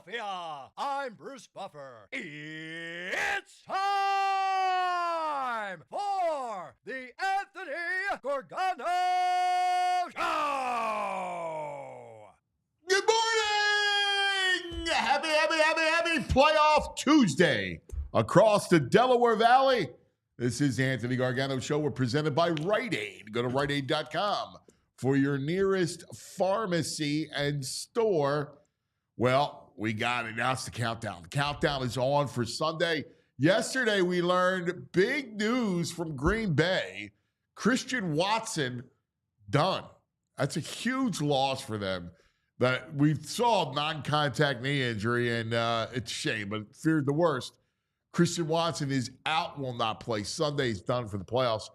Philadelphia. I'm Bruce Buffer. It's time for the Anthony Gargano Show. Good morning! Happy playoff Tuesday across the Delaware Valley. This is the Anthony Gargano Show. We're presented by Rite Aid. Go to riteaid.com for your nearest pharmacy and store. Well, we got it. Now it's the countdown. The countdown is on for Sunday. Yesterday, we learned big news from Green Bay. Christian Watson, done. That's a huge loss for them. But we saw non-contact knee injury, and it's a shame, but feared the worst. Christian Watson is out, will not play. Sunday is done for the playoffs.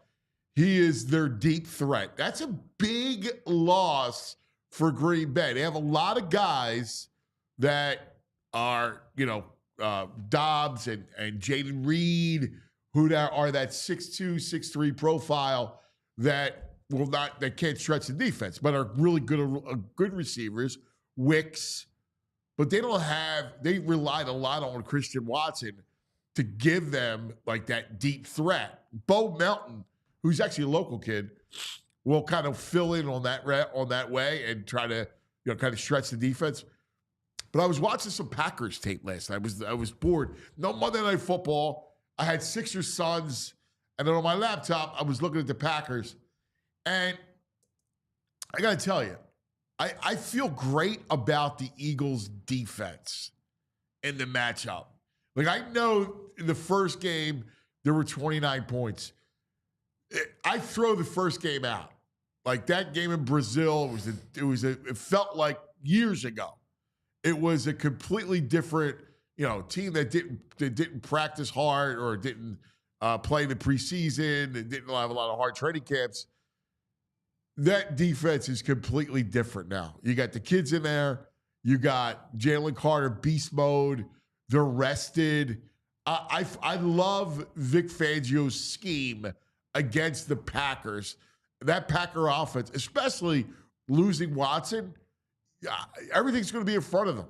He is their deep threat. That's a big loss for Green Bay. They have a lot of guys that are, Dobbs and Jaden Reed, who are that 6'2", 6'3" profile that can't stretch the defense, but are really good receivers. Wicks, but they relied a lot on Christian Watson to give them like that deep threat. Bo Melton, who's actually a local kid, will kind of fill in on that way and try to kind of stretch the defense. But I was watching some Packers tape last night. I was bored. No Monday Night Football. I had Sixers Suns, and then on my laptop I was looking at the Packers, and I got to tell you, I feel great about the Eagles' defense in the matchup. Like, I know in the first game there were 29 points. I throw the first game out. Like that game in Brazil, it felt like years ago. It was a completely different, team that didn't practice hard or didn't play in the preseason and didn't have a lot of hard training camps. That defense is completely different now. You got the kids in there. You got Jalen Carter, beast mode. They're rested. I love Vic Fangio's scheme against the Packers. That Packer offense, especially losing Watson, everything's going to be in front of them.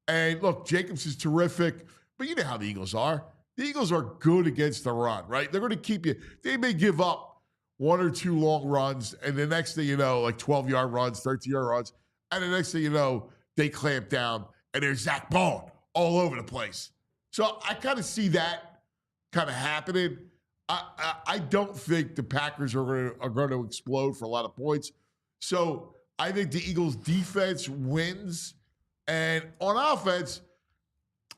And look, Jacobs is terrific, but you know how the Eagles are. The Eagles are good against the run, right? They're going to keep you. They may give up one or two long runs, and the next thing you know, like 12-yard runs, 13-yard runs, and the next thing you know, they clamp down, and there's Zach Bond all over the place. So I kind of see that kind of happening. I don't think the Packers are going to explode for a lot of points. So I think the Eagles' defense wins. And on offense,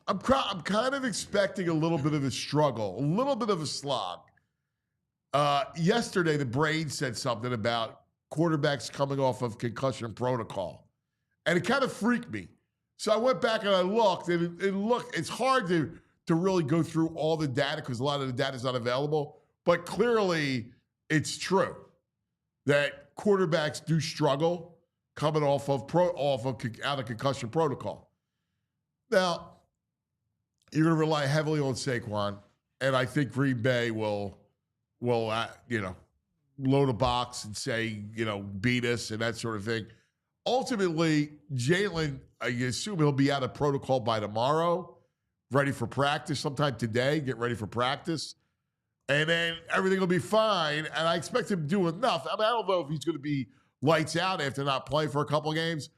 I'm kind of expecting a little bit of a struggle, a little bit of a slog. Yesterday, the Brain said something about quarterbacks coming off of concussion protocol. And it kind of freaked me. So I went back and I looked, and it's hard to really go through all the data because a lot of the data is not available. But clearly, it's true that quarterbacks do struggle coming out of concussion protocol. Now, you're going to rely heavily on Saquon, and I think Green Bay will load a box and say, beat us and that sort of thing. Ultimately, Jalen, I assume he'll be out of protocol by tomorrow, ready for practice sometime today, get ready for practice. And then everything will be fine. And I expect him to do enough. I don't know if he's going to be lights out after not playing for a couple of games,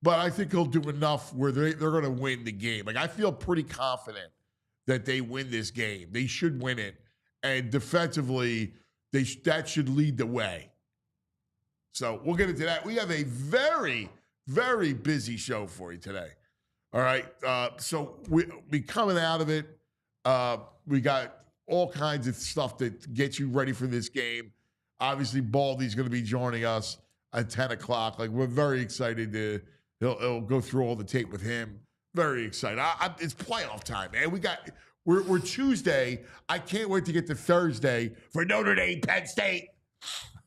but I think he'll do enough where they're going to win the game. Like, I feel pretty confident that they win this game. They should win it. And defensively, that should lead the way. So we'll get into that. We have a very, very busy show for you today. All right. So we coming out of it. We got all kinds of stuff that gets you ready for this game. Obviously, Baldy's going to be joining us at 10 o'clock. Like, we're very excited he'll go through all the tape with him. Very excited. It's playoff time, man. We're Tuesday. I can't wait to get to Thursday for Notre Dame, Penn State.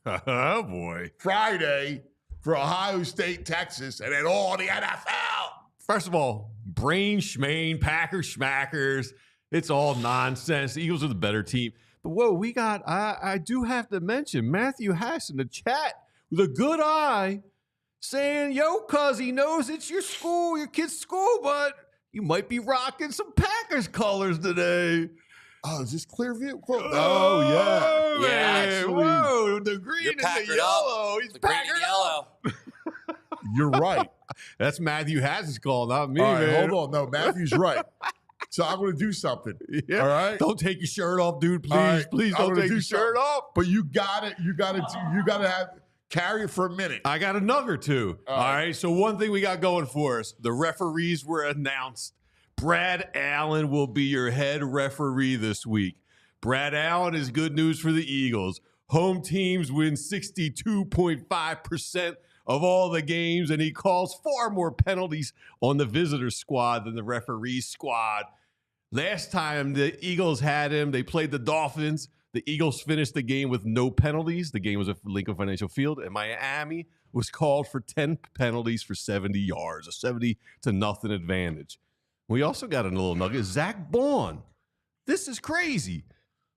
Oh, boy. Friday for Ohio State, Texas, and then all the NFL. First of all, brain schmain, Packers schmackers. It's all nonsense. The Eagles are the better team. But whoa, we got, I do have to mention Matthew Hass in the chat with a good eye saying, yo, cuz he knows it's your school, your kid's school, but you might be rocking some Packers colors today. Oh, is this Clearview? Oh, yeah. Yeah, Actually. Whoa, the green and the yellow. He's the green and yellow. You're right. That's Matthew Hazz's call, not me, All right, man. hold on. No, Matthew's right. So I'm going to do something. Yeah. All right. Don't take your shirt off, dude. Please, right, please I'm don't gonna take do your shirt something. off. But you got it. You got to carry it for a minute. I got a nugget or two. All right. So one thing we got going for us, the referees were announced. Brad Allen will be your head referee this week. Brad Allen is good news for the Eagles. Home teams win 62.5% of all the games, and he calls far more penalties on the visitor squad than the referee squad. Last time the Eagles had him, they played the Dolphins. The Eagles finished the game with no penalties. The game was at Lincoln Financial Field, and Miami was called for 10 penalties for 70 yards, a 70-0 advantage. We also got a little nugget. Zach Baun. This is crazy.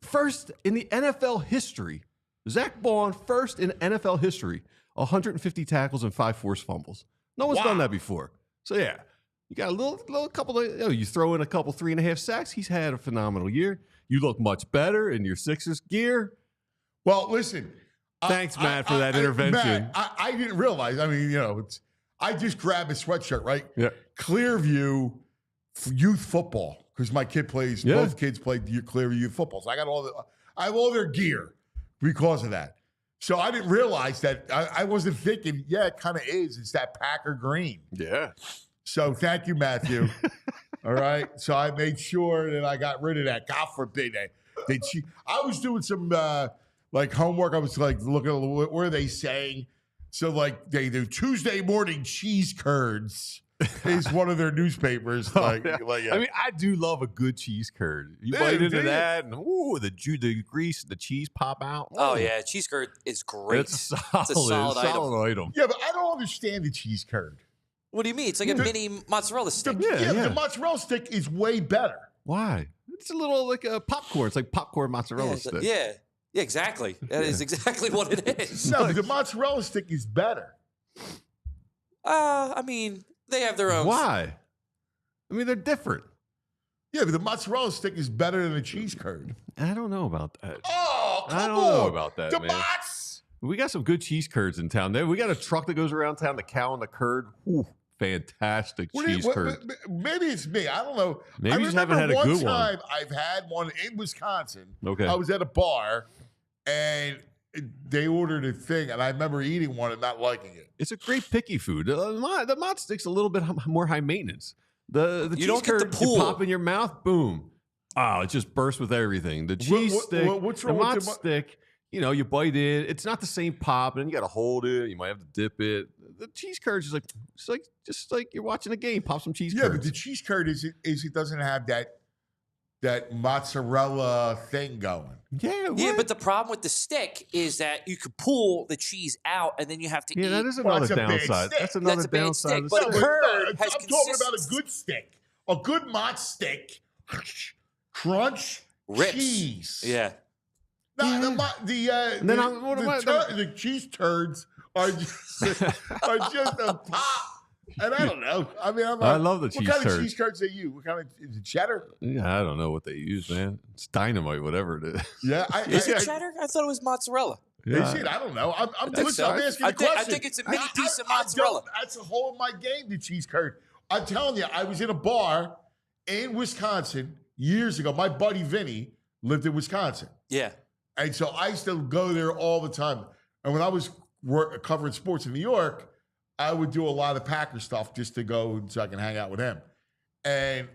First in the NFL history. Zach Baun, first in NFL history. 150 tackles and 5 forced fumbles. No one's done that before. So, yeah. You got a little couple of, you throw in a couple 3.5 sacks. He's had a phenomenal year. You look much better in your Sixers gear. Well, listen. Thanks, Matt, for that intervention. Matt, I didn't realize. I mean, I just grabbed a sweatshirt, right? Yeah. Clearview youth football, because my kid plays, both kids play Clearview youth football. So I have all their gear because of that. So I didn't realize that. I wasn't thinking, it kind of is. It's that Packer green. Yeah. So thank you, Matthew. All right. So I made sure that I got rid of that. God forbid I was doing some homework. I was looking at what are they saying. So they do Tuesday morning cheese curds is one of their newspapers. I mean, I do love a good cheese curd. You bite into that, and the grease, the cheese pop out. Oh yeah, cheese curd is great. It's a solid item. Yeah, but I don't understand the cheese curd. What do you mean? It's like a mini mozzarella stick. The mozzarella stick is way better. Why? It's a little like a popcorn. It's like popcorn mozzarella stick. Yeah, exactly. That is exactly what it is. No, the mozzarella stick is better. I mean, they have their own. Why? I mean, they're different. Yeah, but the mozzarella stick is better than a cheese curd. I don't know about that. Oh, come on. I don't know about that, the man. Mozz! We got some good cheese curds in town. We got a truck that goes around town, the cow and the curd. Ooh, fantastic cheese curd. Maybe it's me. I don't know. Maybe you just haven't had a good one. One time I've had one in Wisconsin. Okay. I was at a bar, and they ordered a thing, and I remember eating one and not liking it. It's a great picky food. The Mott stick's a little bit more high maintenance. The cheese curd, you pop in your mouth, boom. Oh, it just bursts with everything. The cheese stick, what's wrong the Mott with stick, you bite in. It's not the same pop, and then you got to hold it. You might have to dip it. The cheese curd is just like you're watching a game. Pop some cheese curds. Yeah, but the cheese curd it doesn't have that mozzarella thing going. Yeah, but the problem with the stick is that you could pull the cheese out and then you have to eat. Yeah, that is another downside. That's another downside. But a curd has I'm talking about a good stick. A good Mott stick. Crunch. Rips. Cheese. Yeah. The cheese turds are just a pop. And I don't know. I mean, I love the cheese curds. What kind curd. of cheese curds they use? What kind of is it cheddar? Yeah, I don't know what they use, man. It's dynamite, whatever it is. Yeah, is it cheddar? I thought it was mozzarella. Yeah. Is it? I don't know. I'm asking the question. I think it's a mini piece of mozzarella. That's the whole of my game, the cheese curd. I'm telling you, I was in a bar in Wisconsin years ago. My buddy Vinny lived in Wisconsin. Yeah. And so I used to go there all the time. And when I was covering sports in New York, I would do a lot of Packer stuff just to go so I can hang out with him. And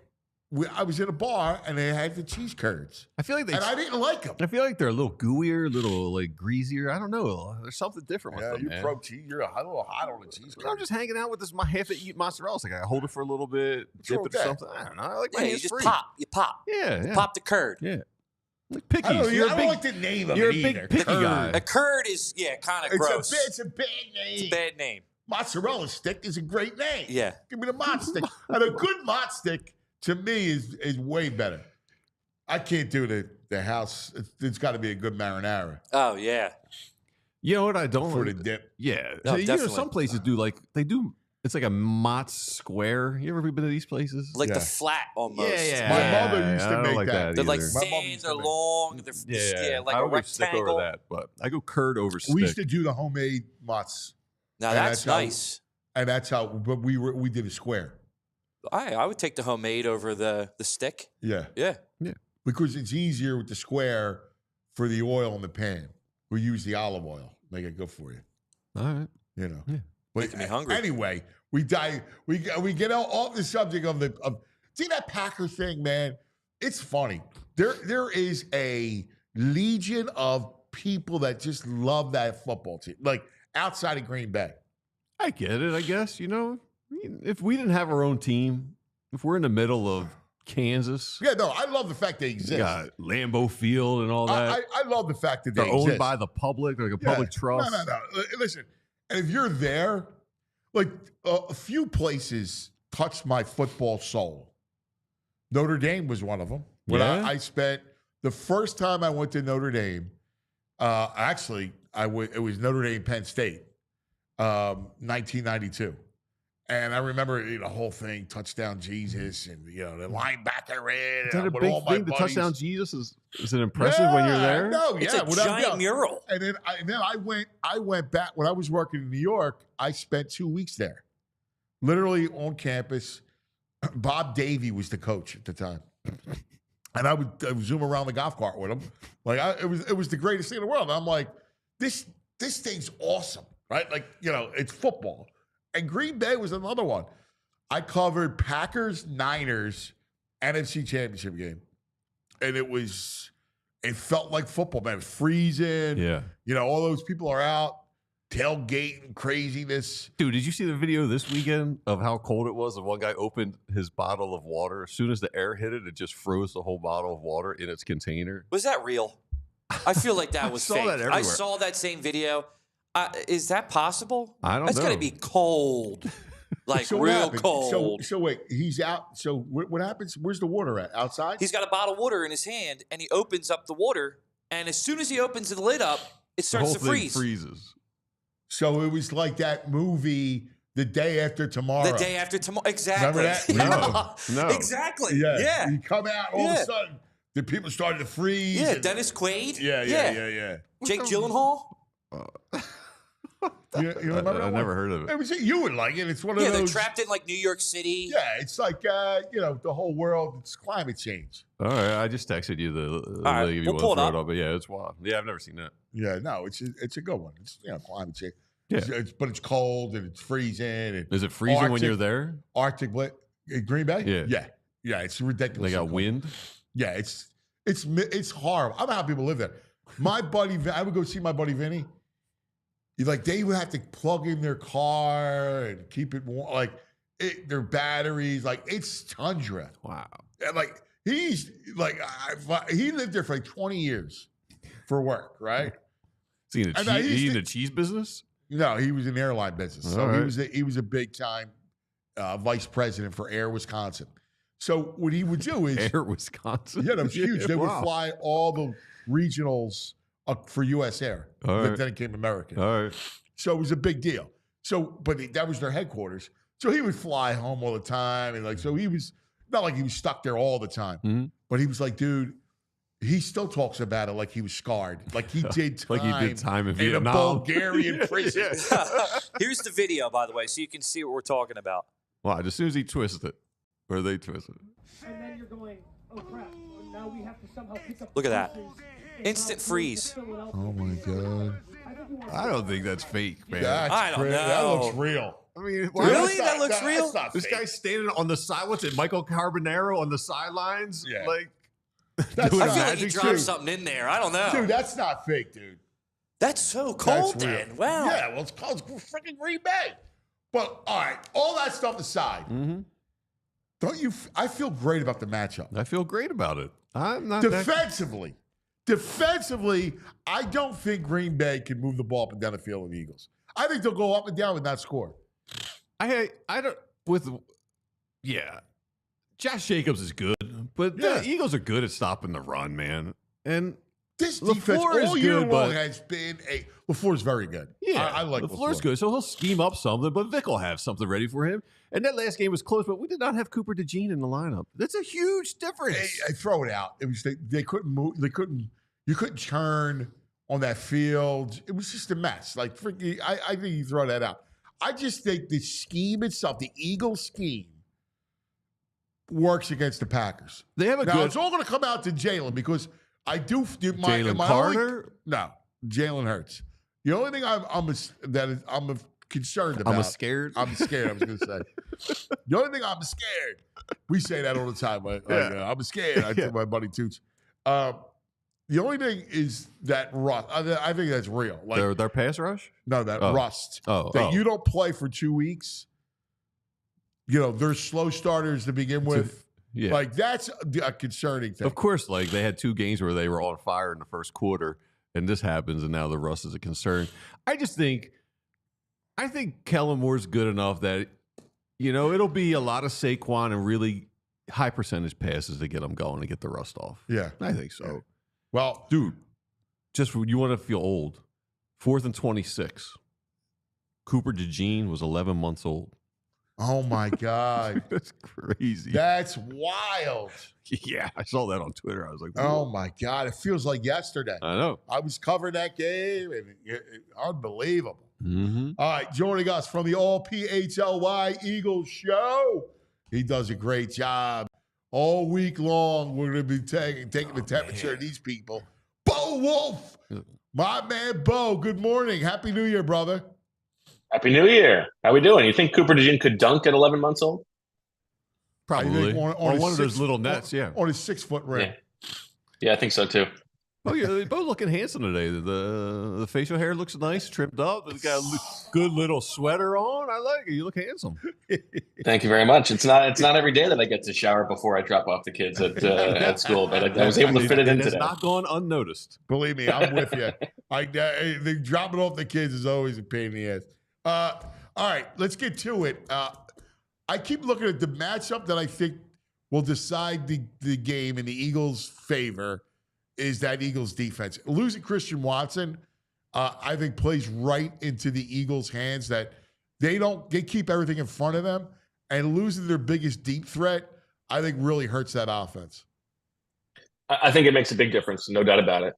I was in a bar and they had the cheese curds. I feel like I didn't like them. I feel like they're a little gooier, a little greasier. I don't know. There's something different with them. You're man. pro cheese. You're a little hot on the cheese curd. I'm just hanging out with this. I have to eat mozzarella. So I hold it for a little bit, dip it or something. I don't know. I like my hands you just free. pop. You pop. Yeah. Pop the curd. Yeah. Like pickies. I don't like the name of it either. You're a big picky guy. A curd is, kind of gross. It's a bad name. It's a bad name. Mozzarella stick is a great name. Yeah. Give me the Mott stick. And a good Mott stick, to me, is way better. I can't do the house. It's got to be a good marinara. Oh, yeah. You know what I don't for the dip. Yeah. No, So, you know, definitely. some places do it's like a Mott's Square. You ever been to these places? Like Yeah. the flat almost. My mother used to I don't make like that. They're like either. My mom thin, used to they're make- long, they're like I a always stick rectangle. over that, but I go curd over stick. We used to do the homemade mutts, Now And that's that's how- nice. and that's how. But we did a square. I would take the homemade over the stick. Yeah, Yeah. because it's easier with the square for the oil in the pan. We use the olive oil, make it good for you. All right. You know. Yeah. But Making me hungry. Anyway, we get off the subject of see that Packer thing, man. It's funny. There is a legion of people that just love that football team, like outside of Green Bay. I get it, I guess. You know, if we didn't have our own team, if we're in the middle of Kansas, Yeah, no, I love the fact they we exist. got Lambeau Field and all that. I love the fact that they They're owned exist. by the public, like a Yeah. public trust. No. Listen, and if you're there, like a few places touched my football soul. Notre Dame was one of them. When Yeah? I spent the first time I went to Notre Dame, actually, it was Notre Dame Penn State, 1992. And I remember the whole thing, touchdown Jesus, and the linebacker in. Is that a with big all my thing? The buddies. touchdown Jesus is it impressive when you're there? No, It's yeah, a without giant doubt. mural. And then I went back when I was working in New York. I spent 2 weeks there, literally on campus. Bob Davey was the coach at the time, and I would zoom around the golf cart with him. Like it was the greatest thing in the world. And I'm like, this thing's awesome, right? Like it's football. And Green Bay was another one. I covered Packers, Niners, NFC Championship game, and it felt like football, man. It was freezing. Yeah. All those people are out tailgating, craziness. Dude, did you see the video this weekend of how cold it was? And one guy opened his bottle of water. As soon as the air hit it, it just froze the whole bottle of water in its container. Was that real? I feel like that was saw fake. that I everywhere. saw that same video. Is that possible? I don't That's know. got to be cold. Like So what real happened? cold. So wait, he's out. So what happens? Where's the water at? Outside? He's got a bottle of water in his hand, and he opens up the water, and as soon as he opens the lid up, it The starts whole to thing freeze. freezes. So it was like that movie, The Day After Tomorrow. The day after tomorrow. Exactly. Remember that? No. Exactly. Yeah. You come out, all of Yeah. a sudden, the people started to freeze. Yeah. and- Dennis Quaid. Yeah. Jake Gyllenhaal. You remember that I one? never heard of it. It was you would like it. It's one of Yeah, they're those. trapped in like New York City. Yeah, it's like the whole world. It's climate change. All right, I just texted you the right, link if you we'll want pull to it throw it up. up. But yeah, it's wild. Yeah, I've never seen that. Yeah, no, it's a good one. It's climate change. Yeah. But it's cold and it's freezing and Is it freezing when Arctic- you're there? Arctic in Green Bay. Yeah. yeah. It's ridiculous. They got wind. Yeah, it's horrible. I don't know how people live there. My buddy, I would go see my buddy Vinny. They would have to plug in their car and keep it warm, their batteries. It's tundra. Wow. And he's he lived there for 20 years for work, right? Is he in And I used the cheese business? No, he was in airline business. So All right. he was a big time vice president for Air Wisconsin. So what he would do is Air Wisconsin. yeah, that was huge. They would Wow. fly all the regionals for U.S. Air. All right. Then it came American. All right. So it was a big deal. So, but that was their headquarters. So he would fly home all the time, and so he was not like he was stuck there all the time. Mhm. But he was like, dude, he still talks about it like he was scarred, like he did time, Like he did time in in a Vietnam. Bulgarian prison. Here's the video, by the way, so you can see what we're talking about. Wow, as soon as he twisted it, or they twisted it. And then you're going, oh crap, now we have to somehow pick up Look at the that. pieces and Instant now freeze. Philadelphia. Oh my god, I don't think that's fake, man. that's I don't That know. looks real. I mean, Really? That's That looks real? That's not This fake. guy's standing on the side. What's it? Michael Carbonaro on the sidelines. Yeah. Doing That's I not- feel like he magic dropped dude. something in there. I don't know. Dude, that's not fake, dude. That's so cold That's real. then. Wow. Yeah, well, it's called freaking Green Bay. But all right, all that stuff aside, Mm-hmm. don't you? I feel great about the matchup. I feel great about it. I'm not Defensively, I don't think Green Bay can move the ball up and down the field with the Eagles. I think they'll go up and down and not score. I don't yeah. Josh Jacobs is good, but Yeah. the Eagles are good at stopping the run, man. And This defense LaFleur all is year good, long but has been LaFleur's very good. yeah, I like LaFleur's LaFleur. good, so he'll scheme up something, but Vic will have something ready for him. And that last game was close, but we did not have Cooper DeJean in the lineup. That's a huge difference. I throw it out. It was they couldn't move. You couldn't turn on that field. It was just a mess. Like I think you throw that out. I just think the scheme itself, the Eagles scheme, works against the Packers. They have a Now good. it's all going to come out to Jalen because I do. Jalen Carter? No, Jalen Hurts. The only thing I'm concerned about. I'm scared. I'm scared. I was going to say. The only thing I'm scared. We say that all the time. I'm scared. I tell my buddy Toots. The only thing is that rust. I think that's real. Like their pass rush? no, that rust. Oh, that you don't play for 2 weeks. You know, they're slow starters to begin with. Yeah. Like that's a concerning thing. Of course, like they had 2 games where they were on fire in the first quarter, and this happens, and now the rust is a concern. I think Kellen Moore's good enough that, you know, it'll be a lot of Saquon and really high percentage passes to get them going and get the rust off. Yeah. I think so. Yeah. Well, Dude, just you want to feel old. 4th and 26. Cooper DeJean was 11 months old. oh my God. That's crazy. That's wild. Yeah, I saw that on Twitter. I was like, Oh whoa. my God. It feels like yesterday. I know. I was covering that game and unbelievable. Mm-hmm. All right, joining us from the all PHLY Eagles show. He does a great job. All week long, we're going to be taking the temperature of these people. Bo Wulf, my man Bo, good morning. Happy New Year, brother. Happy New Year. How we doing? You think Cooper DeJean could dunk at 11 months old? Probably. On or his one of those little nets, yeah. On his 6-foot rim. Yeah, I think so too. Oh, yeah, they're both looking handsome today. The facial hair looks nice, trimmed up. He's got a good little sweater on. I like it. You look handsome. Thank you very much. It's not every day that I get to shower before I drop off the kids at school, but I was able to fit it in It's today. not gone unnoticed. Believe me, I'm with you. Dropping off the kids is always a pain in the ass. All right, let's get to it. I keep looking at the matchup that I think will decide the game in the Eagles' favor is that Eagles defense. Losing Christian Watson, I think plays right into the Eagles' hands that they keep everything in front of them, and losing their biggest deep threat, I think really hurts that offense. I think it makes a big difference, no doubt about it.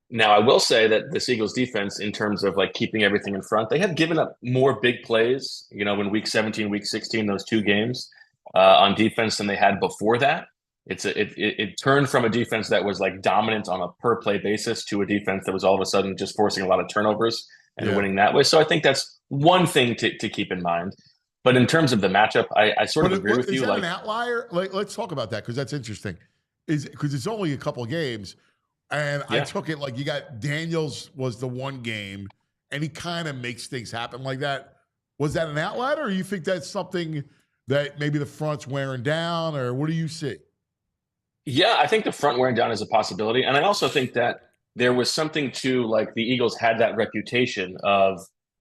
Now, I will say that this Eagles defense, in terms of like keeping everything in front, they have given up more big plays, you know, in week 17, week 16, those 2 games on defense than they had before that. It turned from a defense that was like dominant on a per play basis to a defense that was all of a sudden just forcing a lot of turnovers and winning that way. So I think that's one thing to keep in mind. But in terms of the matchup, I sort of agree with you. Is that like an outlier? Like, let's talk about that because that's interesting. Because it's only a couple of games, and I took it like you got Daniels was the one game, and he kind of makes things happen like that. Was that an outlier, or you think that's something that maybe the front's wearing down, or what do you see? Yeah, I think the front wearing down is a possibility. And I also think that there was something to like the Eagles had that reputation of,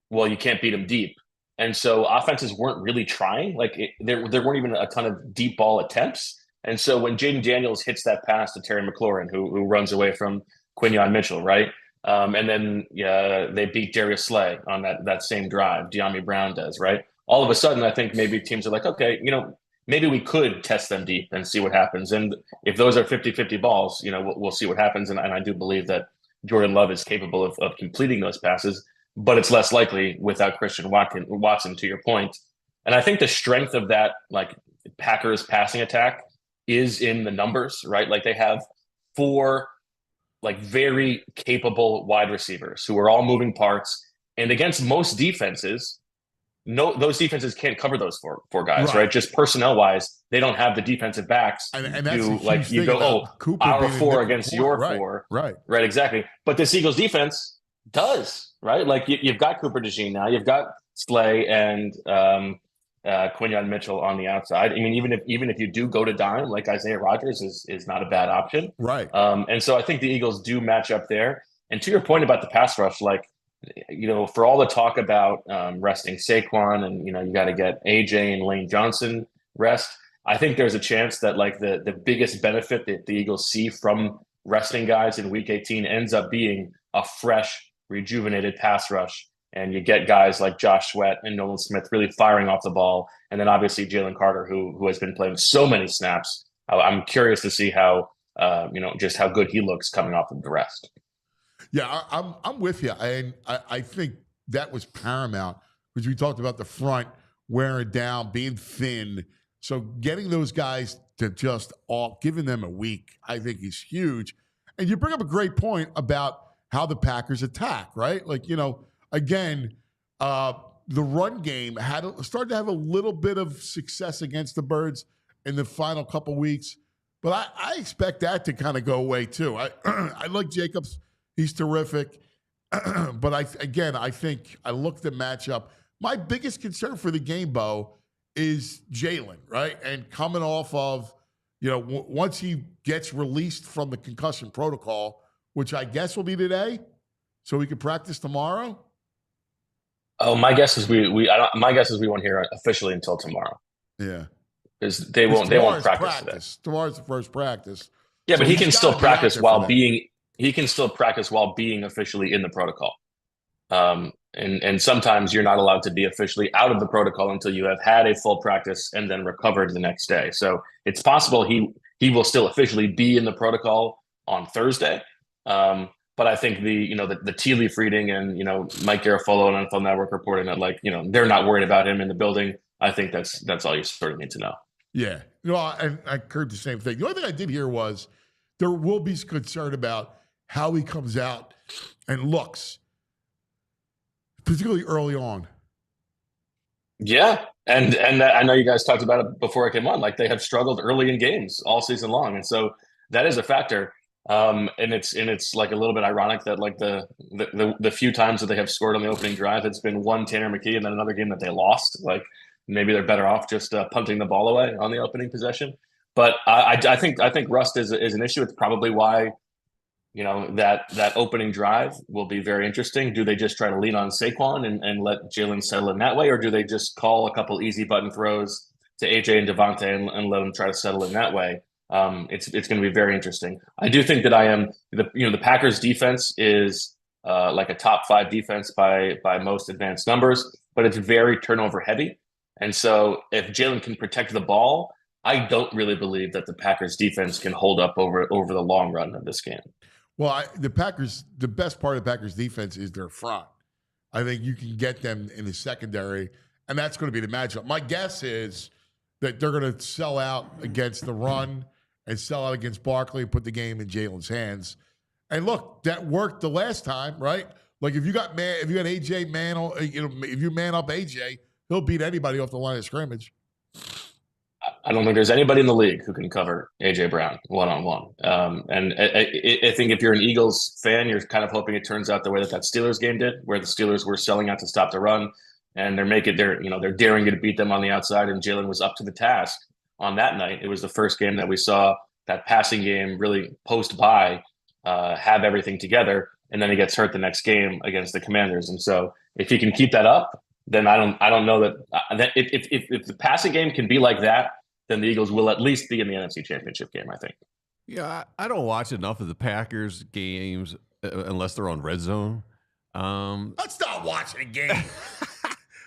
well, you can't beat them deep. And so offenses weren't really trying. Like there weren't even a ton of deep ball attempts. And so when Jaden Daniels hits that pass to Terry McLaurin, who runs away from Quinyon Mitchell, right? And then they beat Darius Slay on that same drive. De'Ami Brown does, right? All of a sudden, I think maybe teams are like, okay, you know, maybe we could test them deep and see what happens. And if those are 50-50 balls, you know, we'll see what happens. And I do believe that Jordan Love is capable of completing those passes, but it's less likely without Christian Watson, to your point. And I think the strength of that, like Packers passing attack is in the numbers, right? Like they have 4 like very capable wide receivers who are all moving parts. And against most defenses, those defenses can't cover those four guys, right? Just personnel wise, they don't have the defensive backs. And that's to, like you go, Cooper our 4 against your 4, right? Exactly. But this Eagles defense does, right? Like you've got Cooper DeJean now, you've got Slay and Quinyon Mitchell on the outside. I mean, even if you do go to dime, like Isaiah Rodgers is not a bad option, right? And so I think the Eagles do match up there. And to your point about the pass rush, like, you know, for all the talk about resting Saquon and, you know, you got to get AJ and Lane Johnson rest, I think there's a chance that like the biggest benefit that the Eagles see from resting guys in week 18 ends up being a fresh, rejuvenated pass rush. And you get guys like Josh Sweat and Nolan Smith really firing off the ball. And then obviously Jalen Carter, who has been playing so many snaps. I'm curious to see how, just how good he looks coming off of the rest. Yeah, I'm with you. And I think that was paramount because we talked about the front wearing down, being thin. So getting those guys to just giving them a week, I think is huge. And you bring up a great point about how the Packers attack, right? Like, again, the run game started to have a little bit of success against the Birds in the final couple weeks. But I expect that to kind of go away too. I like Jacobs. He's terrific. But I think I looked at matchup. My biggest concern for the game, Bo, is Jalen, right? And coming off of, once he gets released from the concussion protocol, which I guess will be today, so we can practice tomorrow. Oh, my guess is we won't hear officially until tomorrow. Yeah, because they won't practice today. Tomorrow's the first practice. Yeah, so but he can still practice while being officially in the protocol. And sometimes you're not allowed to be officially out of the protocol until you have had a full practice and then recovered the next day. So it's possible he will still officially be in the protocol on Thursday. But I think the tea leaf reading and Mike Garafolo and NFL Network reporting that they're not worried about him in the building. I think that's all you sort of need to know. Yeah, I heard the same thing. The only thing I did hear was there will be concern about how he comes out and looks, particularly early on. Yeah, and I know you guys talked about it before I came on. Like they have struggled early in games all season long, and so that is a factor. And it's like a little bit ironic that like the few times that they have scored on the opening drive, it's been one Tanner McKee and then another game that they lost. Like maybe they're better off just punting the ball away on the opening possession. But I think rust is an issue. It's probably why that opening drive will be very interesting. Do they just try to lean on Saquon and let Jalen settle in that way, or do they just call a couple easy button throws to AJ and Devontae and let them try to settle in that way? It's going to be very interesting. I do think that the Packers defense is like a top 5 defense by most advanced numbers, but it's very turnover heavy. And so if Jalen can protect the ball, I don't really believe that the Packers defense can hold up over the long run of this game. Well, the best part of the Packers defense is their front. I think you can get them in the secondary, and that's going to be the matchup. My guess is that they're going to sell out against the run and sell out against Barkley and put the game in Jalen's hands. And look, that worked the last time, right? Like if you got AJ if you man up AJ, he'll beat anybody off the line of scrimmage. I don't think there's anybody in the league who can cover AJ Brown one-on-one. And I think if you're an Eagles fan, you're kind of hoping it turns out the way that Steelers game did, where the Steelers were selling out to stop the run, and they're daring you to beat them on the outside, and Jalen was up to the task on that night. It was the first game that we saw that passing game really post-bye have everything together, and then he gets hurt the next game against the Commanders. And so if he can keep that up, then I don't know that if the passing game can be like that, then the Eagles will at least be in the NFC Championship game, I think. Yeah, I don't watch enough of the Packers games unless they're on Red Zone. Let's not watch a game.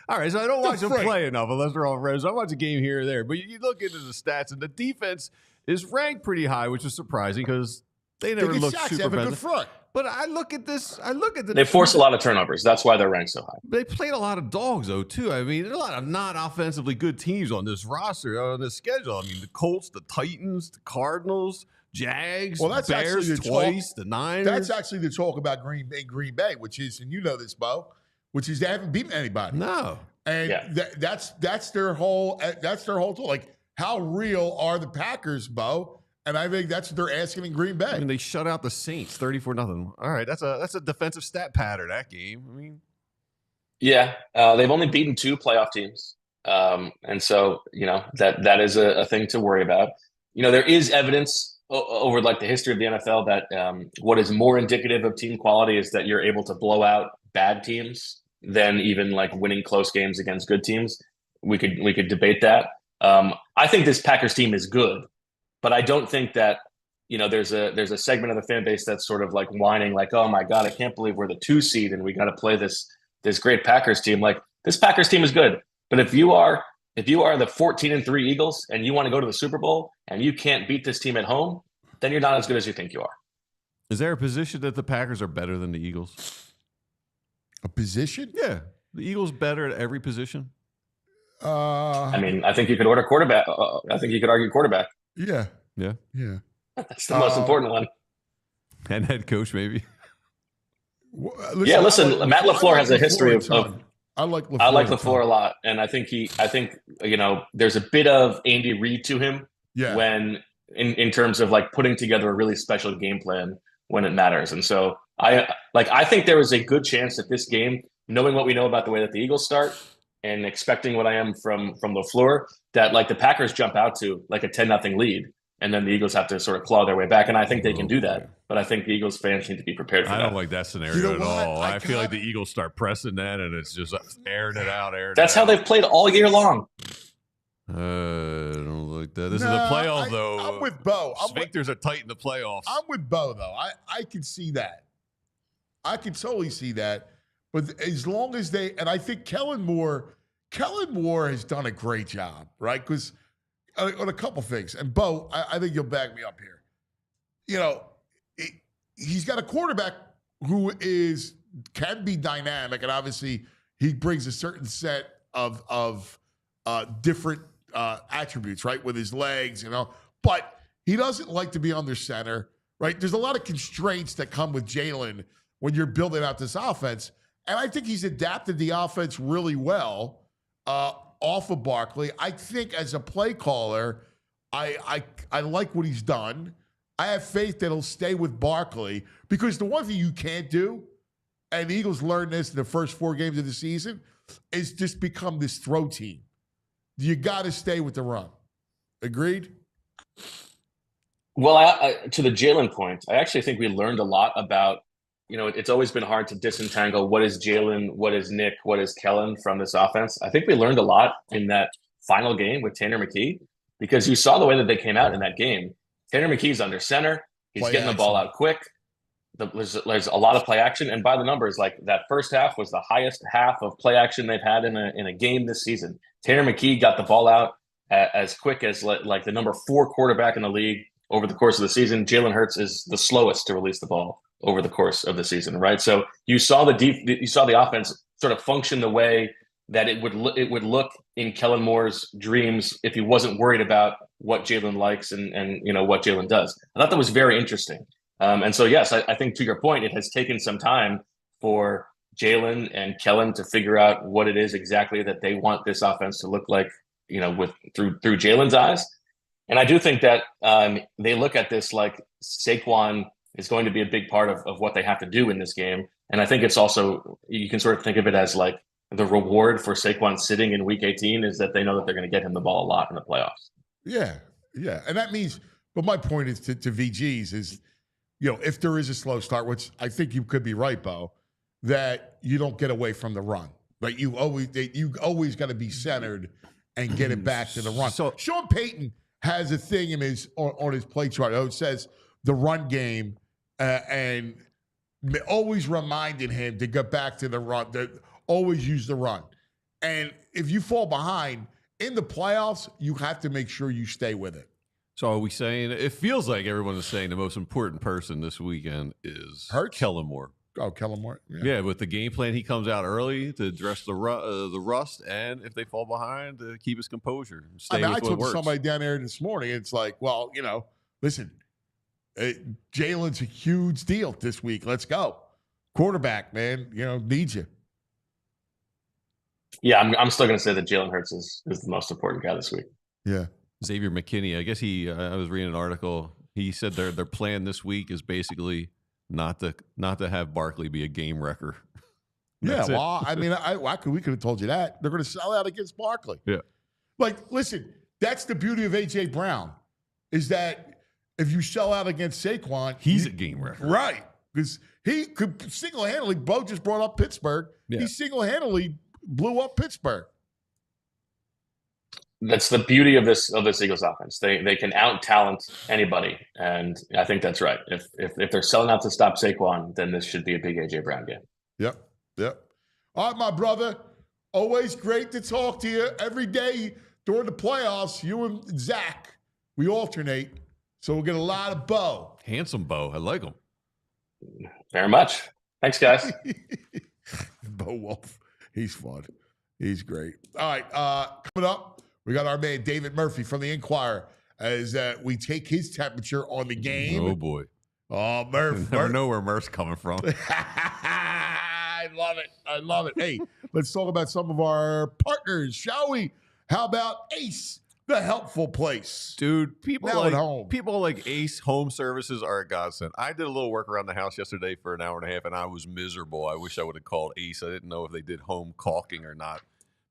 All right, so I don't watch them play enough unless they're on Red Zone. I watch a game here or there. But you look into the stats, and the defense is ranked pretty high, which is surprising because they never look super bad. Front. But I look at this. They force a lot of turnovers. That's why they're ranked so high. They played a lot of dogs, though, too. I mean, there's a lot of non-offensively good teams on this roster, on this schedule. I mean, the Colts, the Titans, the Cardinals, Jags, Bears twice, the Niners. That's actually the talk about Green Bay, which is, and you know this, Bo, which is they haven't beaten anybody. No, and that's their whole talk. Like, how real are the Packers, Bo? And I think that's what they're asking in Green Bay. I mean, they shut out the Saints 34-0. All right, that's a defensive stat pattern, that game. I mean, yeah, they've only beaten 2 playoff teams, and so that is a thing to worry about. There is evidence over like the history of the NFL that what is more indicative of team quality is that you're able to blow out bad teams than even like winning close games against good teams. We could debate that. I think this Packers team is good. But I don't think that there's a segment of the fan base that's sort of like whining, like, oh my God, I can't believe we're the 2 seed and we got to play this great Packers team. Like, this Packers team is good, but if you are the 14-3 Eagles and you want to go to the Super Bowl and you can't beat this team at home, then you're not as good as you think you are. Is there a position that the Packers are better than the Eagles? A position? Yeah, the Eagles better at every position. I mean, I think you could order quarterback. I think you could argue quarterback. Yeah. Yeah. That's the most important one. And head coach, maybe. Listen, Matt LaFleur has a history of I like LaFleur. I like LaFleur a lot, and I think there's a bit of Andy Reid to him. Yeah. When in terms of like putting together a really special game plan when it matters, and so I think there is a good chance that this game, knowing what we know about the way that the Eagles start and expecting what I am from LaFleur, that like the Packers jump out to like a 10-0 lead. And then the Eagles have to sort of claw their way back. And I think they can do that. But I think the Eagles fans need to be prepared for that. I don't like that scenario at all. I feel like the Eagles start pressing that and it's just airing it out. That's how they've played all year long. I don't like that. This is a playoff, though. I'm with Bo. Sphincters are tight in the playoffs. I'm with Bo, though. I can see that. I can totally see that. But as long as and I think Kellen Moore has done a great job, right? Because on a couple things. And Bo, I think you'll back me up here. He's got a quarterback who can be dynamic, and obviously he brings a certain set of different attributes, right, with his legs, But he doesn't like to be under center, right? There's a lot of constraints that come with Jalen when you're building out this offense, and I think he's adapted the offense really well. Off of Barkley. I think as a play caller, I like what he's done. I have faith that he'll stay with Barkley because the one thing you can't do, and the Eagles learned this in the first 4 games of the season, is just become this throw team. You got to stay with the run. Agreed? Well, to the Jalen point, I actually think we learned a lot about, it's always been hard to disentangle what is Jalen, what is Nick, what is Kellen from this offense. I think we learned a lot in that final game with Tanner McKee because you saw the way that they came out in that game. Tanner McKee's under center. He's getting the ball out quick. There's a lot of play action. And by the numbers, like that first half was the highest half of play action they've had in a game this season. Tanner McKee got the ball out as quick as like the number 4 quarterback in the league over the course of the season. Jalen Hurts is the slowest to release the ball over the course of the season, right? So you saw the offense sort of function the way that it would look in Kellen Moore's dreams if he wasn't worried about what Jalen likes and what Jalen does. I thought that was very interesting. And so, yes, I think to your point, it has taken some time for Jalen and Kellen to figure out what it is exactly that they want this offense to look like, through Jalen's eyes. And I do think that they look at this like Saquon is going to be a big part of what they have to do in this game. And I think it's also, you can sort of think of it as like the reward for Saquon sitting in week 18 is that they know that they're going to get him the ball a lot in the playoffs. Yeah. And that means, but my point is to VGs is, if there is a slow start, which I think you could be right, Bo, that you don't get away from the run. Like you always got to be centered and get it back to the run. So Sean Payton has a thing on his play chart. It says the run game and always reminding him to get back to the run, to always use the run. And if you fall behind in the playoffs, you have to make sure you stay with it. So are we saying, it feels like everyone is saying the most important person this weekend is Hurts? Kellen Moore. Oh, Kellen Moore. Yeah, with the game plan, he comes out early to address the rust, and if they fall behind, to keep his composure. Stay with I what talked to works. somebody down there this morning. It's like, well, listen, Jalen's a huge deal this week. Let's go. Quarterback, man, needs you. Yeah, I'm still going to say that Jalen Hurts is the most important guy this week. Yeah. Xavier McKinney, I guess I was reading an article. He said their plan this week is basically not to have Barkley be a game wrecker. Yeah, well, I mean, we could have told you that. They're going to sell out against Barkley. Yeah. Like, listen, that's the beauty of A.J. Brown is that if you sell out against Saquon, he's a game wrecker. Right. Because he could single-handedly, Bo just brought up Pittsburgh. Yeah. He single-handedly blew up Pittsburgh. That's the beauty of this Eagles offense. They can out talent anybody, and I think that's right. If they're selling out to stop Saquon, then this should be a big AJ Brown game. Yep. All right, my brother. Always great to talk to you every day during the playoffs. You and Zach, we alternate, so we'll get a lot of Bo. Handsome Bo. I like him. Very much. Thanks, guys. Bo Wulf. He's fun. He's great. All right, coming up, we got our man David Murphy from the Inquirer as we take his temperature on the game. Oh, boy. Oh, Murph. Never know where Murph's coming from. I love it. Hey, let's talk about some of our partners, shall we? How about Ace, the helpful place? Dude, people Now at home. like Ace Home Services are a godsend. I did a little work around the house yesterday for an hour and a half, and I was miserable. I wish I would have called Ace. I didn't know if they did home caulking or not.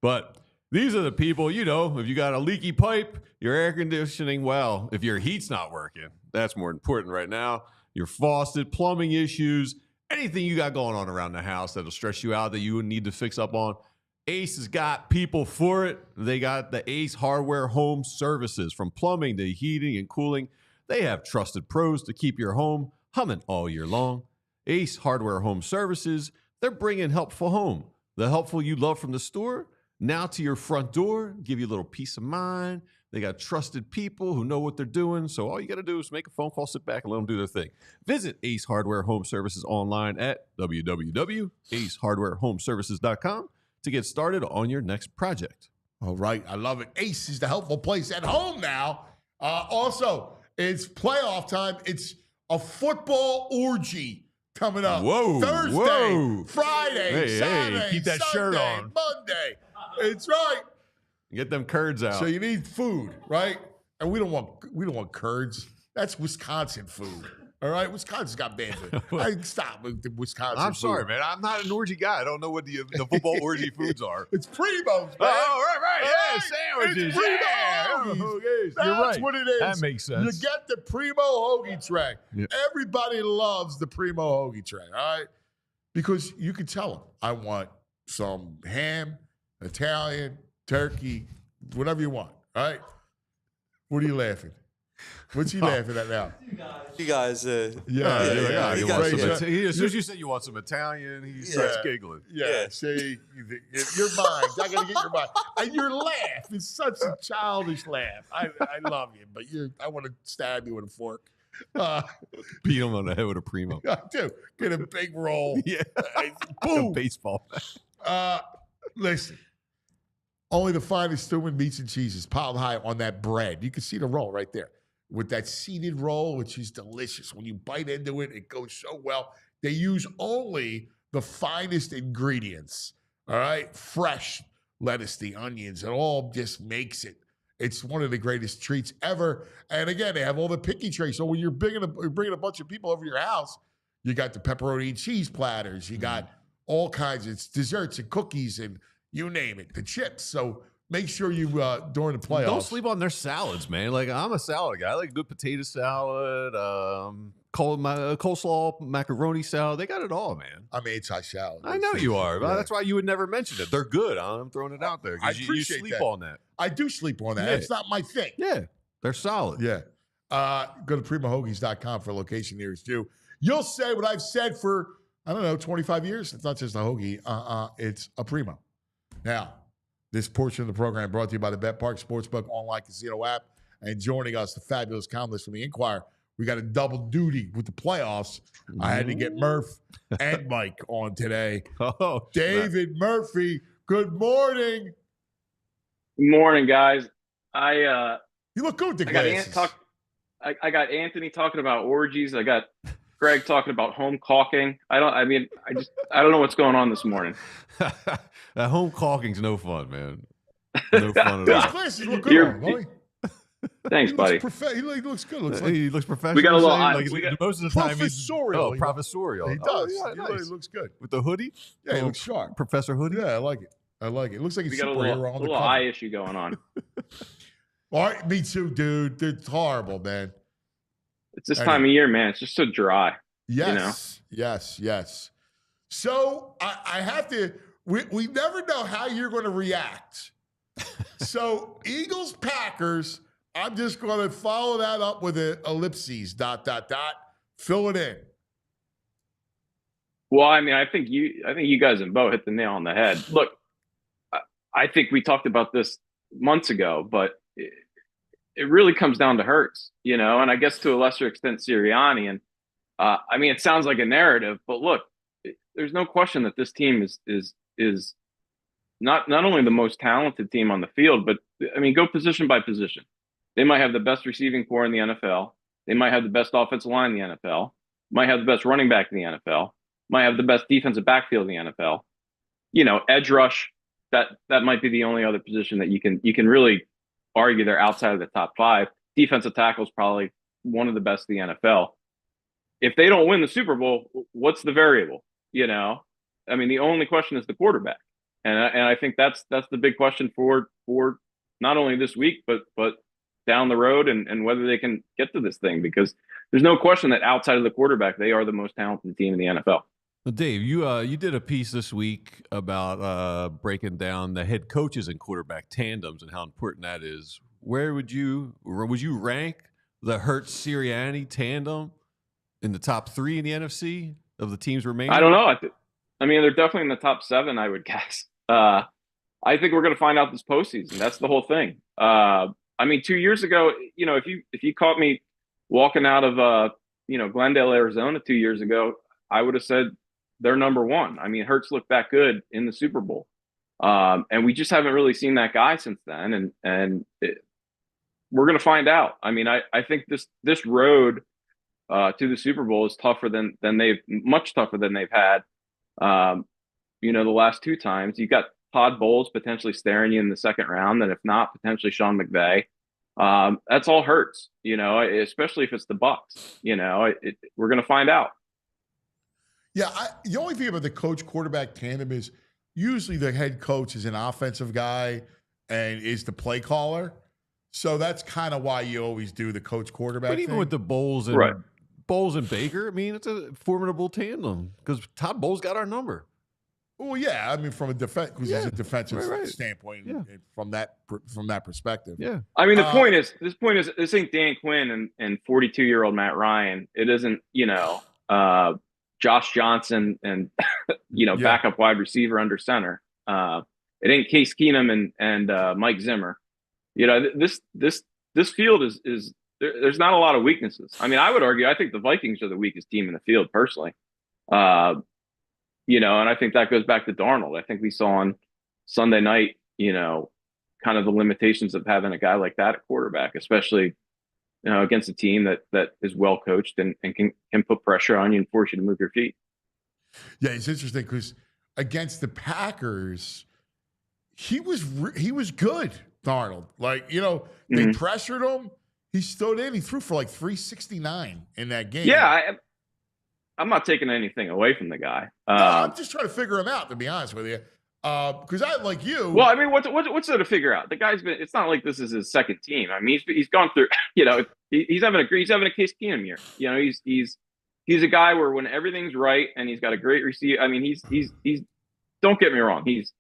But these are the people, if you got a leaky pipe, your air conditioning, well, if your heat's not working, that's more important right now. Your faucet, plumbing issues, anything you got going on around the house that'll stress you out that you would need to fix up on, Ace has got people for it. They got the Ace Hardware Home Services. From plumbing to heating and cooling, they have trusted pros to keep your home humming all year long. Ace Hardware Home Services, they're bringing helpful home. The helpful you love from the store, now to your front door, give you a little peace of mind. They got trusted people who know what they're doing. So all you got to do is make a phone call, sit back, and let them do their thing. Visit Ace Hardware Home Services online at www.acehardwarehomeservices.com to get started on your next project. All right. I love it. Ace is the helpful place at home now. Also, it's playoff time. It's a football orgy coming up. Whoa. Thursday, Friday, Saturday, keep that Sunday, shirt on. Monday. It's right. Get them curds out. So you need food, right? And we don't want curds. That's Wisconsin food. All right, Wisconsin's got bad food. Stop with the Wisconsin. I'm food. sorry, man. I'm not an orgy guy. I don't know what the football orgy foods are. It's Primo's, man. Oh, right. Yeah, sandwiches. It's Primo Yeah. hoagies. Hoagies. That's You're right. what it is. That makes sense. You get the Primo hoagie tray. Yeah. Everybody loves the Primo hoagie tray, all right? Because you can tell them, I want some ham, Italian, turkey, whatever you want, all right? What are you laughing? What's he laughing at now? You guys, As soon as you said you want some Italian, he starts Yeah. giggling. Yeah, see, your mind. I got to get your mind. And your laugh is such a childish laugh. I love you, but I want to stab you with a fork. Beat him on the head with a Primo. I do. Get a big roll. Yeah. Boom. A baseball. Listen, only the finest human meats and cheeses piled high on that bread. You can see the roll right there. With that seeded roll, which is delicious. When you bite into it, it goes so well. They use only the finest ingredients, all right? Fresh lettuce, the onions, it all just makes it. It's one of the greatest treats ever. And again, they have all the picky trays. So when you're bringing a bunch of people over to your house, you got the pepperoni and cheese platters. You got all kinds of desserts and cookies and you name it, the chips. So make sure you, during the playoffs. Don't sleep on their salads, man. Like, I'm a salad guy. I like good potato salad, coleslaw, macaroni salad. They got it all, man. I'm anti-salad. I know you are. Yeah. That's why you would never mention it. They're good. I'm throwing it out there. I You appreciate sleep that. on that. I do sleep on that. Yeah. It's not my thing. Yeah, they're solid. Yeah. Go to primohoagies.com for a location nearest you. You'll say what I've said for, 25 years. It's not just a hoagie. It's a Primo. Now, this portion of the program brought to you by the Bet Park Sportsbook online casino app. And joining us, the fabulous columnist from the Inquirer. We got a double duty with the playoffs. I had to get Murph and Mike on today. Oh, David Murphy, good morning. Good morning, guys. You look good with the glasses. I got Anthony talking about orgies. I got Greg talking about home caulking. I don't know what's going on this morning. That home caulking's no fun, man. No fun at Those all. glasses look good on him, don't he? Thanks, buddy. He looks good. Looks He looks professional. We got a little most of the time he's professorial. professorial. He does. Oh, yeah, He nice. looks good. With the hoodie. Yeah, he looks sharp. Professor hoodie. Yeah, I like it. It looks like he's We got a superhero on the little cover. eye issue going on. All right, me too, dude. It's horrible, man. It's this time of year, man. It's just so dry. Yes, yes. So I have to. We never know how you're going to react So Eagles, Packers, I'm just going to follow that up with an ellipses, ... Fill it in. Well, I mean, I think you guys and Bo hit the nail on the head. Look, I think we talked about this months ago, but it really comes down to Hurts, and I guess to a lesser extent Sirianni. And I mean, it sounds like a narrative, but look, there's no question that this team is not only the most talented team on the field, but I mean, go position by position. They might have the best receiving core in the NFL. They might have the best offensive line in the NFL. Might have the best running back in the NFL. Might have the best defensive backfield in the NFL. Edge rush. That might be the only other position that you can really argue they're outside of the top 5. Defensive tackle is probably one of the best in the NFL. If they don't win the Super Bowl, what's the variable? I mean, the only question is the quarterback, and I think that's the big question for not only this week but down the road, and whether they can get to this thing, because there's no question that outside of the quarterback, they are the most talented team in the NFL. Well, Dave, you did a piece this week about breaking down the head coaches and quarterback tandems and how important that is. Where would you rank the Hurts Sirianni tandem in the top 3 in the NFC of the teams remaining? I don't know. I mean, they're definitely in the top 7, I would guess. I think we're going to find out this postseason. That's the whole thing. I mean, 2 years ago, if you caught me walking out of Glendale, Arizona 2 years ago, I would have said they're number 1. I mean, Hurts looked that good in the Super Bowl. And we just haven't really seen that guy since then. And we're going to find out. I mean, I think this road to the Super Bowl is tougher than much tougher than they've had. The last 2 times. You got Todd Bowles potentially staring you in the second round, and if not, potentially Sean McVay. That's all Hurts, especially if it's the Bucs. We're going to find out. Yeah, the only thing about the coach-quarterback tandem is usually the head coach is an offensive guy and is the play caller. So that's kind of why you always do the coach-quarterback But even thing. with the Bowles and Baker, I mean, it's a formidable tandem because Todd Bowles got our number. Well, yeah, I mean, from a defense, because he's a defensive right. standpoint, from that perspective. Yeah, I mean, this ain't Dan Quinn and 42-year-old Matt Ryan. It isn't Josh Johnson and backup wide receiver under center. It ain't Case Keenum and Mike Zimmer. This field is there's not a lot of weaknesses. I mean, I would argue I think the Vikings are the weakest team in the field personally. And I think that goes back to Darnold. I think we saw on Sunday night, kind of the limitations of having a guy like that at quarterback, especially against a team that is well coached and can put pressure on you and force you to move your feet. Yeah, it's interesting because against the Packers, he was good, Darnold. Like, they pressured him. He stood in. He threw for like 369 in that game. Yeah, I'm not taking anything away from the guy. No, I'm just trying to figure him out, to be honest with you. Because I, like you. Well, I mean, what's there to figure out? The guy's been. It's not like this is his second team. I mean, he's gone through. He's having a Case Keenum year. He's a guy where when everything's right and he's got a great receiver. I mean, he's. Don't get me wrong. He's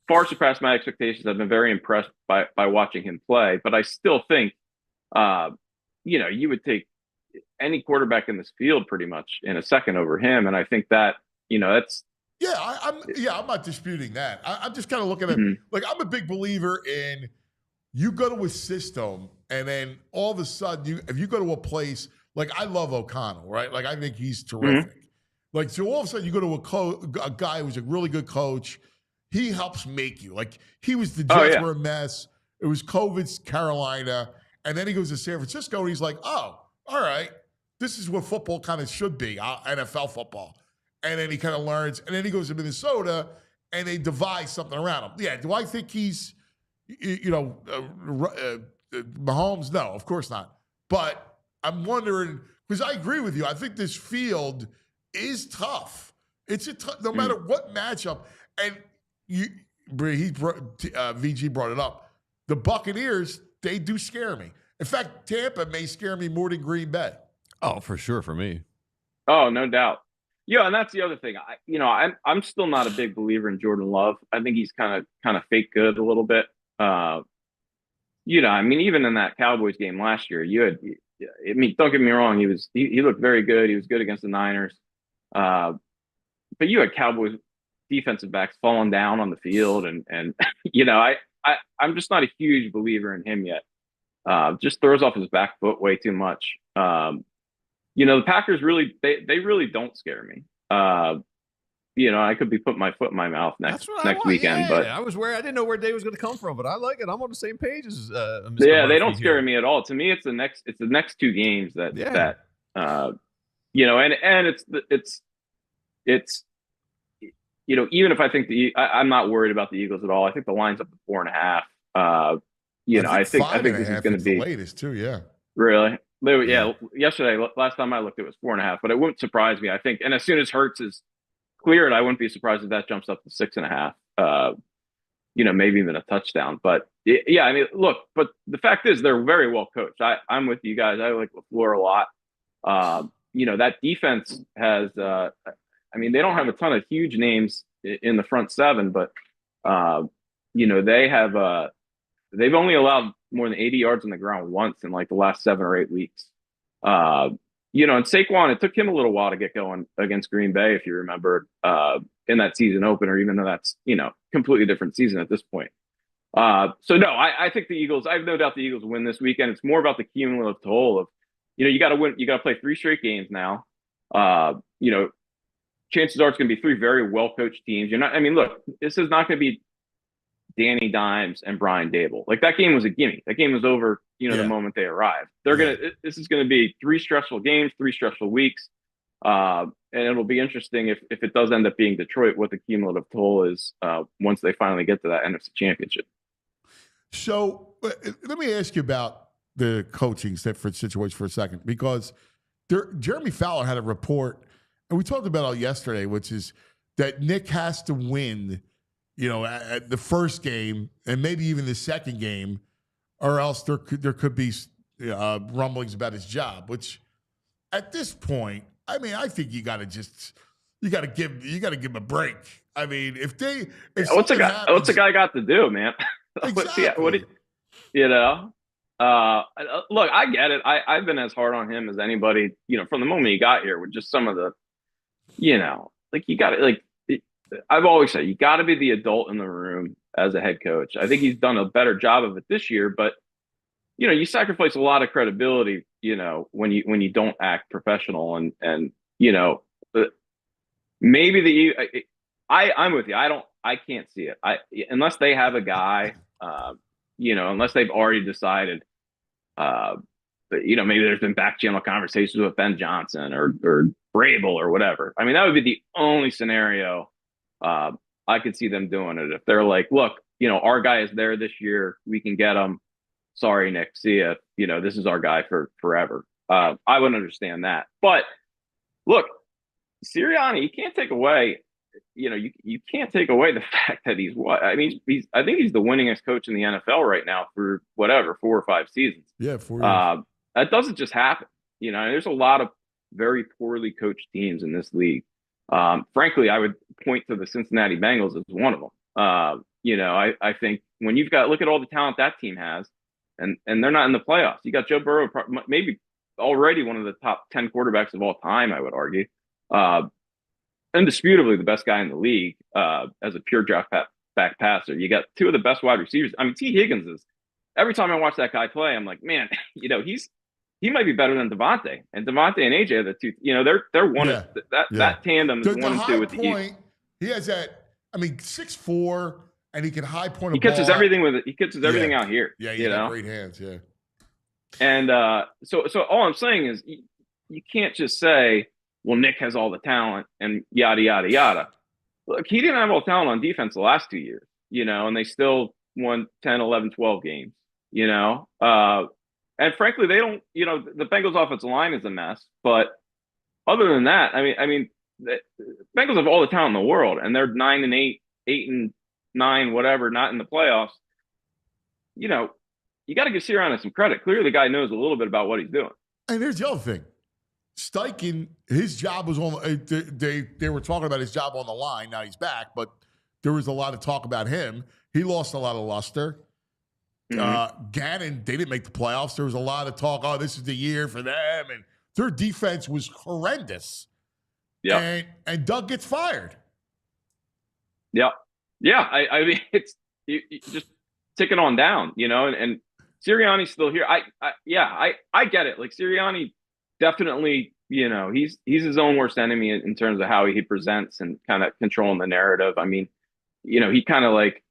far surpassed my expectations. I've been very impressed by watching him play. But I still think, you would take any quarterback in this field pretty much in a second over him. And I think that, that's. Yeah, I'm not disputing that. I'm just kind of looking at like, I'm a big believer in you go to a system and then all of a sudden if you go to a place, like I love O'Connell, right? Like I think he's terrific. Like, so all of a sudden you go to a guy who's a really good coach. He helps make you. Like he was the Jets were a mess. It was COVID's Carolina. And then he goes to San Francisco and he's like, oh, all right. This is what football kind of should be, NFL football. And then he kind of learns. And then he goes to Minnesota and they devise something around him. Yeah, do I think he's, Mahomes? No, of course not. But I'm wondering, because I agree with you. I think this field is tough. It's no matter what matchup. And VG brought it up. The Buccaneers, they do scare me. In fact, Tampa may scare me more than Green Bay. Oh, for sure, for me. Oh, no doubt. Yeah, and that's the other thing. I'm still not a big believer in Jordan Love. I think he's kind of fake good a little bit. I mean, even in that Cowboys game last year, don't get me wrong, he looked very good. He was good against the Niners. But you had Cowboys defensive backs falling down on the field, and I'm just not a huge believer in him yet. Just throws off his back foot way too much. The Packers really really don't scare me. I could be putting my foot in my mouth next weekend. Yeah, but I didn't know where Dave was going to come from, but I like it. I'm on the same page as Mr. Yeah, Murphy they don't scare here. me at all. To me, it's the next two games and it's even if I think I'm not worried about the Eagles at all. I think the line's up to 4.5. I think this is going to be the latest too. Yeah, really. Yesterday, last time I looked, it was 4.5, but it wouldn't surprise me. I think, and as soon as Hurts is cleared, I wouldn't be surprised if that jumps up to 6.5. Maybe even a touchdown. But yeah, I mean, look, but the fact is they're very well coached. I'm with you guys. I like LaFleur a lot. That defense has. They don't have a ton of huge names in the front seven, but they have. They've only allowed more than 80 yards on the ground once in like the last 7 or 8 weeks. And Saquon, it took him a little while to get going against Green Bay, if you remember, in that season opener, even though that's, completely different season at this point. So no, I think the Eagles, I have no doubt the Eagles win this weekend. It's more about the cumulative toll of, you got to win, you got to play 3 straight games now. Chances are it's going to be 3 very well-coached teams. Look, this is not going to be Danny Dimes and Brian Dable. Like that game was a gimme. That game was over, the moment they arrived. This is going to be 3 stressful games, 3 stressful weeks. And it'll be interesting if it does end up being Detroit, what the cumulative toll is once they finally get to that NFC Championship. So let me ask you about the coaching situation for a second, because Jeremy Fowler had a report, and we talked about it yesterday, which is that Nick has to win at the first game and maybe even the second game, or else there could be rumblings about his job. Which, at this point, I think you got to give him a break. I mean, what's a guy got to do, man? Exactly. Look, I get it. I've been as hard on him as anybody. From the moment he got here, with just some of the, you got to I've always said you got to be the adult in the room as a head coach. I think he's done a better job of it this year, but you sacrifice a lot of credibility, when you don't act professional, and maybe I'm with you. I can't see it. Unless they have a guy, unless they've already decided, maybe there's been back channel conversations with Ben Johnson or Vrabel or whatever. That would be the only scenario I could see them doing it. If they're like, look, our guy is there this year, we can get him. Sorry, Nick, see ya. This is our guy for forever. I would understand that. But look, Sirianni, you can't take away, you can't take away the fact that he's I think he's the winningest coach in the NFL right now for 4 or 5 seasons. Yeah, 4 years. That doesn't just happen. There's a lot of very poorly coached teams in this league. Frankly, I would point to the Cincinnati Bengals as one of them. I think when look at all the talent that team has, and they're not in the playoffs. You got Joe Burrow, maybe already one of the top 10 quarterbacks of all time, I would argue. Indisputably the best guy in the league as a pure draft back passer. You got 2 of the best wide receivers. T. Higgins is, every time I watch that guy play, I'm like, man, he might be better than Devontae. And Devontae and AJ are the 2. They're one of that tandem is 1 and 2 with the Eagles. He has that. 6'4", and he can high point. He catches everything with it. He catches everything out here. Yeah, he's got great hands. Yeah. And so all I'm saying is you can't just say, well, Nick has all the talent and yada yada yada. Look, he didn't have all the talent on defense the last 2 years, and they still won 10, 11, 12 games. And frankly, they don't, the Bengals offensive line is a mess, but other than that, the Bengals have all the talent in the world, and they're 9-8, 8-9, whatever, not in the playoffs. You got to give Sirianni some credit. Clearly, the guy knows a little bit about what he's doing. And here's the other thing. Steichen, his job was on. They were talking about his job on the line. Now he's back, but there was a lot of talk about him. He lost a lot of luster. Gannon, they didn't make the playoffs. There was a lot of talk. Oh, this is the year for them, and their defense was horrendous. Yeah, and Doug gets fired. Yeah. I mean, it's you just ticking on down, and Sirianni's still here. I get it. Like Sirianni definitely, he's his own worst enemy in terms of how he presents and kind of controlling the narrative. I mean, he kind of like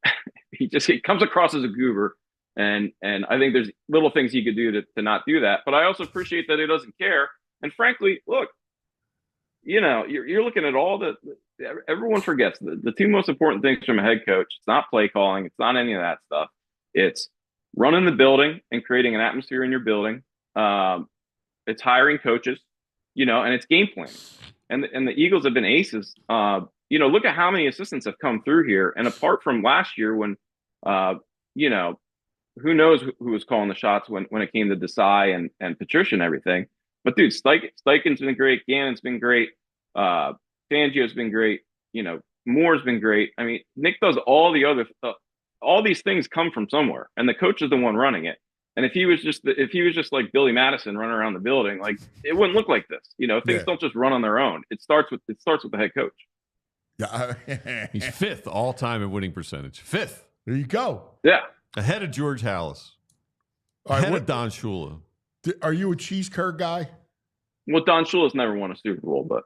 he comes across as a goober, and I think there's little things he could do to not do that. But I also appreciate that he doesn't care. And frankly, look, you're looking at all everyone forgets the two most important things from a head coach. It's not play calling. It's not any of that stuff. It's running the building and creating an atmosphere in your building. It's hiring coaches, and it's game planning. And the Eagles have been aces. Look at how many assistants have come through here. And apart from last year when, who knows who was calling the shots when it came to Desai and Patricia and everything. But dude, Steichen's been great. Gannon's been great. Fangio's been great. Moore's been great. I mean, Nick does all the other stuff. All these things come from somewhere, and the coach is the one running it. And if he was just like Billy Madison running around the building, like it wouldn't look like this. Things don't just run on their own. It starts with the head coach. Yeah, he's 5th all time in winning percentage. 5th. There you go. Yeah, ahead of George Halas. Ahead of Don Shula. Are you a cheese curd guy? Well, Don Shula's never won a Super Bowl, but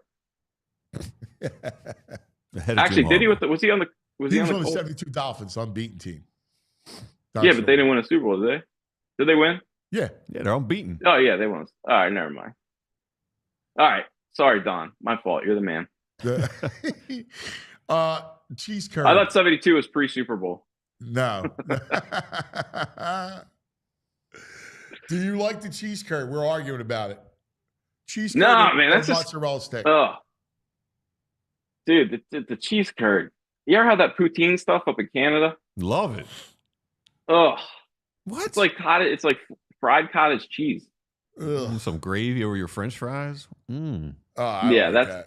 actually, did he? Was he on the? He was on the 72 Dolphins unbeaten team. But they didn't win a Super Bowl, did they? Did they win? Yeah, they're unbeaten. Oh yeah, they won. All right, never mind. All right, sorry, Don. My fault. You're the man. Cheese curd. I thought 72 was pre-Super Bowl. No. Do you like the cheese curd? We're arguing about it. Cheese curd. No, man, that's just mozzarella stick. Oh, dude, the cheese curd. You ever had that poutine stuff up in Canada? Love it. Oh, what? It's like cottage. It's like fried cottage cheese. Some gravy over your French fries. Oh, yeah, like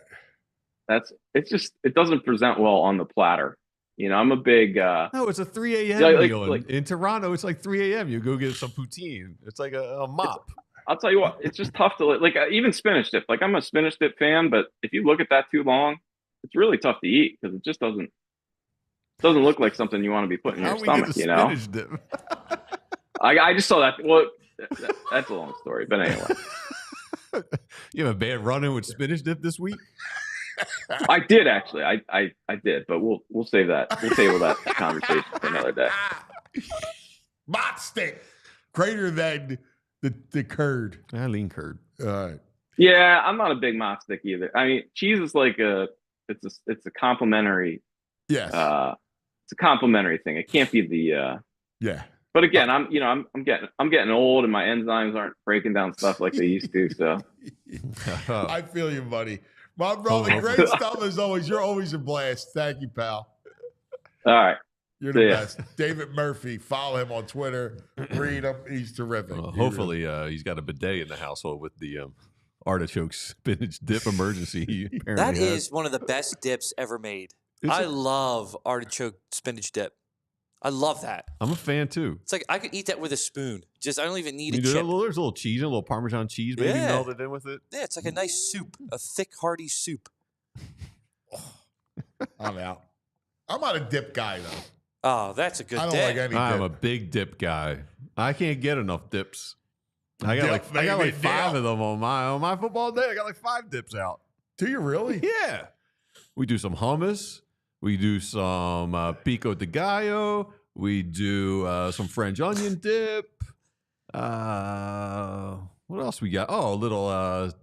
it doesn't present well on the platter. I'm a big. No, it's a 3 a.m. meal. In Toronto, it's like 3 a.m. You go get some poutine. It's like a mop. I'll tell you what, it's just tough to like even spinach dip. Like I'm a spinach dip fan, but if you look at that too long, it's really tough to eat because it just doesn't look like something you want to be putting in your stomach. Spinach dip? I just saw that. Well, that's a long story, but anyway. You have a bad run-in with spinach dip this week? I did actually. I did, but we'll save that. We'll table that conversation for another day. Mott stick greater than the curd. I lean curd. All right. Yeah, I'm not a big mott stick either. I mean, cheese is like it's a complimentary. Yes. It's a complimentary thing. It can't be the. Yeah. But again, I'm getting old, and my enzymes aren't breaking down stuff like they used to. So. I feel you, buddy. My brother, great stuff as always. You're always a blast. Thank you, pal. All right. You're the best. David Murphy. Follow him on Twitter. Read him. He's terrific. Hopefully, he's got a bidet in the household with the artichoke spinach dip emergency. That is one of the best dips ever made. I love artichoke spinach dip. I love that. I'm a fan too. It's like I could eat that with a spoon. Just I don't even need a chip. There's a little cheese, a little Parmesan cheese, maybe melted in with it. Yeah, it's like a nice soup, a thick, hearty soup. I'm out. I'm not a dip guy though. Oh, that's a good. I don't dip. like any dip. I'm a big dip guy. I can't get enough dips. I got like 5 of them on my football day. I got like 5 dips out. Do you really? Yeah. We do some hummus. We do some pico de gallo. We do some French onion dip. What else we got? Oh, a little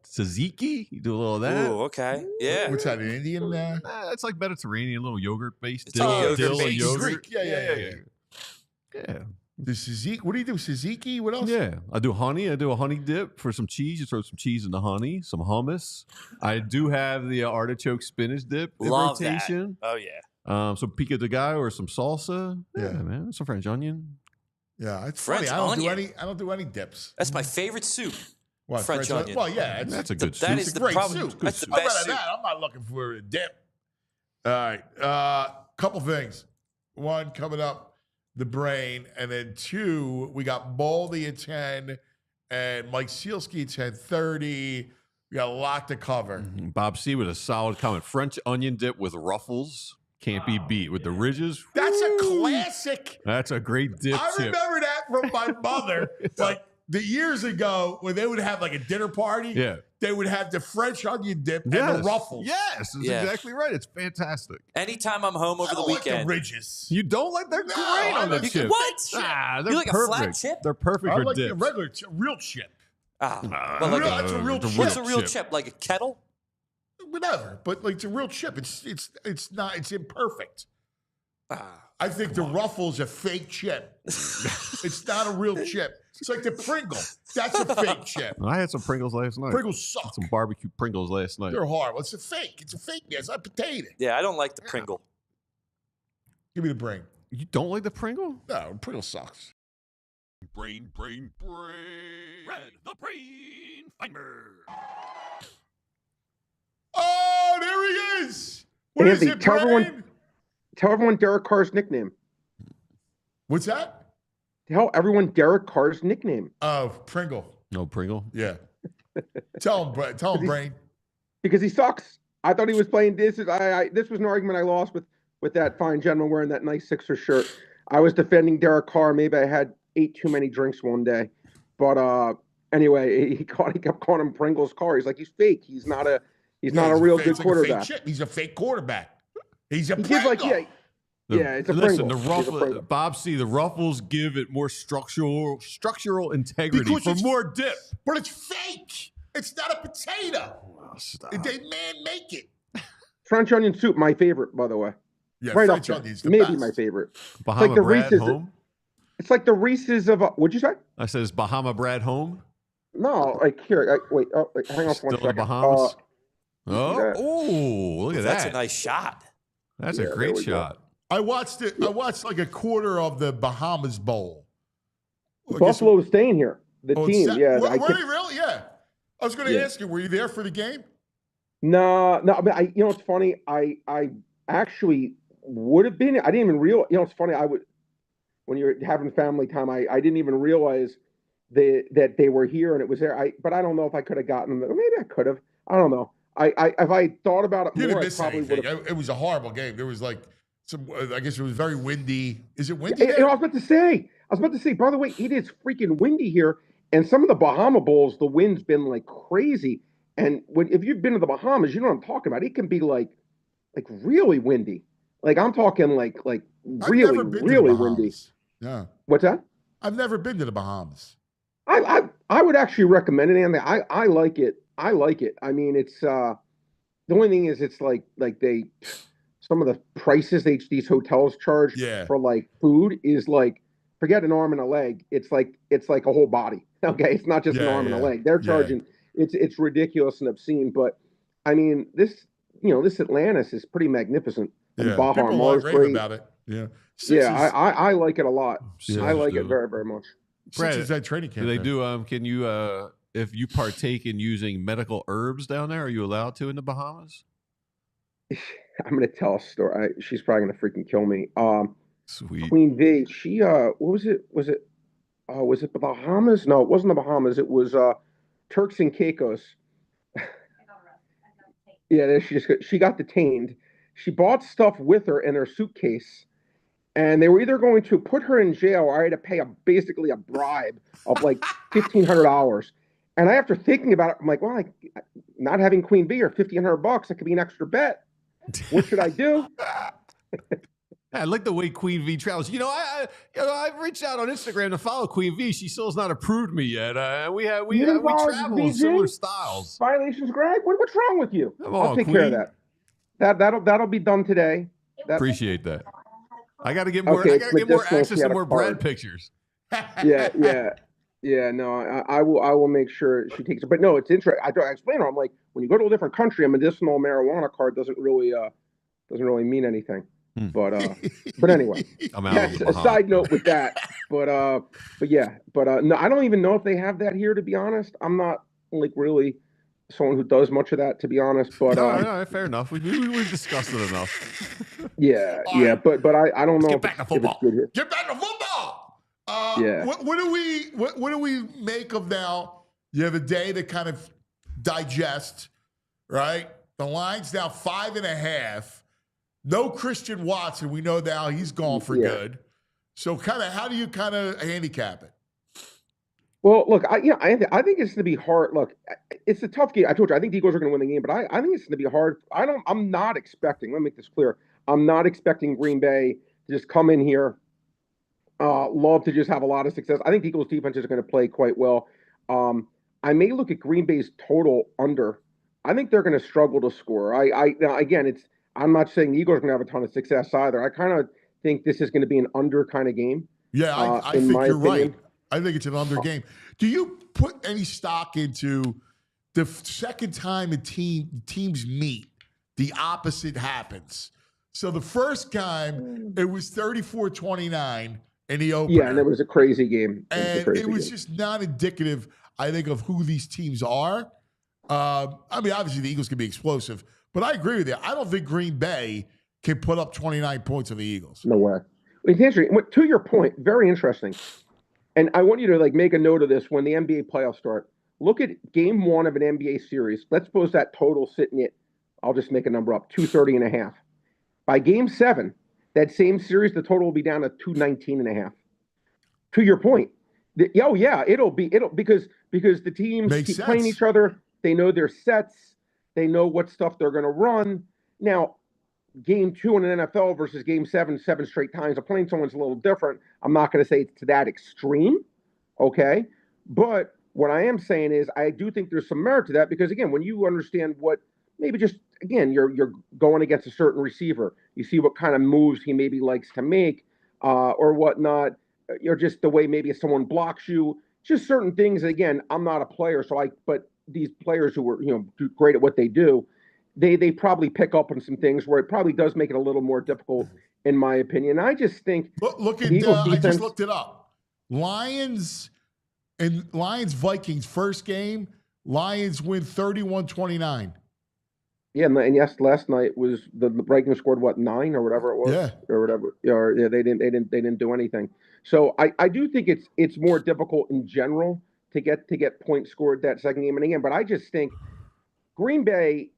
tzatziki. You do a little of that. Ooh, okay. Yeah. What's that, an Indian? It's like Mediterranean, a little yogurt-based. It's like dill yogurt-based. yogurt. Yeah. The tzatziki. What do you do? Tzatziki? What else? Yeah. I do honey. I do a honey dip for some cheese. You throw some cheese in the honey, some hummus. I do have the artichoke spinach dip Love imitation. that. Oh, yeah. Some pico de gallo or some salsa. Yeah, man. Some French onion. Yeah, it's French funny. I onion. don't do any dips. That's my favorite soup. What, French onion. Well, yeah, That's a good soup. That It's is a the great problem. soup. That's the How best about soup. that? I'm not looking for a dip. All right. Couple things. One, coming up, the brain. And then two, we got Baldy at 10 and Mike Sielski at 10:30. We got a lot to cover. Bob C with a solid comment. French onion dip with ruffles can't be beat with the ridges. That's a Woo! classic. That's a great dip. I tip. remember that from my mother. Like the years ago when they would have like a dinner party. Yeah. They would have the French onion dip and Yes. the ruffles. Yes, that's Yeah. exactly right. It's fantastic. Anytime I'm home over I the don't like the weekend. ridges. You don't like they're No, great I on the like chip. What? Ah, they're You like a perfect. flat chip? They're perfect I for like the dips. regular real chip. But like That's a real chip. what's a real chip? Like a kettle? Whatever, but like it's a real chip. It's not. It's imperfect. I think the Ruffles a fake chip. It's not a real chip. It's like the Pringle. That's a fake chip. I had some Pringles last night. Pringles suck. Some barbecue Pringles last night. They're horrible. It's a fake. It's a fake. It's a potato. Yeah, I don't like the Pringle. Give me the brain. You don't like the Pringle? No, Pringle sucks. Brain. Red the brain finder. Oh, there he is. What is Anthony, it, tell Brain? everyone Derek Carr's nickname. What's that? Tell everyone Derek Carr's nickname. Oh, Pringle. No Pringle? Yeah. Tell him, Brain. Because he sucks. I thought he was playing this. This was an argument I lost with that fine gentleman wearing that nice Sixers shirt. I was defending Derek Carr. Maybe I had ate too many drinks one day. But anyway, he kept calling him Pringle's Carr. He's like, he's fake. He's not a real good quarterback. He's a fake quarterback. He's a He Pringle. gives like it's a Listen, Pringle. the He's a ruffle, Pringle. Bob C. The ruffles give it more structural integrity Because for it's- more dip. But it's fake. It's not a potato. Stop. They make it. French onion soup, my favorite, by the way. Yeah, Right French up there. onion's the Maybe best. my favorite. Bahama like the Brad Reese's- home? It's like the Reese's of what'd you say? I said, is Bahama Brad home? No, like here. Wait, hang on for Still 1 in the second. Bahamas? yeah. Look at That's that. a nice shot. That's Yeah, a there great we go. shot. I watched it. I watched like a quarter of the Bahamas Bowl. I guess- Buffalo is staying here. The Oh, team, it's- yeah. Were, I were kept- they really? Yeah. I was going to Yeah. ask you, were you there for the game? No. I mean, you know, it's funny. I actually would have been. I didn't even realize. You know, it's funny. When you're having family time, I didn't even realize that they were here and it was there. But I don't know if I could have gotten them. Maybe I could have. I don't know. If I thought about it You more, didn't I miss probably anything. would have. It was a horrible game. There was like some. I guess it was very windy. Is it windy? I there? was about to say. By the way, it is freaking windy here, and some of the Bahama Bowls, the wind's been like crazy. And if you've been to the Bahamas, you know what I'm talking about. It can be like really windy. Like I'm talking like I've really never been to the really windy. Bahamas. Yeah, What's that? I've never been to the Bahamas. I would actually recommend it, Anthony. I like it. I like it. I mean, it's the only thing is it's like some of the prices these hotels charge for like food is like forget an arm and a leg. It's like a whole body. Okay, it's not just an arm and a leg. They're charging. It's ridiculous and obscene. But I mean, this Atlantis is pretty magnificent. And Baja People Mar's rave great. about it. Yeah, I like it a lot. I like it very, very much. Sixers had training camp. Do they there. do? Can you, if you partake in using medical herbs down there, are you allowed to in the Bahamas? I'm going to tell a story. She's probably going to freaking kill me. Sweet. Queen V. She what was it? Was it the Bahamas? No, it wasn't the Bahamas. It was Turks and Caicos. Yeah, she got detained. She bought stuff with her in her suitcase, and they were either going to put her in jail or I had to pay basically a bribe of like $1,500. And after thinking about it, I'm like, well, not having Queen Bee or $1,500, that could be an extra bet. What should I do? I like the way Queen V travels. I've reached out on Instagram to follow Queen V. She still has not approved me yet. We travel in similar styles. Violations, Greg. What's wrong with you? Come I'll on, take care of Queen. that. That'll be done today. Appreciate that. I got to get more. Okay, I got to get more medicinal, access she to had a more card. Brad pictures. Yeah. No, I will make sure she takes it. But no, it's interesting. I explain to her. I'm like, when you go to a different country, a medicinal marijuana card doesn't really mean anything. But anyway, I'm out that's of the a Bahamas. side note with that. But no, I don't even know if they have that here. To be honest, I'm not like really someone who does much of that, to be honest. But no, fair enough. We've discussed it enough. yeah, All yeah. right. But I don't know Get if back to it's good football. here. Get back to football. Yeah. What do we make of now? You have a day to kind of digest, right? The line's now 5.5. No Christian Watson. We know now he's gone for good. So kind of, how do you kind of handicap it? Well, look, I think it's going to be hard. Look, it's a tough game. I told you, I think the Eagles are going to win the game, but I think it's going to be hard. I'm not expecting. Let me make this clear. I'm not expecting Green Bay to just come in here, love to just have a lot of success. I think the Eagles defense is going to play quite well. I may look at Green Bay's total under. I think they're going to struggle to score. Now, again, I'm not saying the Eagles are going to have a ton of success either. I kind of think this is going to be an under kind of game. Yeah, I think you're right. I think it's an under game. Do you put any stock into the second time teams meet, the opposite happens? So the first time, it was 34-29 in the opener. Yeah, and it was a crazy game. It was just not indicative, I think, of who these teams are. I mean, obviously the Eagles can be explosive, but I agree with you. I don't think Green Bay can put up 29 points on the Eagles. No way. It's interesting. To your point, very interesting. And I want you to make a note of this when the NBA playoffs start. Look at game 1 of an NBA series. Let's suppose that total sitting at, I'll just make a number up, 230.5. By game 7, that same series, the total will be down to 219.5. To your point, it'll because the teams keep playing each other. They know their sets. They know what stuff they're going to run. Now, game 2 in an NFL versus game 7 straight times. Playing someone's a little different. I'm not going to say it's to that extreme, okay? But what I am saying is I do think there's some merit to that because, again, when you understand what maybe just, again, you're going against a certain receiver. You see what kind of moves he maybe likes to make or whatnot. You're just the way maybe if someone blocks you, just certain things. Again, I'm not a player, but these players who were, do great at what they do, they probably pick up on some things where it probably does make it a little more difficult, in my opinion. I just think look at defense, I just looked it up. Lions Vikings first game. Lions win 31-29. Yeah, and yes, last night was the Vikings scored 9 or whatever it was, or whatever. They didn't do anything. So I do think it's more difficult in general to get points scored that second game. And again, but I just think Green Bay,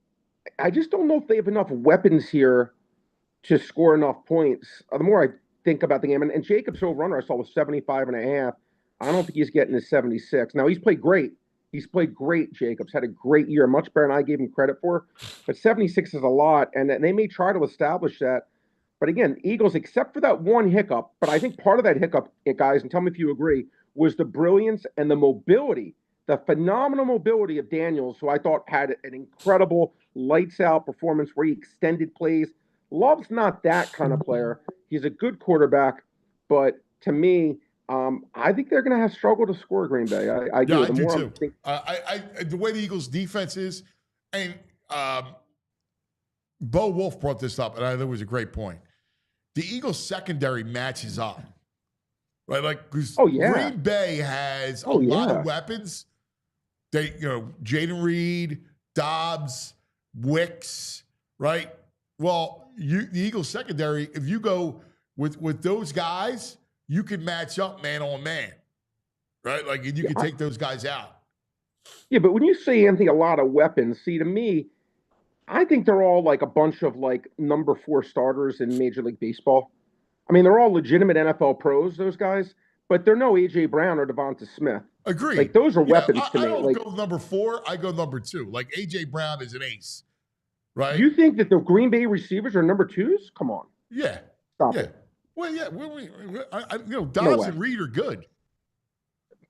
I just don't know if they have enough weapons here to score enough points. The more I think about the game, and Jacobs' over-runner I saw was 75.5. I don't think he's getting his 76. Now, he's played great. He's played great, Jacobs. Had a great year, much better than I gave him credit for. But 76 is a lot, and they may try to establish that. But again, Eagles, except for that one hiccup, but I think part of that hiccup, guys, and tell me if you agree, was the brilliance and the mobility, the phenomenal mobility of Daniels, who I thought had an incredible lights-out performance where he extended plays. Love's not that kind of player. He's a good quarterback, but to me, I think they're going to have struggle to score Green Bay. I do. I do too. The way the Eagles' defense is, and Bo Wulf brought this up, and I thought it was a great point. The Eagles' secondary matches up, right? Because Green Bay has a lot of weapons. They, Jaden Reed, Dobbs, Wicks, right? Well, the Eagles' secondary, if you go with those guys, you can match up man on man, right? And you can take those guys out. Yeah, but when you say, Anthony, a lot of weapons, see, to me, I think they're all a bunch of number 4 starters in Major League Baseball. I mean, they're all legitimate NFL pros, those guys, but they're no A.J. Brown or Devonta Smith. Agree. Those are weapons to me. I don't go number 4. I go number 2. A.J. Brown is an ace, right? You think that the Green Bay receivers are number 2s? Come on. Yeah. Stop it. Well, yeah. Dobbs and Reed are good.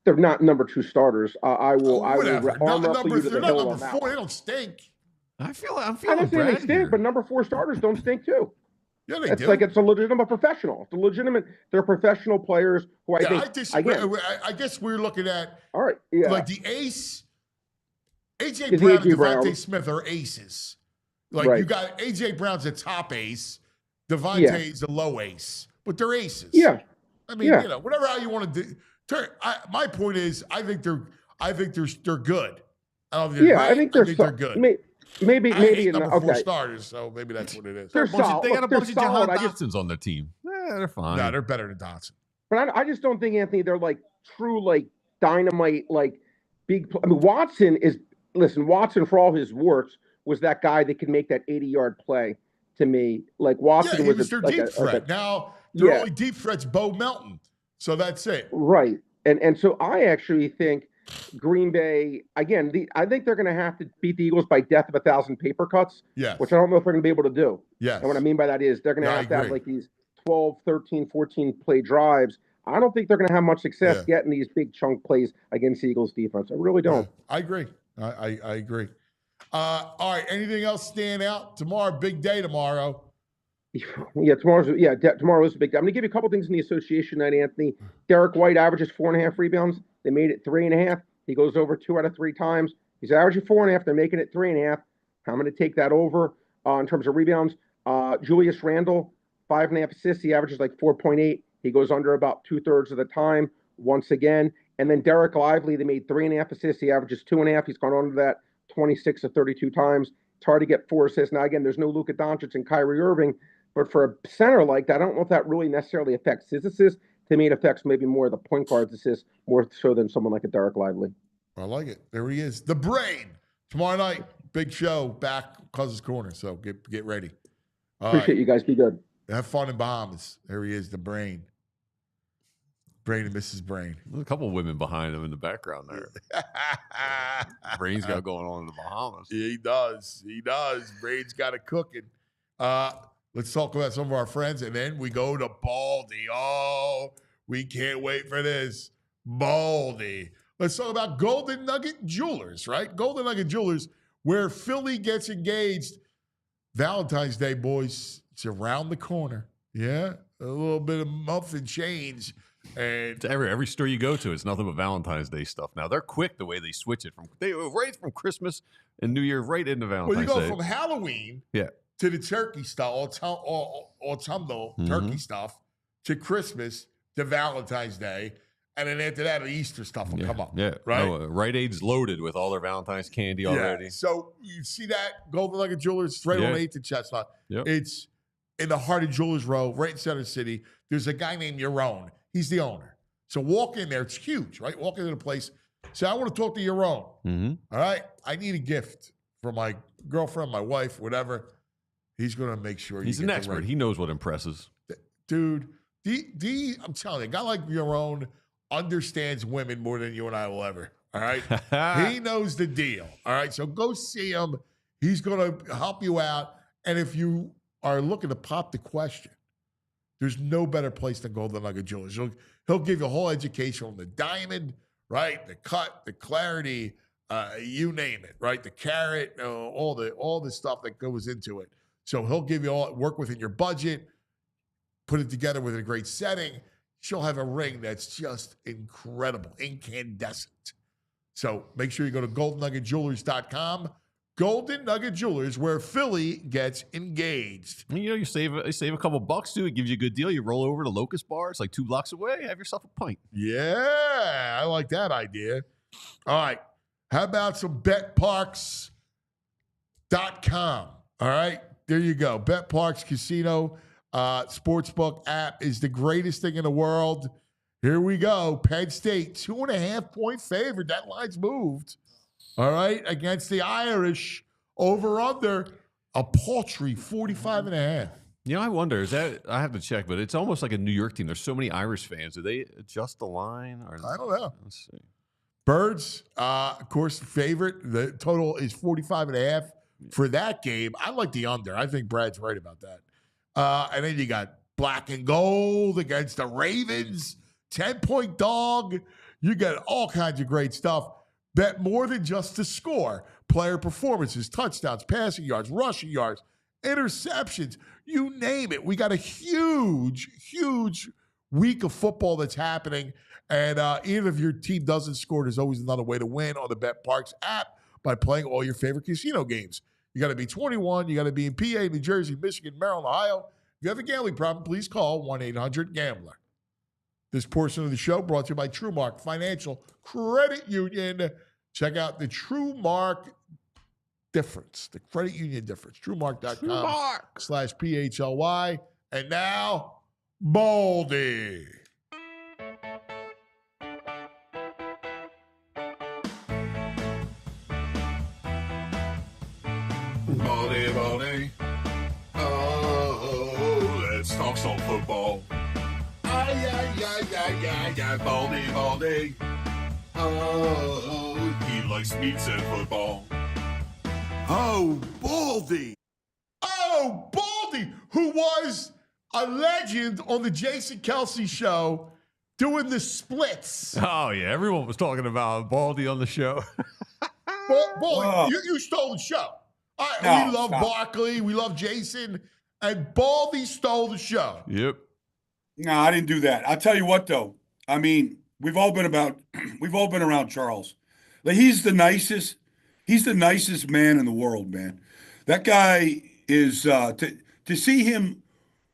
They're not number 2 starters. I will Whatever. arm wrestle you to the hill on that. They don't stink. I'm feeling I don't say they stink, but number 4 starters don't stink too. Yeah, they it's do. It's a legitimate professional. It's a legitimate. They're professional players who I think. I disagree. I guess we're looking at all right. Yeah. The ace. A.J. Brown and Devontae Smith are aces. You got A.J. Brown's a top ace. Devontae's a low ace, but they're aces. Yeah. I mean, whatever how you want to do. My point is, I think they're good. I think they're good. Maybe number 4 okay. starters, so maybe that's what it is. They're They got a bunch of solid. Jahan Dotsons on their team. They're fine. No, they're better than Dotson. But I just don't think, Anthony, they're like true like dynamite like big. I mean, Watson, for all his warts, was that guy that could make that 80-yard play. To me, like Watson was their deep threat. Now their only deep threat's Bo Melton, so that's it. Right, and so I actually think Green Bay again. I think they're going to have to beat the Eagles by death of 1,000 paper cuts. Yes. Which I don't know if they're going to be able to do. Yes. And what I mean by that is they're going to have to have like these 12, 13, 14 play drives. I don't think they're going to have much success getting these big chunk plays against the Eagles defense. I really don't. Yeah, I agree. I agree. All right. Anything else stand out? Tomorrow, big day tomorrow. Tomorrow is a big day. I'm going to give you a couple things in the association night, Anthony. Derek White averages 4.5 rebounds. They made it 3.5. He goes over 2 out of 3 times. He's averaging 4.5. They're making it 3.5. I'm going to take that over in terms of rebounds. Julius Randle, 5.5 assists. He averages like 4.8. He goes under about 2/3 of the time once again. And then Derek Lively, they made 3.5 assists. He averages 2.5. He's gone under that 26 of 32 times. It's hard to get 4 assists. Now, again, there's no Luka Doncic and Kyrie Irving, but for a center like that, I don't know if that really necessarily affects his assists. To me, it affects maybe more the point guard's assists, more so than someone like a Derek Lively. I like it. There he is. The Brain. Tomorrow night, big show, back Cousins Corner. So get ready. Appreciate you guys. Be good. Have fun in Bahamas. There he is, the Brain. Brain and Mrs. Brain. There's a couple of women behind him in the background there. Brain's got going on in the Bahamas. Yeah, he does. Brain's got it cooking. Let's talk about some of our friends, and then we go to Baldy. Oh, we can't wait for this. Baldy. Let's talk about Golden Nugget Jewelers, right? Golden Nugget Jewelers, where Philly gets engaged. Valentine's Day, boys. It's around the corner. Yeah, a little bit of muffin change. And every store you go to, it's nothing but Valentine's Day stuff. Now they're quick the way they switch it right from Christmas and New Year right into Valentine's Day. Well, you go from Halloween to the turkey stuff, autumnal turkey stuff, to Christmas to Valentine's Day, and then after that, the Easter stuff will come up. Yeah, right. No, Rite Aid's loaded with all their Valentine's candy already. So you see that Golden Nugget Jewelers, it's right on 8th and Chestnut. Yep. It's in the heart of Jewelers Row, right in Center City. There's a guy named Yaron. He's the owner. So walk in there. It's huge, right? Walk into the place. Say, I want to talk to Yaron. Mm-hmm. All right? I need a gift for my girlfriend, my wife, whatever. He's going to make sure he's an expert. He knows what impresses. Dude, I'm telling you, a guy like Yaron understands women more than you and I will ever. All right? He knows the deal. All right? So go see him. He's going to help you out. And if you are looking to pop the question, there's no better place than Golden Nugget Jewelers. He'll give you a whole education on the diamond, right? The cut, the clarity, you name it, right? The carat, all the stuff that goes into it. So he'll give you all, work within your budget, put it together with a great setting. She'll have a ring that's just incredible, incandescent. So make sure you go to goldennuggetjewelers.com. Golden Nugget Jewelers, where Philly gets engaged. You save a couple bucks too. It gives you a good deal. You roll over to Locust Bar. It's like 2 blocks away. Have yourself a pint. Yeah, I like that idea. All right. How about some betparks.com? All right. There you go. BetParks Casino Sportsbook app is the greatest thing in the world. Here we go. Penn State, 2.5-point favorite. That line's moved. All right, against the Irish, over under a paltry 45.5. I wonder, is that, I have to check, but it's almost like a New York team. There's so many Irish fans. Do they adjust the line? I don't know. Let's see. Birds, of course, favorite. The total is 45.5 for that game. I like the under. I think Brad's right about that. And then you got black and gold against the Ravens, 10-point dog. You got all kinds of great stuff. Bet more than just the score. Player performances, touchdowns, passing yards, rushing yards, interceptions, you name it. We got a huge, huge week of football that's happening. And even if your team doesn't score, there's always another way to win on the BetParks app by playing all your favorite casino games. You got to be 21. You got to be in PA, New Jersey, Michigan, Maryland, Ohio. If you have a gambling problem, please call 1-800-GAMBLER. This portion of the show brought to you by TrueMark Financial Credit Union. Check out the True Mark difference, the credit union difference. TrueMark.com/PHLY. And now, Baldy. Baldy. Oh, let's talk some football. Baldy. Oh, he likes pizza and football. Oh, Baldy. Oh, Baldy, who was a legend on the Jason Kelsey show doing the splits. Oh, yeah. Everyone was talking about Baldy on the show. Baldy, you stole the show. We love Barkley. We love Jason. And Baldy stole the show. Yep. No, I didn't do that. I'll tell you what, though. I mean, we've all been around Charles. Like, he's the nicest man in the world, man. That guy is to see him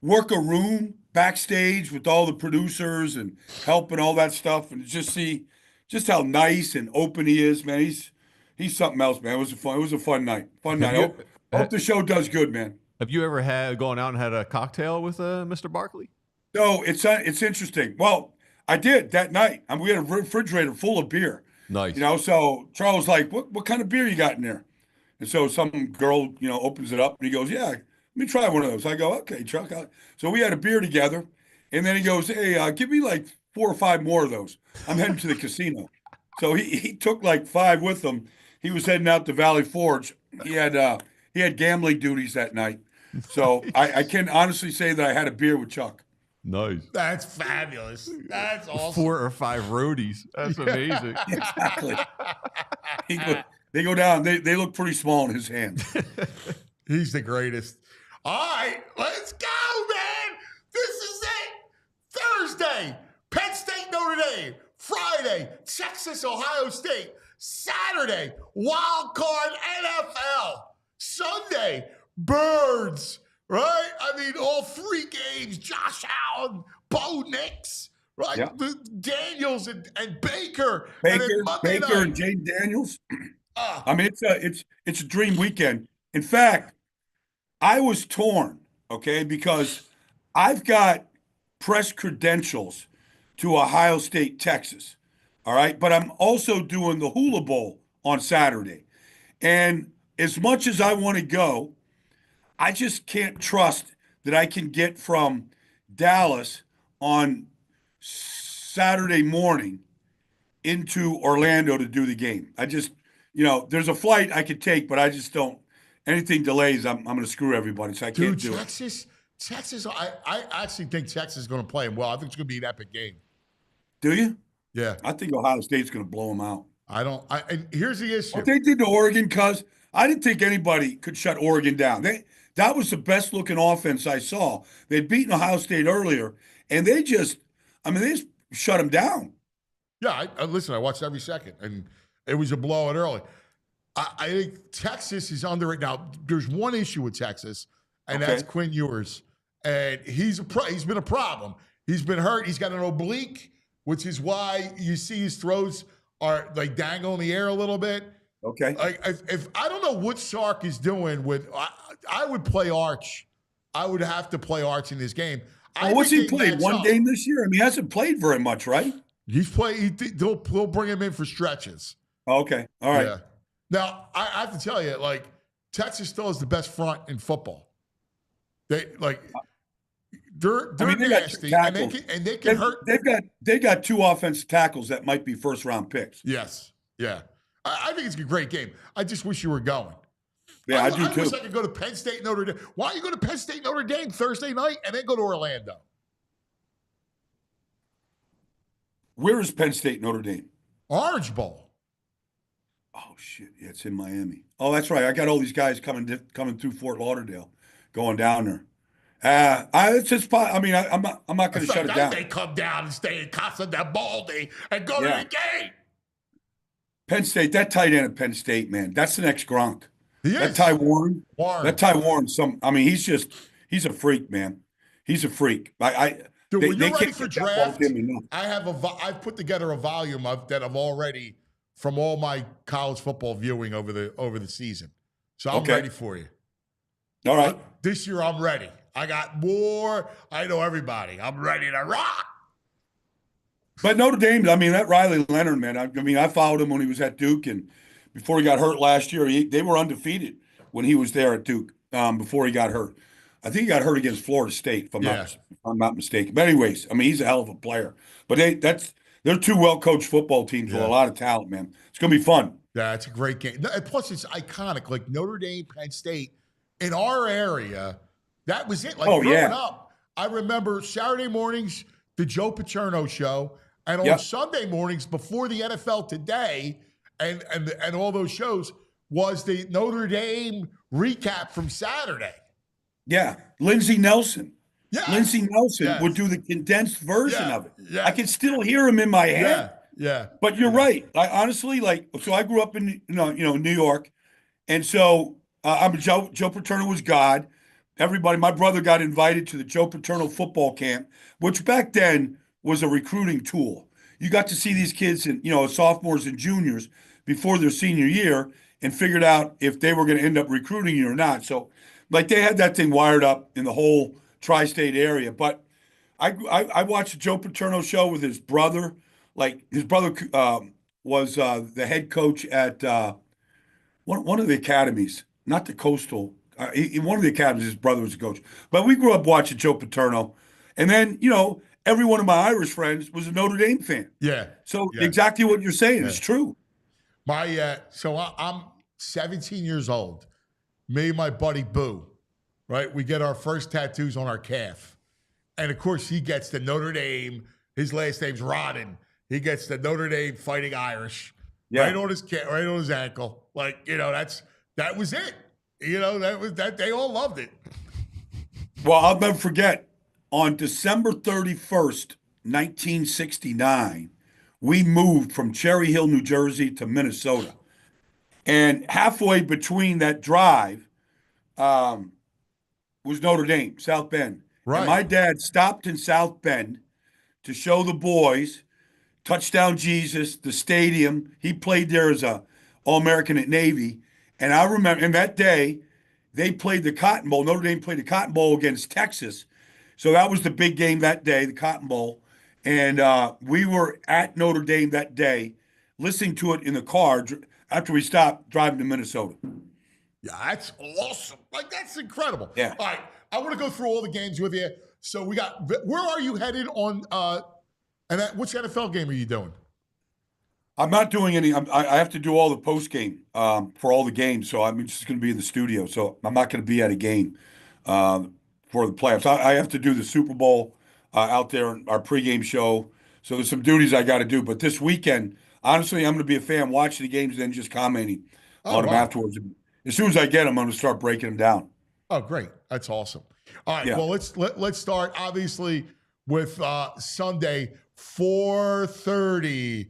work a room backstage with all the producers and help and all that stuff, and just see just how nice and open he is, man. He's something else, man. It was a fun night. Hope the show does good, man. Have you ever gone out and had a cocktail with Mr. Barkley? No, it's interesting. Well, I did that night. I mean, we had a refrigerator full of beer. Nice. So Charles was like, what kind of beer you got in there? And so some girl, opens it up and he goes, yeah, let me try one of those. I go, okay, Chuck. So we had a beer together. And then he goes, hey, give me like 4 or 5 more of those. I'm heading to the casino. So he took like 5 with him. He was heading out to Valley Forge. He had gambling duties that night. So I can honestly say that I had a beer with Chuck. Nice. That's fabulous. That's awesome. 4 or 5 roadies. That's amazing. Exactly. They go down. They look pretty small in his hands. He's the greatest. All right, let's go, man. This is it. Thursday, Penn State, Notre Dame. Friday, Texas, Ohio State. Saturday, Wildcard NFL. Sunday, Birds. Right? I mean, all 3 games. Josh Allen, Bo Nix, right? Yeah. The Daniels and Baker. Baker night. and Jane Daniels. I mean, it's a dream weekend. In fact, I was torn, okay, because I've got press credentials to Ohio State, Texas. All right. But I'm also doing the Hula Bowl on Saturday. And as much as I want to go, I just can't trust that I can get from Dallas on Saturday morning into Orlando to do the game. I just, there's a flight I could take, but I just don't. Anything delays, I'm going to screw everybody, so I can't do it. Texas, I actually think Texas is going to play them well. I think it's going to be an epic game. Do you? Yeah. I think Ohio State's going to blow them out. And here's the issue. What they did to Oregon, cuz I didn't think anybody could shut Oregon down. That was the best looking offense I saw. They'd beaten Ohio State earlier, and they just shut them down. Yeah, listen, I watched every second, and it was a blowout early. I think Texas is under it now. There's one issue with Texas, and that's Quinn Ewers. And he's been a problem. He's been hurt. He's got an oblique, which is why you see his throws are like dangle in the air a little bit. Okay. Like if I don't know what Sark is doing with, I would play Arch. I would have to play Arch in this game. What's he played? One game this year? I mean, he hasn't played very much, right? He's played. They'll bring him in for stretches. Okay. All right. Yeah. Now I have to tell you, like Texas still is the best front in football. They're nasty, and they can hurt. They've got 2 offensive tackles that might be first-round picks. Yes. Yeah. I think it's a great game. I just wish you were going. Yeah, I do too. I wish I could go to Penn State, Notre Dame. Why don't you go to Penn State, Notre Dame Thursday night and then go to Orlando? Where is Penn State, Notre Dame? Orange Bowl. Oh, shit. Yeah, it's in Miami. Oh, that's right. I got all these guys coming through Fort Lauderdale, going down there. It's just. I mean, I'm not going to shut it down. They come down and stay in Casa de Baldy and go to the game. Penn State, that tight end at Penn State, man, that's the next Gronk. That Ty Warren. That Ty Warren. He's a freak, man. He's a freak. Dude, when you're ready for draft, I've put together a volume that I've already from all my college football viewing over the season. So I'm ready for you. All right. This year I'm ready. I got more. I know everybody. I'm ready to rock. But Notre Dame, I mean, that Riley Leonard, man, I followed him when he was at Duke, and before he got hurt last year, they were undefeated when he was there at Duke before he got hurt. I think he got hurt against Florida State, if I'm not mistaken. But anyways, I mean, he's a hell of a player. But they're two well-coached football teams with a lot of talent, man. It's going to be fun. Yeah, it's a great game. Plus, it's iconic. Like Notre Dame, Penn State, in our area, that was it. Like growing up, I remember Saturday mornings, the Joe Paterno Show, and on Sunday mornings before the NFL Today and all those shows was the Notre Dame recap from Saturday. Yeah, Lindsey Nelson. Yeah. Lindsey Nelson would do the condensed version of it. Yeah. I can still hear him in my head. Yeah. But you're right. I honestly, so I grew up in New York, and so I'm Joe Paterno was God. Everybody, my brother got invited to the Joe Paterno football camp, which back then was a recruiting tool. You got to see these kids sophomores and juniors before their senior year and figured out if they were going to end up recruiting you or not. So like they had that thing wired up in the whole tri-state area. But I watched the Joe Paterno Show with his brother. Like his brother was the head coach at one of the academies, not the Coastal. In one of the academies, his brother was the coach. But we grew up watching Joe Paterno. And then, every one of my Irish friends was a Notre Dame fan. Yeah. So exactly what you're saying is true. I'm 17 years old. Me and my buddy Boo, right? We get our first tattoos on our calf. And of course, he gets the Notre Dame. His last name's Rodden. He gets the Notre Dame Fighting Irish right on his ankle. Like, that was it. That they all loved it. Well, I'll never forget. On December 31st, 1969, we moved from Cherry Hill, New Jersey to Minnesota. And halfway between that drive was Notre Dame, South Bend. Right. And my dad stopped in South Bend to show the boys Touchdown Jesus, the stadium. He played there as a All-American at Navy. And I remember, and that day, they played the Cotton Bowl. Notre Dame played the Cotton Bowl against Texas. So that was the big game that day, the Cotton Bowl. And we were at Notre Dame that day, listening to it in the car after we stopped driving to Minnesota. Yeah, that's awesome. Like, that's incredible. Yeah. All right, I want to go through all the games with you. So we got, where are you headed on, which NFL game are you doing? I'm not doing any. I have to do all the post game for all the games, so I'm just going to be in the studio. So I'm not going to be at a game for the playoffs. I have to do the Super Bowl out there, our pregame show. So there's some duties I got to do. But this weekend, honestly, I'm going to be a fan watching the games and then just commenting on them afterwards. As soon as I get them, I'm going to start breaking them down. Oh, great! That's awesome. All right, well let's start obviously with Sunday 4:30.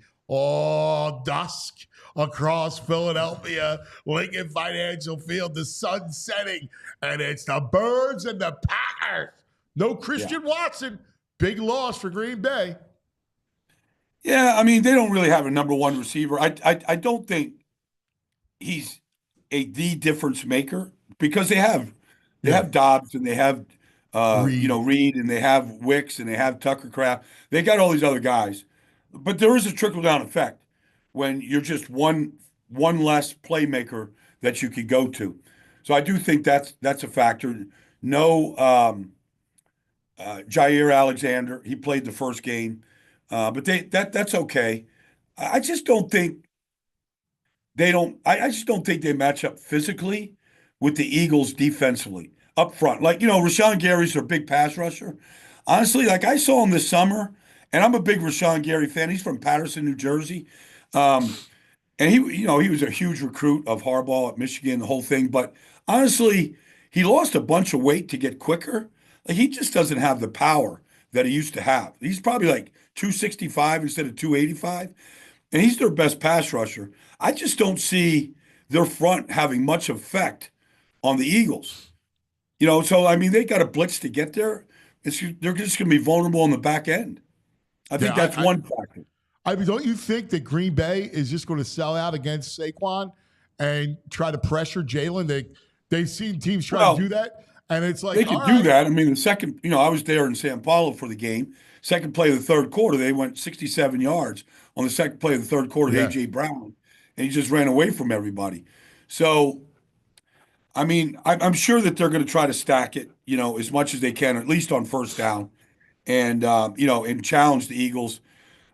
Dusk across Philadelphia, Lincoln Financial Field, the sun setting, and it's the Birds and the Packers. No Christian Watson. Big loss for Green Bay. Yeah, I mean, they don't really have a number one receiver. I don't think he's the difference maker because they have Dobbs and they have Reed and they have Wicks and they have Tucker Kraft. They got all these other guys. But there is a trickle-down effect when you're just one less playmaker that you could go to. So I do think that's a factor. No Jair Alexander. He played the first game. But that's okay. I just don't think I just don't think they match up physically with the Eagles defensively up front. Like, Rashawn Gary's their big pass rusher. Honestly, like I saw him this summer. And I'm a big Rashawn Gary fan. He's from Patterson, New Jersey. And he was a huge recruit of Harbaugh at Michigan, the whole thing. But honestly, he lost a bunch of weight to get quicker. Like, he just doesn't have the power that he used to have. He's probably like 265 instead of 285. And he's their best pass rusher. I just don't see their front having much effect on the Eagles. So, I mean, they got a blitz to get there. They're just going to be vulnerable on the back end. I think that's one factor. I mean, don't you think that Green Bay is just going to sell out against Saquon and try to pressure Jalen? They've seen teams try to do that, and it's like they could do that. I mean, the second, I was there in San Paulo for the game. Second play of the third quarter, they went 67 yards on the second play of the third quarter. Yeah. A.J. Brown, and he just ran away from everybody. So, I mean, I'm sure that they're going to try to stack it, as much as they can, at least on first down, and and challenge the Eagles,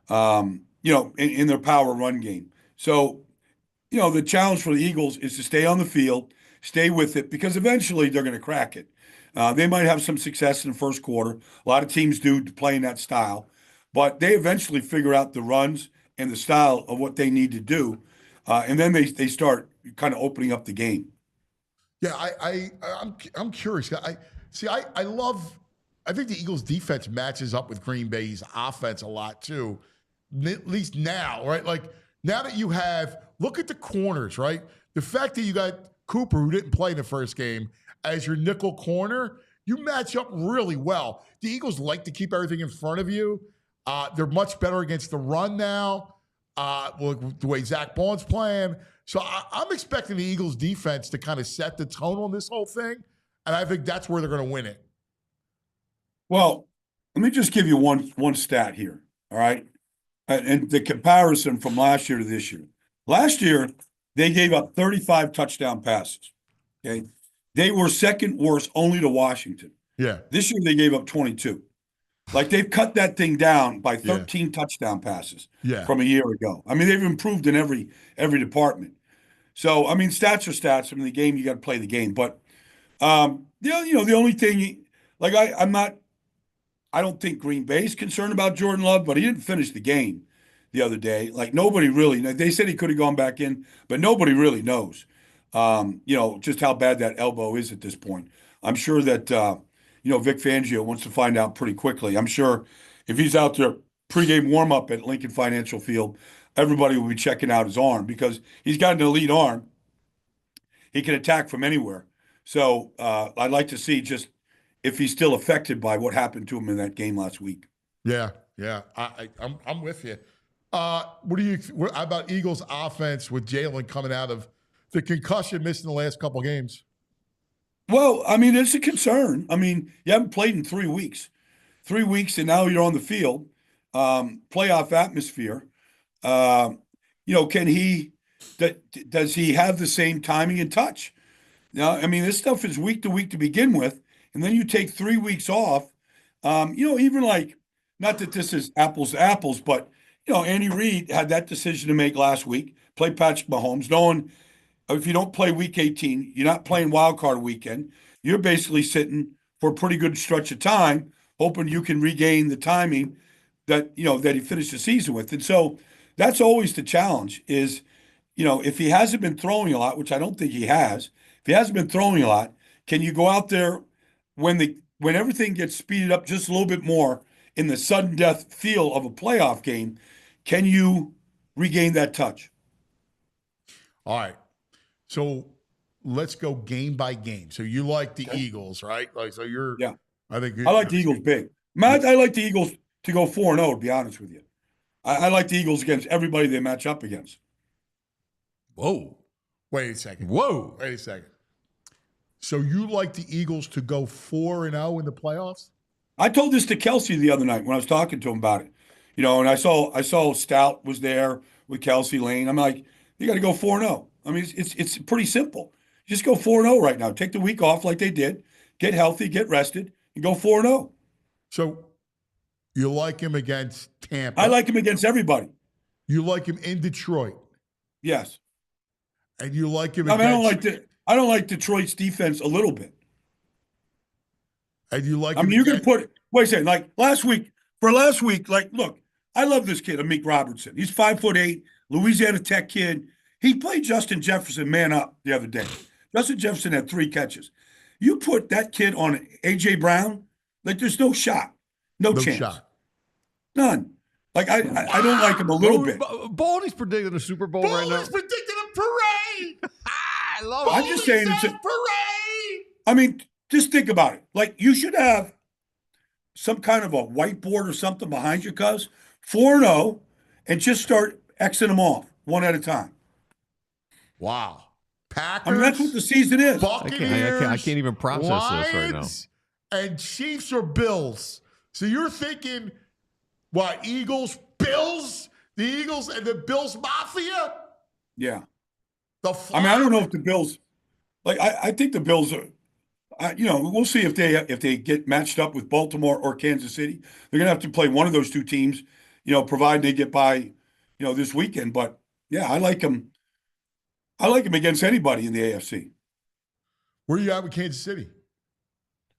in their power run game. So, the challenge for the Eagles is to stay on the field, stay with it, because eventually they're going to crack it. They might have some success in the first quarter. A lot of teams do playing that style, but they eventually figure out the runs and the style of what they need to do, and then they start kind of opening up the game. Yeah, I'm curious. I think the Eagles' defense matches up with Green Bay's offense a lot too. At least now, right? Like now that you look at the corners, right? The fact that you got Cooper, who didn't play in the first game, as your nickel corner, you match up really well. The Eagles like to keep everything in front of you. They're much better against the run now, the way Zach Bond's playing. So I'm expecting the Eagles' defense to kind of set the tone on this whole thing, and I think that's where they're going to win it. Well, let me just give you one stat here, all right? And the comparison from last year to this year. Last year, they gave up 35 touchdown passes, okay? They were second worst only to Washington. Yeah. This year they gave up 22. Like they've cut that thing down by 13 touchdown passes from a year ago. I mean, they've improved in every department. So, I mean, stats are stats. I mean, the game, you got to play the game. But, the only thing, like I don't think Green Bay's concerned about Jordan Love, but he didn't finish the game the other day. Like nobody really, they said he could have gone back in, but nobody really knows. Just how bad that elbow is at this point. I'm sure that, Vic Fangio wants to find out pretty quickly. I'm sure if he's out there pregame warm-up at Lincoln Financial Field, everybody will be checking out his arm because he's got an elite arm. He can attack from anywhere. So I'd like to see just if he's still affected by what happened to him in that game last week. Yeah. I'm with you. How about Eagles offense with Jalen coming out of the concussion, missing the last couple games? Well, I mean, it's a concern. I mean, you haven't played in 3 weeks. 3 weeks, and now you're on the field. Playoff atmosphere. Can he does he have the same timing and touch? Now, I mean, this stuff is week to week to begin with, and then you take 3 weeks off. Even like, not that this is apples to apples, but, Andy Reid had that decision to make last week, play Patrick Mahomes, knowing if you don't play week 18, you're not playing Wildcard weekend. You're basically sitting for a pretty good stretch of time, hoping you can regain the timing that he finished the season with. And so that's always the challenge is, if he hasn't been throwing a lot, which I don't think he has, if he hasn't been throwing a lot, can you go out there when everything gets speeded up just a little bit more in the sudden death feel of a playoff game, can you regain that touch? All right. So let's go game by game. So you like the Eagles, right? Like, so you're, I like the Eagles big. Matt, I like the Eagles to go 4-0, to be honest with you. I like the Eagles against everybody they match up against. Whoa. Wait a second. So you like the Eagles to go 4-0 in the playoffs? I told this to Kelsey the other night when I was talking to him about it. And I saw Stout was there with Kelsey Lane. I'm like, you got to go 4-0. I mean, it's pretty simple. Just go 4-0 right now. Take the week off like they did. Get healthy, get rested, and go 4-0. So you like him against Tampa? I like him against everybody. You like him in Detroit? Yes. And you like him against... I don't like Detroit's defense a little bit. And you like him you're going to put... Wait a second. Like last week, look, I love this kid, Amik Robertson. He's 5'8", Louisiana Tech kid. He played Justin Jefferson man up the other day. Justin Jefferson had 3 catches. You put that kid on A.J. Brown, like there's no shot. No chance. None. Like, I don't like him a little bit. Baldy's predicting a Super Bowl right now. Baldy's predicting a parade. I love it. I'm just saying it's a parade. I mean, just think about it. Like, you should have some kind of a whiteboard or something behind you, cuz 4-0, and just start Xing them off one at a time. Wow. Packers. I mean, that's what the season is. Buccaneers. I can't even process this right now. Lions, and Chiefs or Bills. So you're thinking, what, Eagles, Bills? The Eagles and the Bills Mafia? Yeah. I mean, I don't know if the Bills, I think the Bills are, we'll see if they get matched up with Baltimore or Kansas City. They're going to have to play one of those two teams, provided they get by, this weekend. But yeah, I like them. I like them against anybody in the AFC. Where are you at with Kansas City?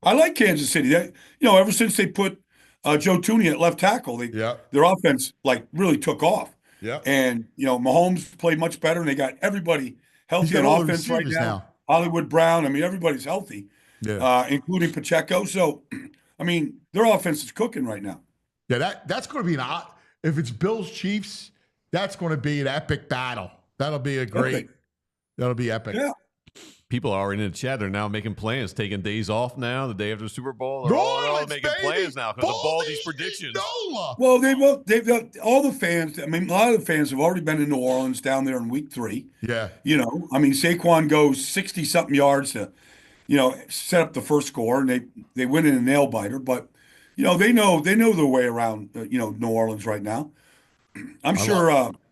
I like Kansas City. Ever since they put Joe Tooney at left tackle, their offense really took off. Yeah. And Mahomes played much better, and they got everybody healthy on offense right now. Hollywood Brown. I mean, everybody's healthy, including Pacheco. So, I mean, their offense is cooking right now. Yeah, that's going to be if it's Bills Chiefs, that's going to be an epic battle. That'll be that'll be epic. Yeah. People are in the chat. They're now making plans, taking days off now, the day after the Super Bowl. They're all making plans now because of Baldy's predictions. Well, they've got all the fans. I mean, a lot of the fans have already been in New Orleans down there in week 3. Yeah. I mean, Saquon goes 60-something yards to, set up the first score, and they win in a nail biter. But, they know their way around, New Orleans right now. I'm sure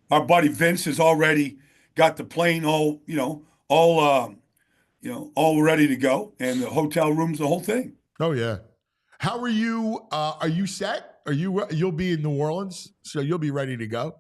our buddy Vince has already got the plane all ready to go, and the hotel rooms, the whole thing. Oh yeah. How are you? Are you set? You'll be in New Orleans, so you'll be ready to go?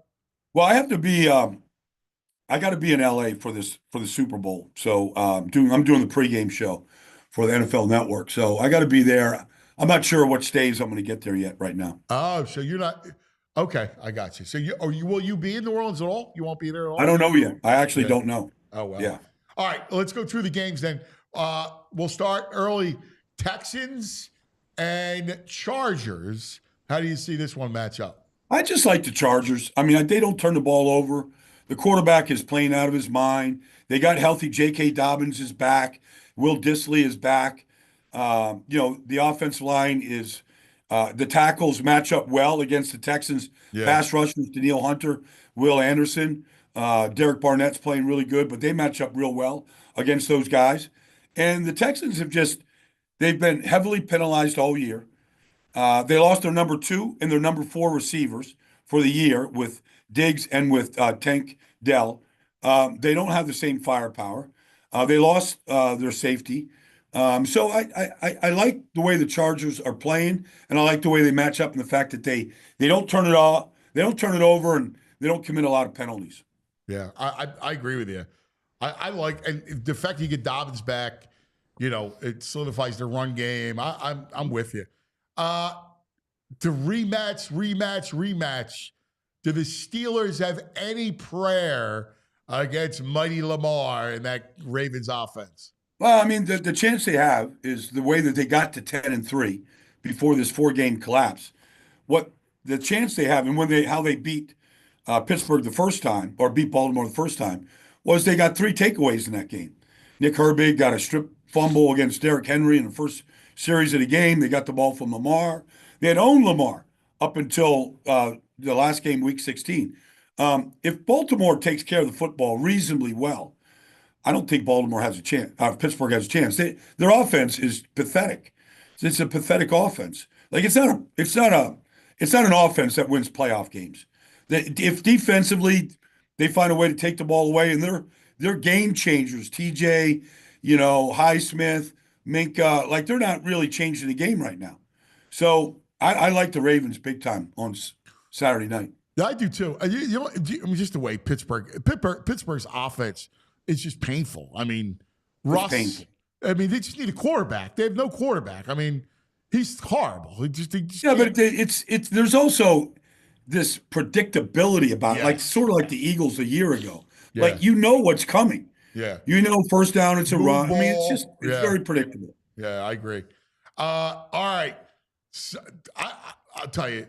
Well, I have to be. I got to be in LA for the Super Bowl. So I'm doing the pregame show for the NFL Network. So I got to be there. I'm not sure what stage I'm going to get there yet right now. Oh, so you're not. Okay, I got you. So will you be in New Orleans at all? You won't be there at all? I don't know yet. I actually don't know. Oh well. Yeah. All right, let's go through the games then. We'll start early. Texans and Chargers. How do you see this one match up? I just like the Chargers. I mean, they don't turn the ball over. The quarterback is playing out of his mind. They got healthy. J.K. Dobbins is back. Will Dissly is back. The offensive line is the tackles match up well against the Texans. Yeah. Pass rushers, Danielle Hunter, Will Anderson. Derek Barnett's playing really good, but they match up real well against those guys. And the Texans they've been heavily penalized all year. They lost their number 2 and their number 4 receivers for the year with Diggs and with Tank Dell. They don't have the same firepower. They lost their safety. So I like the way the Chargers are playing, and I like the way they match up in the fact that they don't turn it off, they don't turn it over, and they don't commit a lot of penalties. Yeah, I agree with you. I like, and the fact you get Dobbins back, it solidifies the run game. I'm with you. The rematch. Do the Steelers have any prayer against mighty Lamar in that Ravens offense? Well, I mean, the chance they have is the way that they got to 10-3 before this 4-game collapse. What the chance they have, and how they beat Pittsburgh the first time, or beat Baltimore the first time, was they got 3 takeaways in that game. Nick Herbig got a strip fumble against Derrick Henry in the first series of the game. They got the ball from Lamar. They had owned Lamar up until the last game, Week 16. If Baltimore takes care of the football reasonably well, I don't think Baltimore has a chance. Pittsburgh has a chance. Their offense is pathetic. It's a pathetic offense. It's not an offense that wins playoff games. If defensively they find a way to take the ball away, and they're game changers. TJ, Highsmith, Minka, they're not really changing the game right now. So I like the Ravens big time on Saturday night. Yeah, I do too. Just the way Pittsburgh's offense is just painful. I mean, Russ. Painful. I mean, they just need a quarterback. They have no quarterback. I mean, he's horrible. But there's also this predictability about it, sort of like the Eagles a year ago. Yeah. What's coming. Yeah. First down, it's a run. I mean, it's very predictable. Yeah, I agree. All right. So, I'll tell you,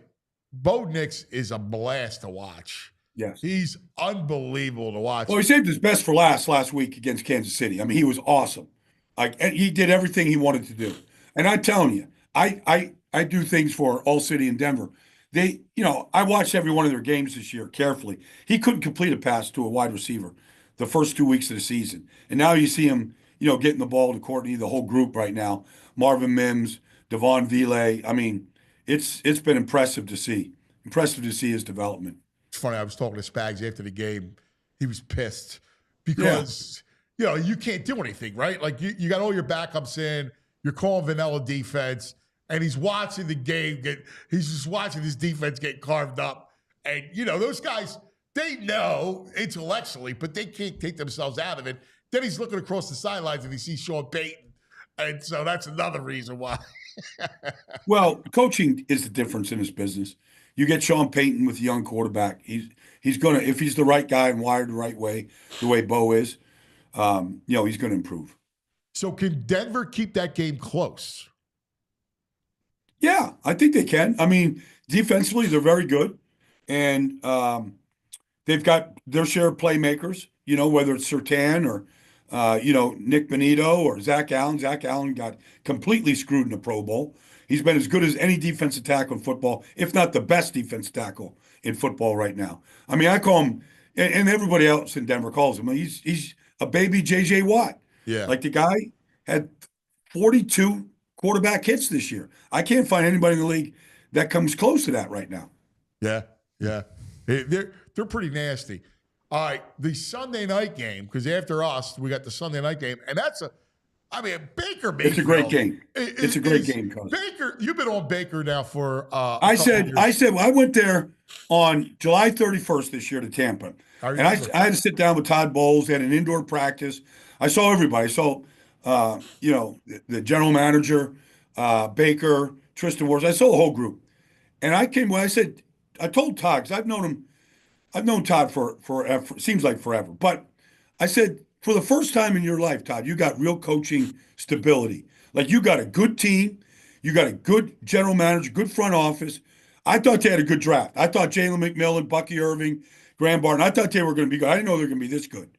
Bo Nix is a blast to watch. Yes. He's unbelievable to watch. Well, he saved his best for last week against Kansas City. I mean, he was awesome. And he did everything he wanted to do. And I'm telling you, I do things for All City in Denver. I watched every one of their games this year carefully. He couldn't complete a pass to a wide receiver the first 2 weeks of the season. And now you see him, getting the ball to Courtney, the whole group right now, Marvin Mims, Devon Vile. I mean, it's been impressive to see. Impressive to see his development. It's funny. I was talking to Spags after the game. He was pissed because, you can't do anything, right? Like you got all your backups in, you're calling vanilla defense, and he's watching the game. He's just watching his defense get carved up. And, those guys, they know intellectually, but they can't take themselves out of it. Then he's looking across the sidelines and he sees Sean Payton. And so that's another reason why. Well, coaching is the difference in this business. You get Sean Payton with a young quarterback. He's going to, if he's the right guy and wired the right way, the way Bo is, he's going to improve. So can Denver keep that game close? Yeah, I think they can. I mean, defensively, they're very good. And they've got their share of playmakers, whether it's Surtain or, Nick Benito or Zach Allen. Zach Allen got completely screwed in the Pro Bowl. He's been as good as any defensive tackle in football, if not the best defensive tackle in football right now. I mean, I call him, and everybody else in Denver calls him, he's a baby J.J. Watt. Yeah. Like the guy had 42 quarterback hits this year. I can't find anybody in the league that comes close to that right now. Yeah. They're pretty nasty. All right, the Sunday night game, because after us, we got the Sunday night game, and Baker Mayfield. It's a great game. It's a great game, Coach. Baker, you've been on Baker now for I went there on July 31st this year to Tampa. And I had to sit down with Todd Bowles. They had an indoor practice. I saw everybody. I saw, the general manager, Baker, Tristan Wars. I saw the whole group. And I told Todd, because I've known Todd for forever, seems like forever. But I said, for the first time in your life, Todd, you got real coaching stability. Like you got a good team. You got a good general manager, good front office. I thought they had a good draft. I thought Jalen McMillan, Bucky Irving, Graham Barton, I thought they were going to be good. I didn't know they were going to be this good.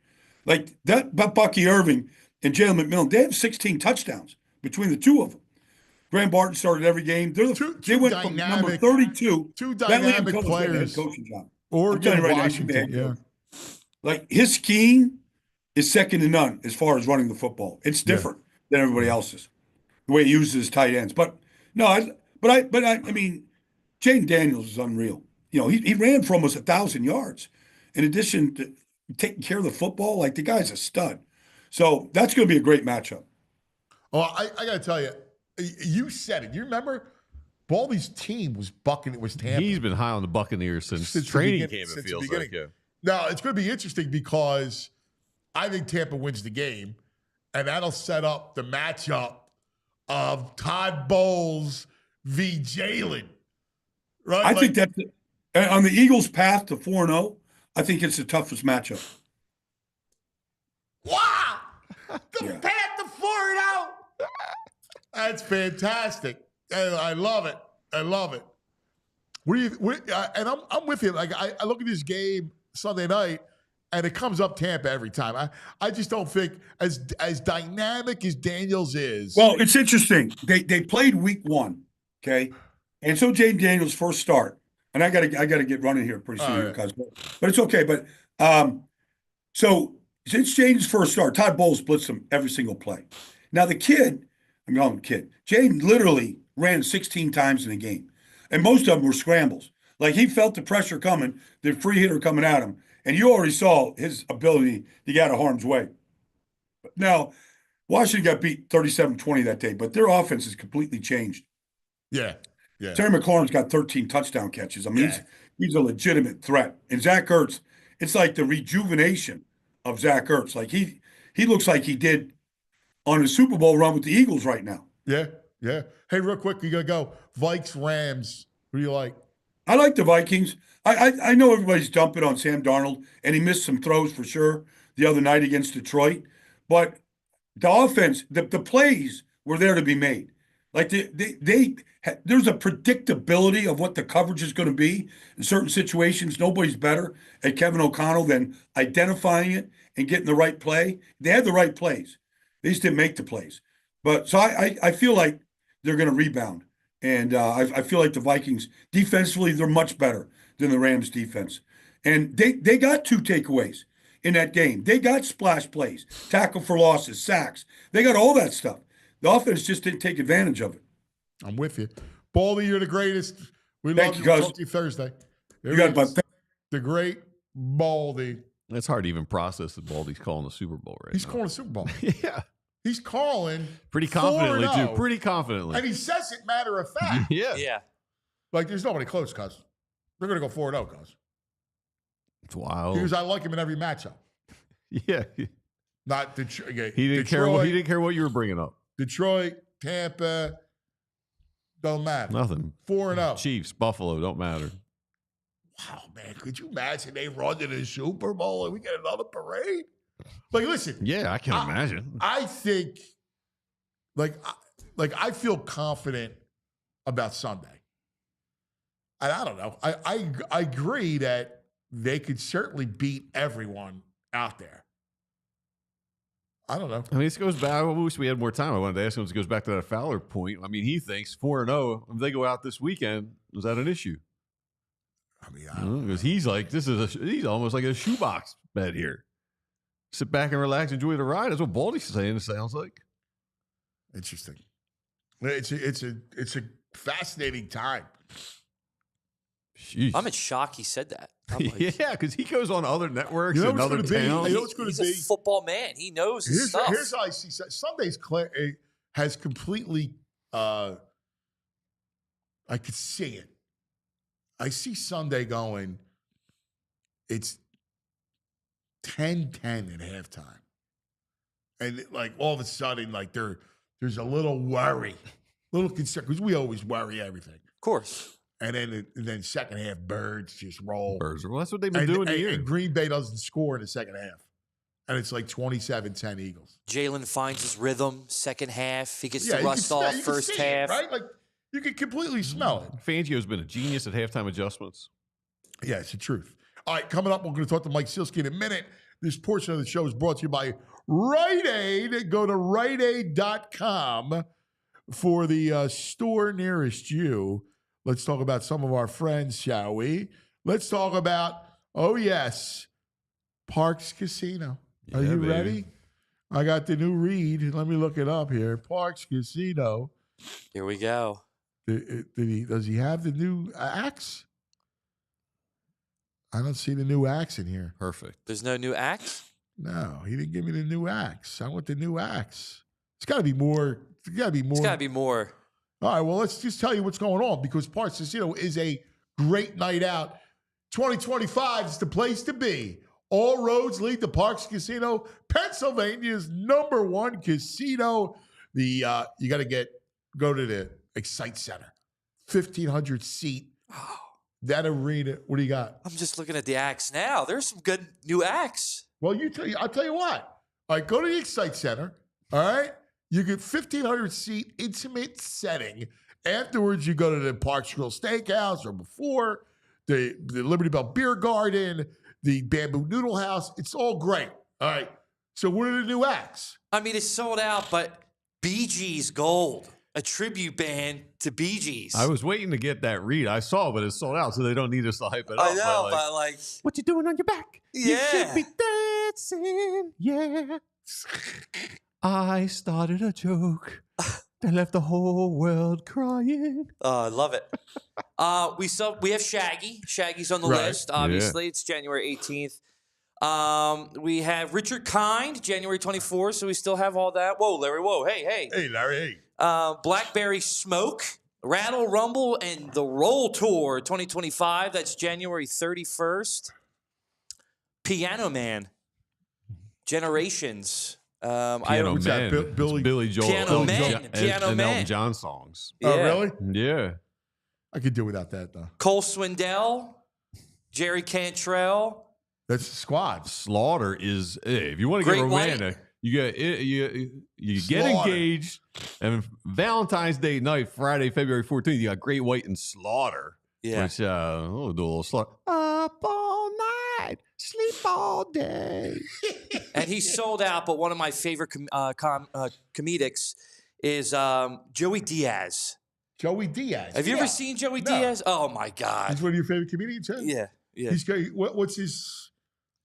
Like that, Bucky Irving and Jalen McMillan, they have 16 touchdowns between the two of them. Graham Barton started every game. They went from number 32. Two dynamic players. Coaching job. Oregon, right Washington, now, like his scheme is second to none as far as running the football. It's different than everybody else's. The way he uses his tight ends, but no, I mean, Jaden Daniels is unreal. He ran for almost 1,000 yards. In addition to taking care of the football, like the guy's a stud. So that's going to be a great matchup. Oh, I got to tell you, you said it. You remember? Baldy's team was Tampa. He's been high on the Buccaneers since training camp, it feels like. Yeah. Now, it's going to be interesting because I think Tampa wins the game, and that'll set up the matchup of Todd Bowles v. Jalen. Right? I think that's on the Eagles' path to 4-0, I think it's the toughest matchup. Wow! The path to 4-0! That's fantastic. I love it. And I'm with you. Like I look at this game Sunday night, and it comes up Tampa every time. I just don't think as dynamic as Daniels is. Well, it's interesting. They played week 1, okay, and so Jaden Daniels' first start, and I gotta get running here pretty soon, because but it's okay. But so since Jaden's first start, Todd Bowles blitzed him every single play. Now the kid, Jaden literally ran 16 times in a game. And most of them were scrambles. Like he felt the pressure coming, the free hitter coming at him. And you already saw his ability to get out of harm's way. Now, Washington got beat 37-20 that day, but their offense has completely changed. Yeah. Terry McLaurin's got 13 touchdown catches. I mean, he's a legitimate threat. And Zach Ertz, it's like the rejuvenation of Zach Ertz. Like he looks like he did on a Super Bowl run with the Eagles right now. Yeah. Hey, real quick, we got to go. Vikes, Rams. Who do you like? I like the Vikings. I know everybody's dumping on Sam Darnold, and he missed some throws for sure the other night against Detroit. But the offense, the plays were there to be made. Like there's a predictability of what the coverage is going to be in certain situations. Nobody's better at Kevin O'Connell than identifying it and getting the right play. They had the right plays. They just didn't make the plays. But so I feel like they're going to rebound. And I feel like the Vikings, defensively, they're much better than the Rams defense. And they got 2 takeaways in that game. They got splash plays, tackle for losses, sacks. They got all that stuff. The offense just didn't take advantage of it. I'm with you. Baldy, you're the greatest. We Thank love you, you. guys. Talk to you Thursday. You got about the great Baldy. It's hard to even process that Baldy's calling the Super Bowl right now. He's calling a Super Bowl. Yeah. He's calling pretty confidently, 4-0. too. Pretty confidently. And he says it matter of fact. Yeah. Yeah. Like, there's nobody close, cuz. They're going to go 4-0, cuz. It's wild. Because I like him in every matchup. Yeah. Not Detroit. He didn't care what you were bringing up. Detroit, Tampa, don't matter. Nothing. 4-0. Chiefs, Buffalo, don't matter. Wow, man. Could you imagine they run to the Super Bowl and we get another parade? Like, listen. Yeah, I can imagine. I think, I feel confident about Sunday. And I don't know. I agree that they could certainly beat everyone out there. I don't know. I mean, this goes back. I wish we had more time. I wanted to ask him. It goes back to that Fowler point. I mean, he thinks 4-0. If they go out this weekend, is that an issue? I mean, because he's like, he's almost like a shoebox bet here. Sit back and relax, enjoy the ride. That's what Baldy's saying. It sounds like interesting. It's a fascinating time. Jeez. I'm in shock he said that. Like, yeah, because he goes on other networks you know and other towns. You know what's going to be? He's a football man. He knows his stuff. Here's how I see Sunday's has completely. I could see it. I see Sunday going. It's 10-10 at halftime, and like all of a sudden, like there's a little worry, little concern because we always worry everything, of course. And then second half, birds just roll. Well, that's what they've been doing here. And Green Bay doesn't score in the second half. And it's like 27-10 Eagles. Jalen finds his rhythm second half. He gets the rust off first half. Right? Like, you can completely smell it. Fangio's been a genius at halftime adjustments. Yeah, it's the truth. All right, coming up, we're going to talk to Mike Sielski in a minute. This portion of the show is brought to you by Rite Aid. Go to riteaid.com for the store nearest you. Let's talk about some of our friends, shall we? Let's talk about, Parks Casino. Are you ready? I got the new read. Let me look it up here. Parks Casino. Here we go. Does he have the new axe? I don't see the new axe in here. Perfect. There's no new axe? No, he didn't give me the new axe. I want the new axe. It's got to be more. It's got to be more. It's got to be more. All right, well, let's just tell you what's going on because Parks Casino is a great night out. 2025 is the place to be. All roads lead to Parks Casino, Pennsylvania's #1 casino. You got to go to the Excite Center, 1,500 seat. That arena. What do you got? I'm just looking at the axe now. There's some good new axe. Well, I'll tell you what. All right, go to the Excite Center. All right. You get 1,500 seat intimate setting. Afterwards, you go to the Parks Grill Steakhouse or before the Liberty Bell Beer Garden, the Bamboo Noodle House. It's all great. All right. So what are the new acts? I mean, it's sold out, but Bee Gees Gold, a tribute band to Bee Gees. I was waiting to get that read. I saw, but it's sold out, so they don't need us to hype it up. I know, but like, what you doing on your back? Yeah. You should be dancing. Yeah. I started a joke that left the whole world crying. I love it. We have Shaggy. Shaggy's on the list. Obviously, It's January 18th. We have Richard Kind, January 24th. So we still have all that. Whoa, Larry. Whoa. Hey. Hey, Larry. Hey. Blackberry Smoke, Rattle Rumble, and the Roll Tour 2025. That's January 31st. Piano Man, Generations. Piano Man. Billy Joel. Piano Man. And Elton John songs. Yeah. Oh, really? Yeah. I could do without that, though. Cole Swindell, Jerry Cantrell. That's the squad. Slaughter is, if you want to get romantic, you get engaged, and Valentine's Day night, Friday, February 14th, you got Great White and Slaughter. Yeah. Which, we'll do a little slaughter. Up all night, sleep all day. And he's sold out, but one of my favorite comedics is Joey Diaz. Joey Diaz. Have you ever seen Joey Diaz? Oh my God. He's one of your favorite comedians, huh? Yeah. He's got, what's his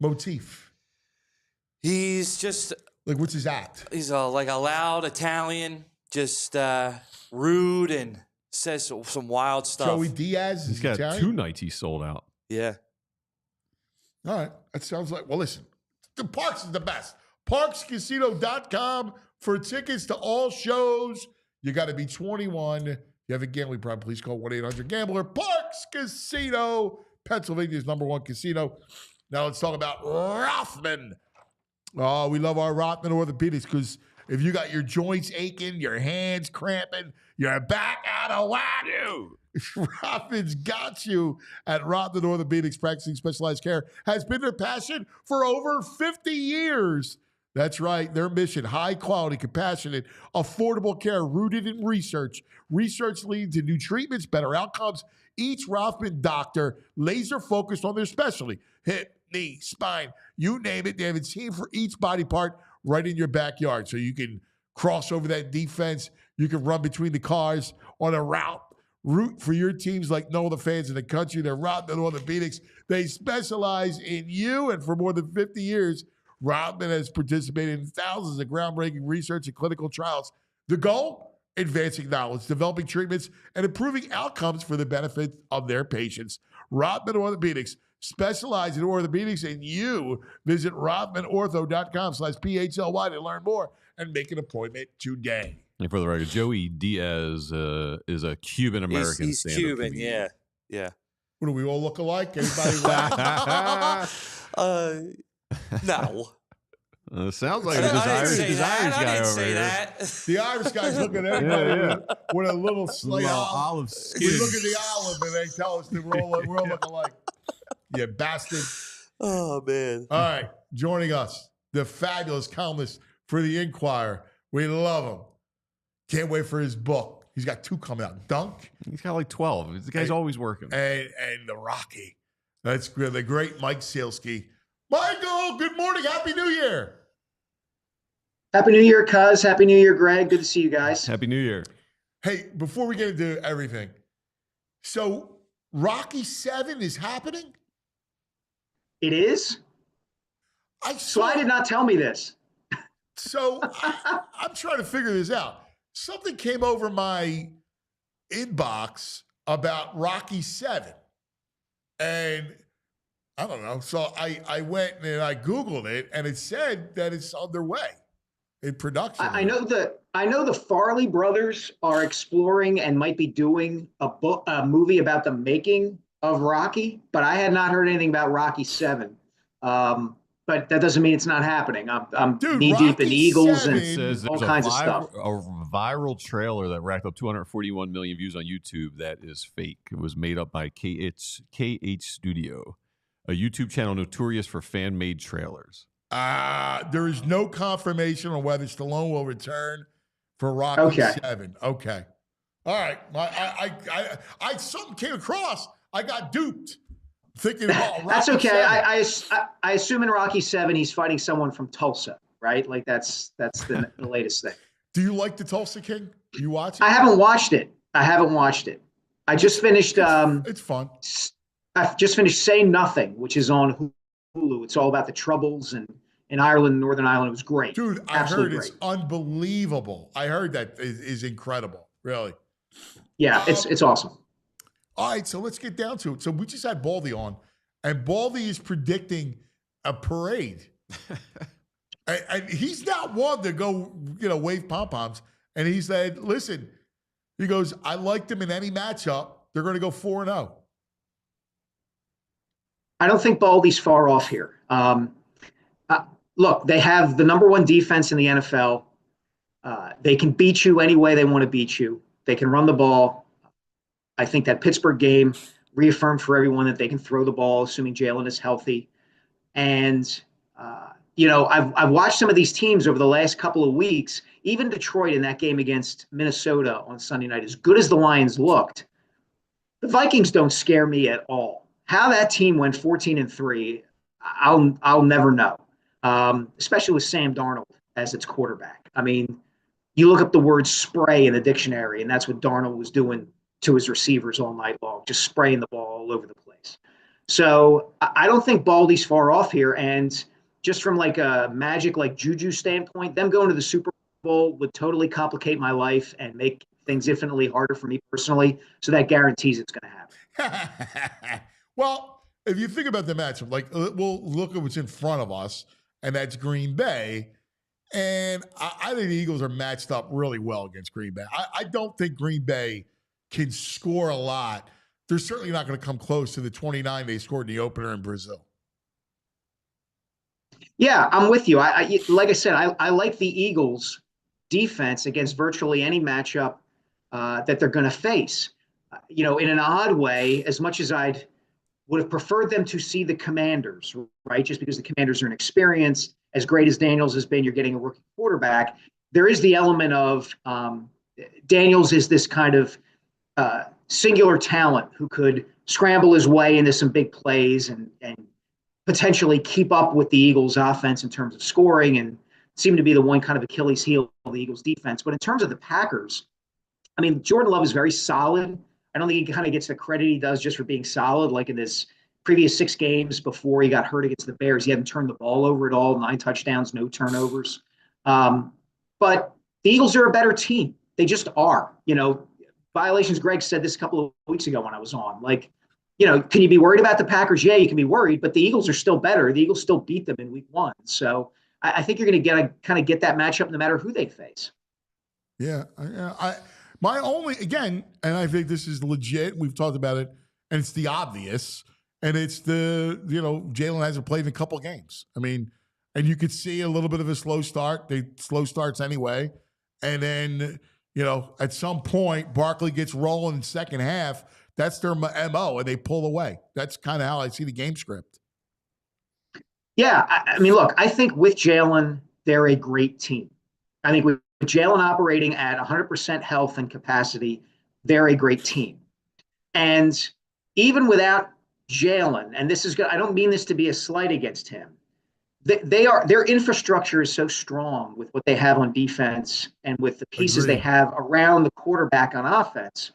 motif? He's just like, what's his act? He's like a loud Italian, just rude and says some wild stuff. Joey Diaz. He's got Italian? 2 nights he sold out. Yeah. All right. That sounds like, well, listen, the Parks is the best. ParksCasino.com for tickets to all shows. You got to be 21. If you have a gambling problem, please call 1-800-GAMBLER. Parks Casino, Pennsylvania's #1 casino. Now let's talk about Rothman. Oh, we love our Rothman Orthopedics because if you got your joints aching, your hands cramping, your back out of whack, Rothman's got you at Rothman Orthopedics. Practicing specialized care has been their passion for over 50 years. That's right. Their mission, high quality, compassionate, affordable care rooted in research. Research leads to new treatments, better outcomes. Each Rothman doctor laser focused on their specialty. Hip, knee, spine, you name it. They have a team for each body part right in your backyard. So you can cross over that defense. You can run between the cars on a route. Root for your teams like no other fans in the country. They're Rothman Orthopedics. They specialize in you, and for more than 50 years, Rothman has participated in thousands of groundbreaking research and clinical trials. The goal? Advancing knowledge, developing treatments, and improving outcomes for the benefit of their patients. Rothman Orthopedics specialize in orthopedics, and you visit RothmanOrtho.com/PHLY to learn more and make an appointment today. And for the record, Joey Diaz is a Cuban-American He's Cuban, comedian. yeah. What do we all look alike? Anybody? No. Sounds like this Irish guy over here. The Irish guy's looking at everybody with a little slight olive skin. We look at the olive and they tell us that we're all looking alike. You bastard. Oh, man. All right. Joining us, the fabulous columnist for The Inquirer. We love him. Can't wait for his book. He's got 2 coming out. Dunk. He's got like 12. The guy's always working. And the Rocky. That's good. The great Mike Sielski. Michael, good morning. Happy New Year. Happy New Year, cuz. Happy New Year, Greg. Good to see you guys. Happy New Year. Hey, before we get into everything, so Rocky 7 is happening? It is? So I did not tell me this. So I'm trying to figure this out. Something came over my inbox about Rocky 7. And I don't know. So I went and I Googled it, and it said that it's underway in production. I know the Farley brothers are exploring and might be doing a movie about the making of Rocky, but I had not heard anything about Rocky 7. But that doesn't mean it's not happening. I'm knee deep in Eagles and all kinds of stuff. A viral trailer that racked up 241 million views on YouTube that is fake. It was made up by KH Studio, a YouTube channel notorious for fan-made trailers. There is no confirmation on whether Stallone will return for Rocky 7. Okay. All right. I something came across. I got duped. Thinking about Rocky That's okay. 7. I assume in Rocky 7 he's fighting someone from Tulsa, right? Like that's the latest thing. Do you like the Tulsa King? You watch it? I haven't watched it. I just finished. It's fun. I've just finished Say Nothing, which is on Hulu. It's all about the troubles in Ireland, Northern Ireland. It was great. Dude, Absolutely I heard it's unbelievable. I heard that is incredible. Really. Yeah, it's awesome. All right, so let's get down to it. So we just had Baldy on, and Baldy is predicting a parade. and he's not one to go, wave pom-poms. And he said, listen, he goes, I like them in any matchup. They're going to go 4-0. I don't think Baldy's far off here. Look, they have the #1 defense in the NFL. They can beat you any way they want to beat you. They can run the ball. I think that Pittsburgh game reaffirmed for everyone that they can throw the ball, assuming Jalen is healthy. And, I've watched some of these teams over the last couple of weeks, even Detroit in that game against Minnesota on Sunday night, as good as the Lions looked. The Vikings don't scare me at all. How that team went 14-3, I'll never know, especially with Sam Darnold as its quarterback. I mean, you look up the word spray in the dictionary, and that's what Darnold was doing to his receivers all night long, just spraying the ball all over the place. So I don't think Baldy's far off here. And just from like a magic, like juju standpoint, them going to the Super Bowl would totally complicate my life and make things infinitely harder for me personally. So that guarantees it's going to happen. Well, if you think about the matchup, like we'll look at what's in front of us, and that's Green Bay. And I think the Eagles are matched up really well against Green Bay. I don't think Green Bay can score a lot. They're certainly not going to come close to the 29 they scored in the opener in Brazil. Yeah, I'm with you. Like I said, I like the Eagles' defense against virtually any matchup that they're going to face. In an odd way, as much as I would have preferred them to see the Commanders, right? Just because the Commanders are inexperienced, as great as Daniels has been, you're getting a rookie quarterback. There is the element of Daniels is this kind of singular talent who could scramble his way into some big plays and potentially keep up with the Eagles' offense in terms of scoring and seem to be the one kind of Achilles heel of the Eagles' defense. But in terms of the Packers, I mean, Jordan Love is very solid. I don't think he kind of gets the credit he does just for being solid. Like in this previous 6 games before he got hurt against the Bears, he hadn't turned the ball over at all, 9 touchdowns, no turnovers. But the Eagles are a better team. They just are. Violations, Greg said this a couple of weeks ago when I was on. Like, can you be worried about the Packers? Yeah, you can be worried, but the Eagles are still better. The Eagles still beat them in week 1. So I think you're going to get that matchup no matter who they face. Yeah. My only, again, and I think this is legit, we've talked about it, and it's the obvious, and it's Jalen hasn't played in a couple games. I mean, and you could see a little bit of a slow start. They slow starts anyway. And then, at some point, Barkley gets rolling in the second half. That's their MO, and they pull away. That's kind of how I see the game script. Yeah, I mean, look, I think with Jalen, they're a great team. I think with Jalen operating at 100% health and capacity, they're a great team. And even without Jalen, and this is good, I don't mean this to be a slight against him. Their infrastructure is so strong with what they have on defense and with the pieces they have around the quarterback on offense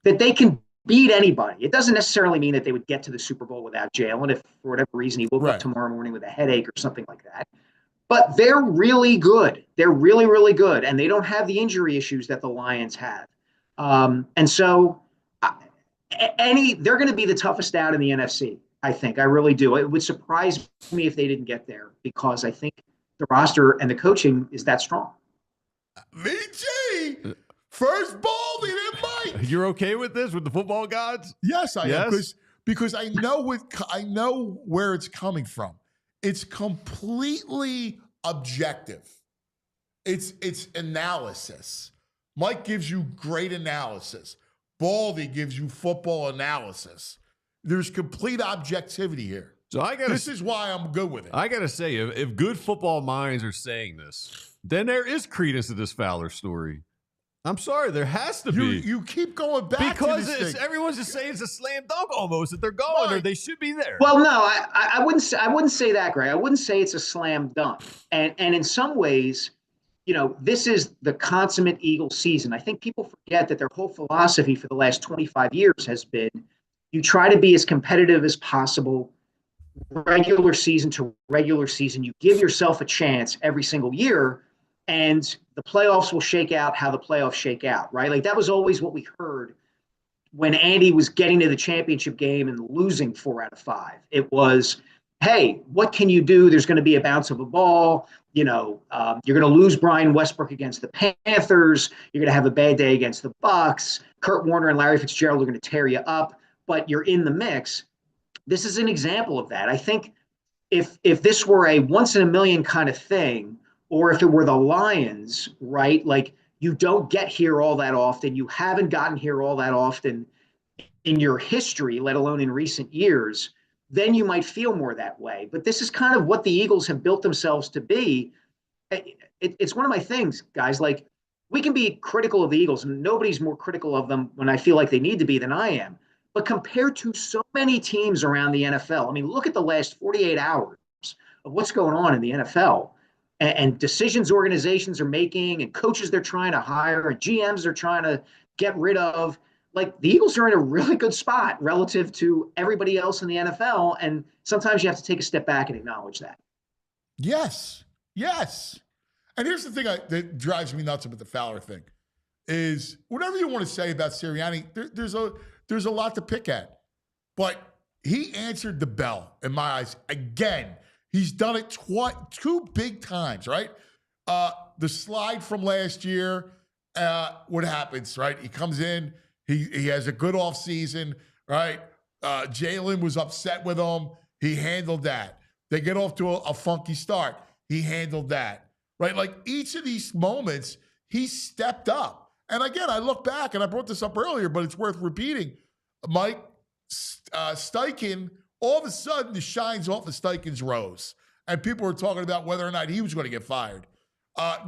that they can beat anybody. It doesn't necessarily mean that they would get to the Super Bowl without Jalen if for whatever reason he woke up tomorrow morning with a headache or something like that. But they're really good. They're really, really good. And they don't have the injury issues that the Lions have. And so they're going to be the toughest out in the NFC, I think. I really do. It would surprise me if they didn't get there because I think the roster and the coaching is that strong. VG, first Baldy, then Mike. You're okay with this, with the football gods? Yes, I am. Because I know where it's coming from. It's completely objective. It's analysis. Mike gives you great analysis. Baldy gives you football analysis. There's complete objectivity here. So this is why I'm good with it. I got to say, if good football minds are saying this, then there is credence to this Fowler story. I'm sorry, there has to be. You keep going back because to this thing. Everyone's just saying it's a slam dunk almost that they're going or they should be there. Well, no, I wouldn't say that, Greg. I wouldn't say it's a slam dunk. And in some ways, this is the consummate Eagles season. I think people forget that their whole philosophy for the last 25 years has been you try to be as competitive as possible, regular season to regular season. You give yourself a chance every single year. And the playoffs will shake out how the playoffs shake out, right? Like that was always what we heard when Andy was getting to the championship game and losing 4 out of 5. It was, hey, what can you do? There's going to be a bounce of a ball. You're going to lose Brian Westbrook against the Panthers. You're going to have a bad day against the Bucks. Kurt Warner and Larry Fitzgerald are going to tear you up, but you're in the mix. This is an example of that. I think if this were a once in a million kind of thing, or if it were the Lions, right? Like you don't get here all that often. You haven't gotten here all that often in your history, let alone in recent years, then you might feel more that way. But this is kind of what the Eagles have built themselves to be. It's one of my things, guys. Like we can be critical of the Eagles, and nobody's more critical of them when I feel like they need to be than I am. But compared to so many teams around the NFL, I mean, look at the last 48 hours of what's going on in the NFL. and decisions organizations are making and coaches they're trying to hire and GMs they're trying to get rid of. Like, the Eagles are in a really good spot relative to everybody else in the NFL. And sometimes you have to take a step back and acknowledge that. Yes. Yes. And here's the thing that drives me nuts about the Fowler thing is whatever you want to say about Sirianni, there's a lot to pick at. But he answered the bell in my eyes again. He's done it two big times, right? The slide from last year, what happens, right? He comes in, he has a good offseason, right? Jalen was upset with him. He handled that. They get off to a funky start. He handled that, right? Like, each of these moments, he stepped up. And again, I look back, and I brought this up earlier, but it's worth repeating. Mike Steichen, all of a sudden, the shines off of Steichen's rose. And people were talking about whether or not he was going to get fired.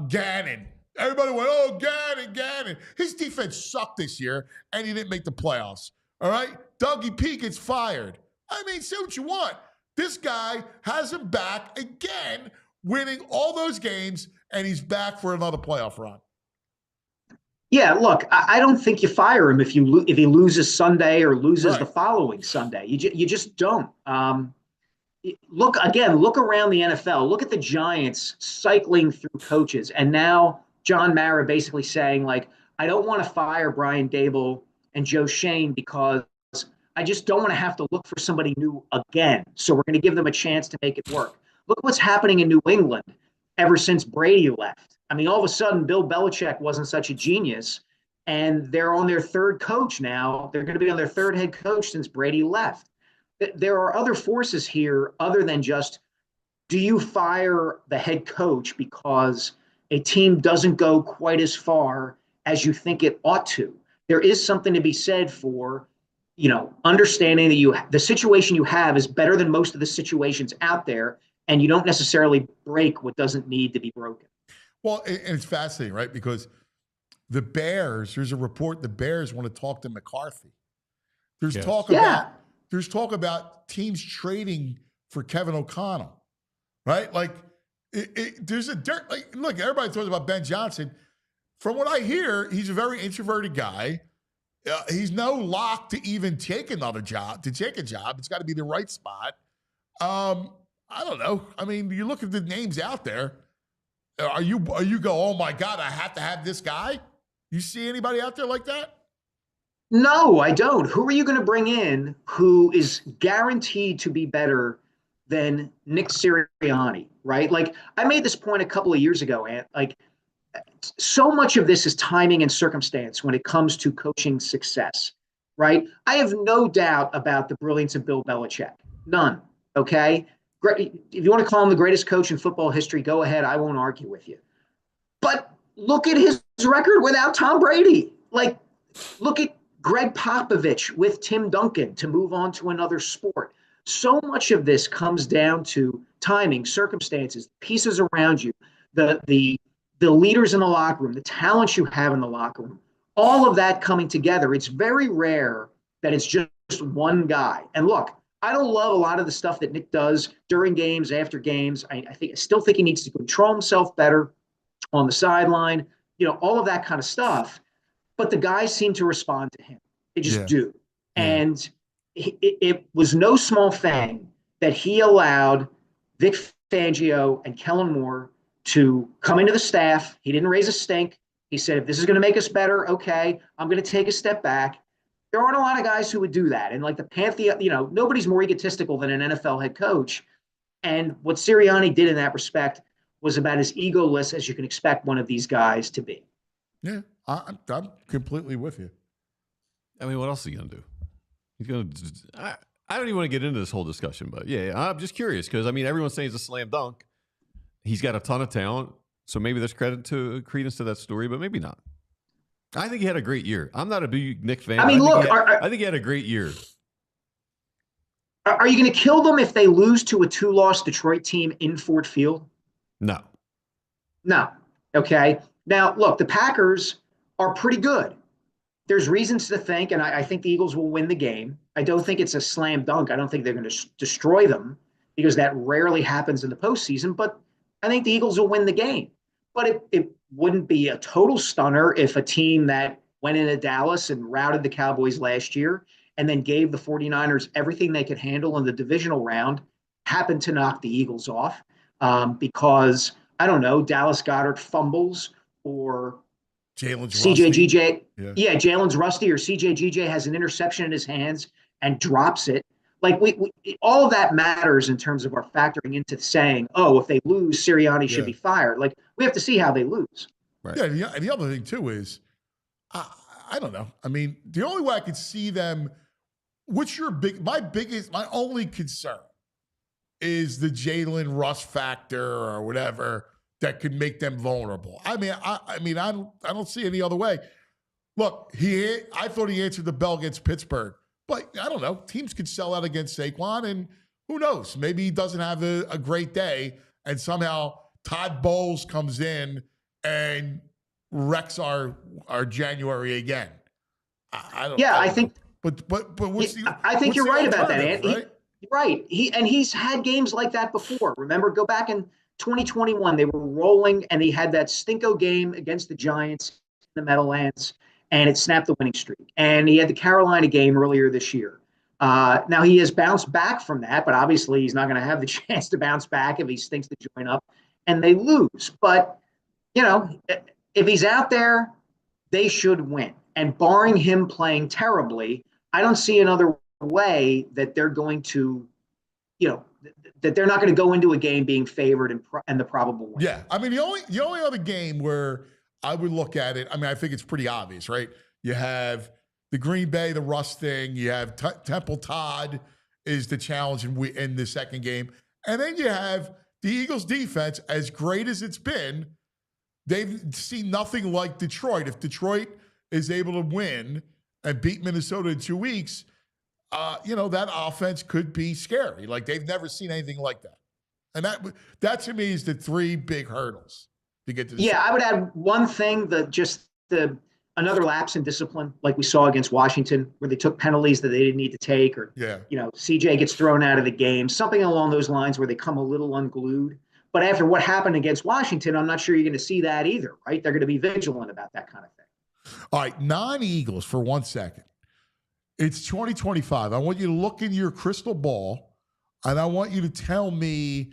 Gannon. Everybody went, oh, Gannon. His defense sucked this year, and he didn't make the playoffs. All right? Dougie P gets fired. I mean, say what you want. This guy has him back again, winning all those games, and he's back for another playoff run. Yeah, look, I don't think you fire him if he loses Sunday or loses the following Sunday. You just don't. Look around the NFL. Look at the Giants cycling through coaches, and now John Mara basically saying, like, I don't want to fire Brian Daboll and Joe Schoen because I just don't want to have to look for somebody new again. So we're going to give them a chance to make it work. Look what's happening in New England ever since Brady left. I mean, all of a sudden, Bill Belichick wasn't such a genius, and they're on their third coach now. They're going to be on their third head coach since Brady left. There are other forces here other than just, do you fire the head coach because a team doesn't go quite as far as you think it ought to? There is something to be said for, understanding that the situation you have is better than most of the situations out there, and you don't necessarily break what doesn't need to be broken. Well, and it's fascinating, right? Because the Bears, there's a report the Bears want to talk to McCarthy. There's talk about teams trading for Kevin O'Connell, right? Like, there's look, everybody talks about Ben Johnson. From what I hear, he's a very introverted guy. He's no lock to even take another job. To take a job, it's got to be the right spot. I don't know. I mean, you look at the names out there. Are you go, oh my God, I have to have this guy? You see anybody out there like that? No, I don't. Who are you going to bring in who is guaranteed to be better than Nick Sirianni, right? Like, I made this point a couple of years ago, Ant. Like, so much of this is timing and circumstance when it comes to coaching success, right? I have no doubt about the brilliance of Bill Belichick. None, okay? If you want to call him the greatest coach in football history, go ahead. I won't argue with you. But look at his record without Tom Brady. Like, look at Greg Popovich with Tim Duncan to move on to another sport. So much of this comes down to timing, circumstances, pieces around you, the leaders in the locker room, the talents you have in the locker room, all of that coming together. It's very rare that it's just one guy. And look, I don't love a lot of the stuff that Nick does during games, after games. I still think he needs to control himself better on the sideline, all of that kind of stuff. But the guys seem to respond to him. They just do. And it was no small thing that he allowed Vic Fangio and Kellen Moore to come into the staff. He didn't raise a stink. He said, if this is going to make us better, okay, I'm going to take a step back. There aren't a lot of guys who would do that. And like the Pantheon, nobody's more egotistical than an NFL head coach. And what Sirianni did in that respect was about as egoless as you can expect one of these guys to be. Yeah, I'm completely with you. I mean, what else is he going to do? He's going to. I don't even want to get into this whole discussion, but I'm just curious because everyone's saying it's a slam dunk. He's got a ton of talent, so maybe there's credence to that story, but maybe not. I think he had a great year. I'm not a big Nick fan. I think he had a great year. Are you going to kill them if they lose to a 2-loss Detroit team in Ford Field? No. Okay. Now, look, the Packers are pretty good. There's reasons to think, and I think the Eagles will win the game. I don't think it's a slam dunk. I don't think they're going to destroy them because that rarely happens in the postseason. But I think the Eagles will win the game. But it wouldn't be a total stunner if a team that went into Dallas and routed the Cowboys last year and then gave the 49ers everything they could handle in the divisional round happened to knock the Eagles off because, I don't know, Dallas Goedert fumbles or CJGJ. Yeah, Jalen's rusty or CJGJ has an interception in his hands and drops it. Like we all of that matters in terms of our factoring into saying, oh, if they lose, Sirianni should be fired. Like we have to see how they lose. Right. Yeah. And the other thing too is, I don't know. I mean, the only way I could see them, my only concern is the Jalen Russ factor or whatever that could make them vulnerable. I don't see any other way. Look, I thought he answered the bell against Pittsburgh. But I don't know. Teams could sell out against Saquon, and who knows? Maybe he doesn't have a great day, and somehow Todd Bowles comes in and wrecks our January again. I don't. Yeah, I think. But what's the? I think you're right about that, Ant. Right? Right. He's had games like that before. Remember, go back in 2021, they were rolling, and he had that stinko game against the Giants in the Meadowlands. And it snapped the winning streak. And he had the Carolina game earlier this year. Now, he has bounced back from that, but obviously he's not going to have the chance to bounce back if he stinks to join up and they lose. But, if he's out there, they should win. And barring him playing terribly, I don't see another way that they're going to, that they're not going to go into a game being favored and the probable win. Yeah. I mean, the only other game where I would look at it. I mean, I think it's pretty obvious, right? You have the Green Bay, the Russ thing. You have Temple Todd is the challenge in the second game. And then you have the Eagles defense, as great as it's been, they've seen nothing like Detroit. If Detroit is able to win and beat Minnesota in 2 weeks, that offense could be scary. Like they've never seen anything like that. And that to me is the three big hurdles. To get to the I would add one thing, another lapse in discipline, like we saw against Washington, where they took penalties that they didn't need to take, or CJ gets thrown out of the game, something along those lines where they come a little unglued. But after what happened against Washington, I'm not sure you're going to see that either, right? They're going to be vigilant about that kind of thing. All right, non-Eagles for 1 second. It's 2025. I want you to look in your crystal ball, and I want you to tell me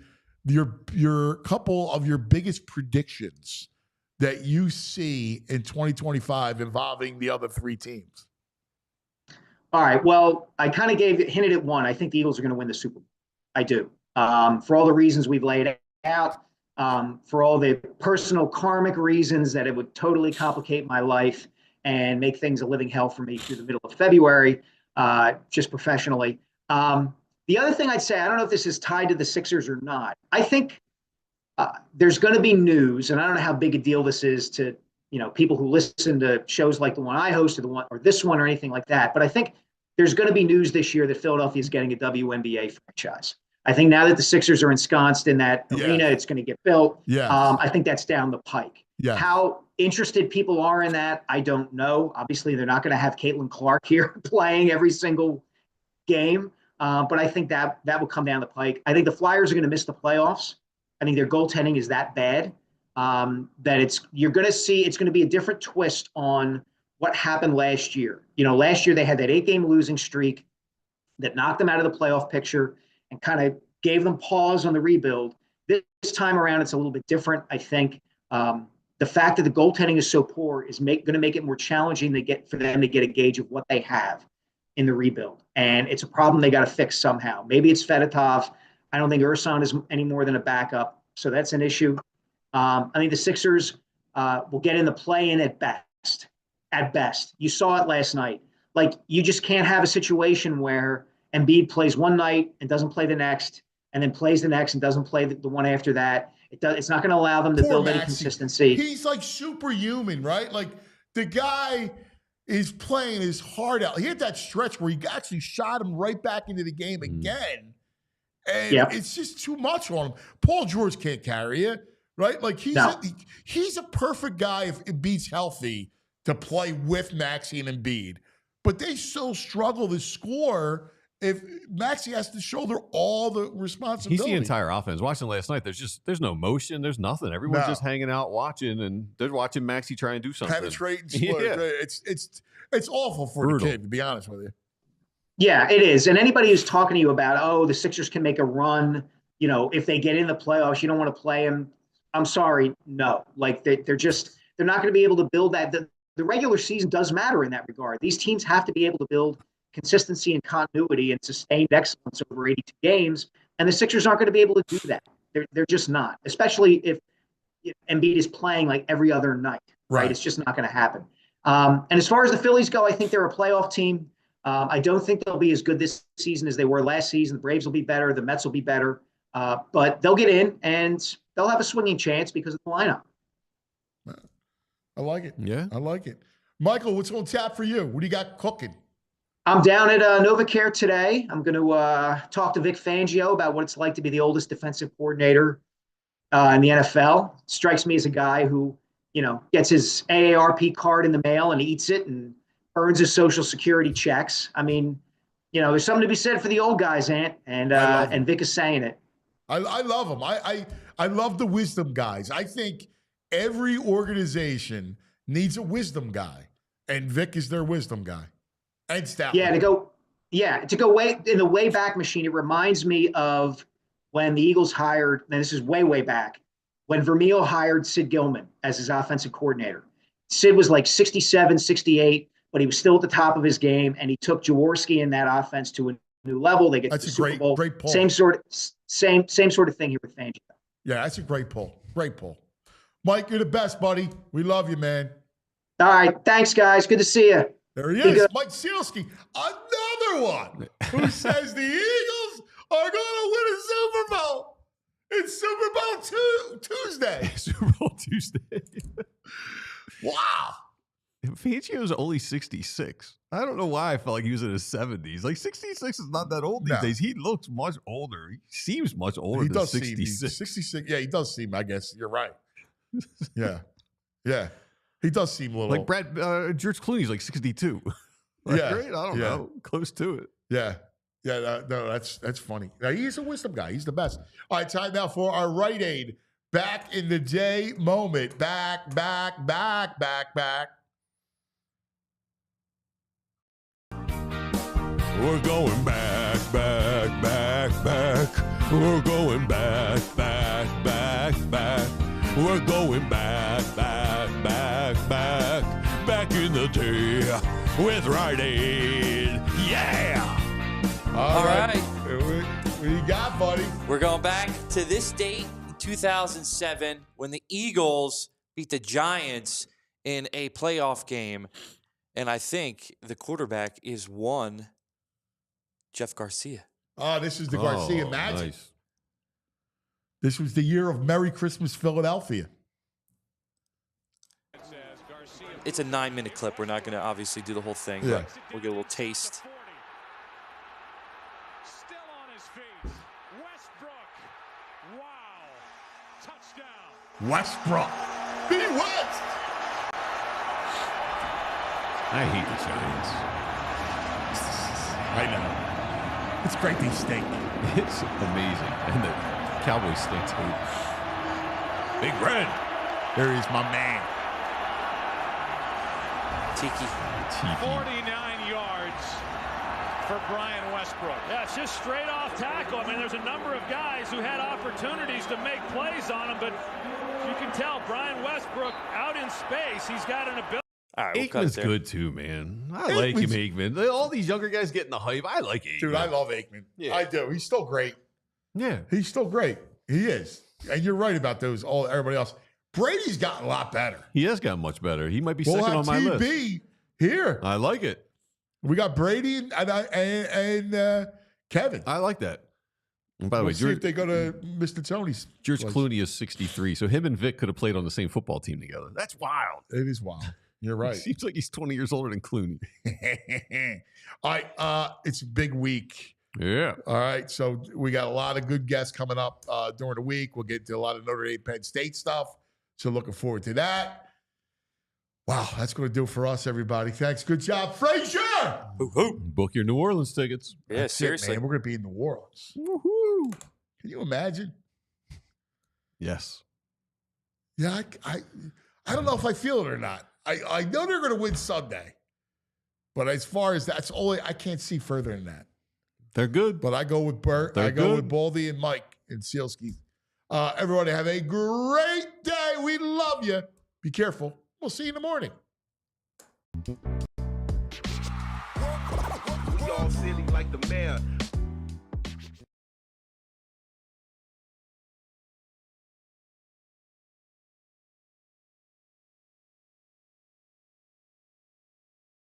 your couple of your biggest predictions that you see in 2025 involving the other three teams. All right. Well, I kind of hinted at one. I think the Eagles are going to win the Super Bowl. I do. For all the reasons we've laid out, for all the personal karmic reasons that it would totally complicate my life and make things a living hell for me through the middle of February, just professionally. The other thing I'd say, I don't know if this is tied to the Sixers or not. I think there's going to be news, and I don't know how big a deal this is to people who listen to shows like the one I host or this one or anything like that. But I think there's going to be news this year that Philadelphia is getting a WNBA franchise. I think now that the Sixers are ensconced in that arena, it's going to get built. I think that's down the pike. How interested people are in that, I don't know. Obviously, they're not going to have Caitlin Clark here playing every single game. But I think that will come down the pike. I think the Flyers are going to miss the playoffs. I think their goaltending is that bad that you're going to see it's going to be a different twist on what happened last year. Last year they had that 8-game losing streak that knocked them out of the playoff picture and kind of gave them pause on the rebuild. This time around, it's a little bit different. I think the fact that the goaltending is so poor is going to make it more challenging for them to get a gauge of what they have in the rebuild. And it's a problem they got to fix somehow. Maybe it's Fedotov. I don't think Ursan is any more than a backup. So that's an issue. I think the Sixers will get in the play-in at best. At best. You saw it last night. Like, you just can't have a situation where Embiid plays one night and doesn't play the next, and then plays the next and doesn't play the one after that. It's not going to allow them to build any consistency. He's like superhuman, right? Like, the guy is playing his heart out. He had that stretch where he actually shot him right back into the game again. And it's just too much on him. Paul George can't carry it, right? Like, he's a perfect guy if Embiid's healthy to play with Maxey and Embiid. But they still struggle to score if Maxey has to shoulder all the responsibility. He's the entire offense. Watching last night, there's no motion, there's nothing. Everyone's just hanging out watching, and they're watching Maxey try and do something. Penetrating, it's awful for the kid, to be honest with you. Yeah, it is. And anybody who's talking to you about, the Sixers can make a run, if they get in the playoffs, you don't want to play them. I'm sorry, no. Like they're not going to be able to build that. The regular season does matter in that regard. These teams have to be able to build consistency and continuity and sustained excellence over 82 games, and the Sixers aren't going to be able to do that. They're just not, especially if Embiid is playing like every other night. Right? It's just not going to happen. And as far as the Phillies go, I think they're a playoff team. I don't think they'll be as good this season as they were last season. The Braves will be better. The Mets will be better. But they'll get in, and they'll have a swinging chance because of the lineup. I like it. Yeah. I like it. Michael, what's on tap for you? What do you got cooking? I'm down at NovaCare today. I'm going to talk to Vic Fangio about what it's like to be the oldest defensive coordinator in the NFL. Strikes me as a guy who, gets his AARP card in the mail and eats it and earns his Social Security checks. I mean, there's something to be said for the old guys, Ant, and Vic is saying it. I love them. I love the wisdom guys. I think every organization needs a wisdom guy, and Vic is their wisdom guy. And Stout. To go way in the way back machine. It reminds me of when the Eagles hired, and this is way back, when Vermeil hired Sid Gilman as his offensive coordinator. Sid was like 67, 68, but he was still at the top of his game, and he took Jaworski in that offense to a new level. They get to the Super Bowl. Great pull. Same sort of thing here with Fangio. Yeah, that's a great pull. Great pull. Mike, you're the best, buddy. We love you, man. All right. Thanks, guys. Good to see you. There he is, Mike Sielski, another one who says the Eagles are going to win a Super Bowl. It's Super Bowl Tuesday. Super Bowl Tuesday. Wow. Fangio's only 66. I don't know why I felt like he was in his 70s. Like 66 is not that old these days. He looks much older. He seems much older than 66. 66. Yeah, he does seem, I guess. You're right. Yeah. Yeah. He does seem a little like George Clooney's like 62. Right? I don't know. Close to it. Yeah. Yeah. No, that's funny. Now, he's a wisdom guy. He's the best. All right, time now for our Rite Aid back in the day moment. Back. We're going back. We're going back. We're going back in the day with Rite Aid. Yeah. All right. What do you got, buddy? We're going back to this date in 2007 when the Eagles beat the Giants in a playoff game. And I think the quarterback is one Jeff Garcia. Oh, this is the Garcia Magic. Nice. This was the year of Merry Christmas, Philadelphia. It's a 9-minute clip. We're not going to obviously do the whole thing, but we'll get a little taste. Still on his feet. Westbrook. Wow. Touchdown. Westbrook. B. West. I hate the Giants. I know. It's great they stink. It's amazing. And the Cowboys stink too. Big Red. There is my man. Tiki. 49 yards for Brian Westbrook. Yeah, it's just straight off tackle. I mean, there's a number of guys who had opportunities to make plays on him, but you can tell Brian Westbrook out in space. He's got an ability. All right, Aikman's good too, man. I like him, Aikman. All these younger guys getting the hype. I like Aikman. Dude, I love Aikman. Yeah. I do. He's still great. Yeah. He's still great. He is. And you're right about everybody else. Brady's gotten a lot better. He has gotten much better. He might be second on my list. TB here. I like it. We got Brady and Kevin. I like that. And by the way, see if they go to Mr. Tony's. George Clooney is 63, so him and Vic could have played on the same football team together. That's wild. It is wild. You're right. It seems like he's 20 years older than Clooney. All right, it's a big week. Yeah. All right, so we got a lot of good guests coming up during the week. We'll get to a lot of Notre Dame Penn State stuff, so looking forward to that. Wow, that's going to do it for us, everybody. Thanks. Good job, Frazier. Book your New Orleans tickets. Yeah, That's seriously. it, man. We're going to be in New Orleans. Woohoo! Can you imagine? Yes. Yeah, I don't know if I feel it or not. I know they're going to win Sunday. But as far as that's only, I can't see further than that. They're good. But I go with Bert. They're I go good. with Baldy and Mike and Sielski. Everybody have a great day. We love you. Be careful. We'll see you in the morning. We all silly like the mayor.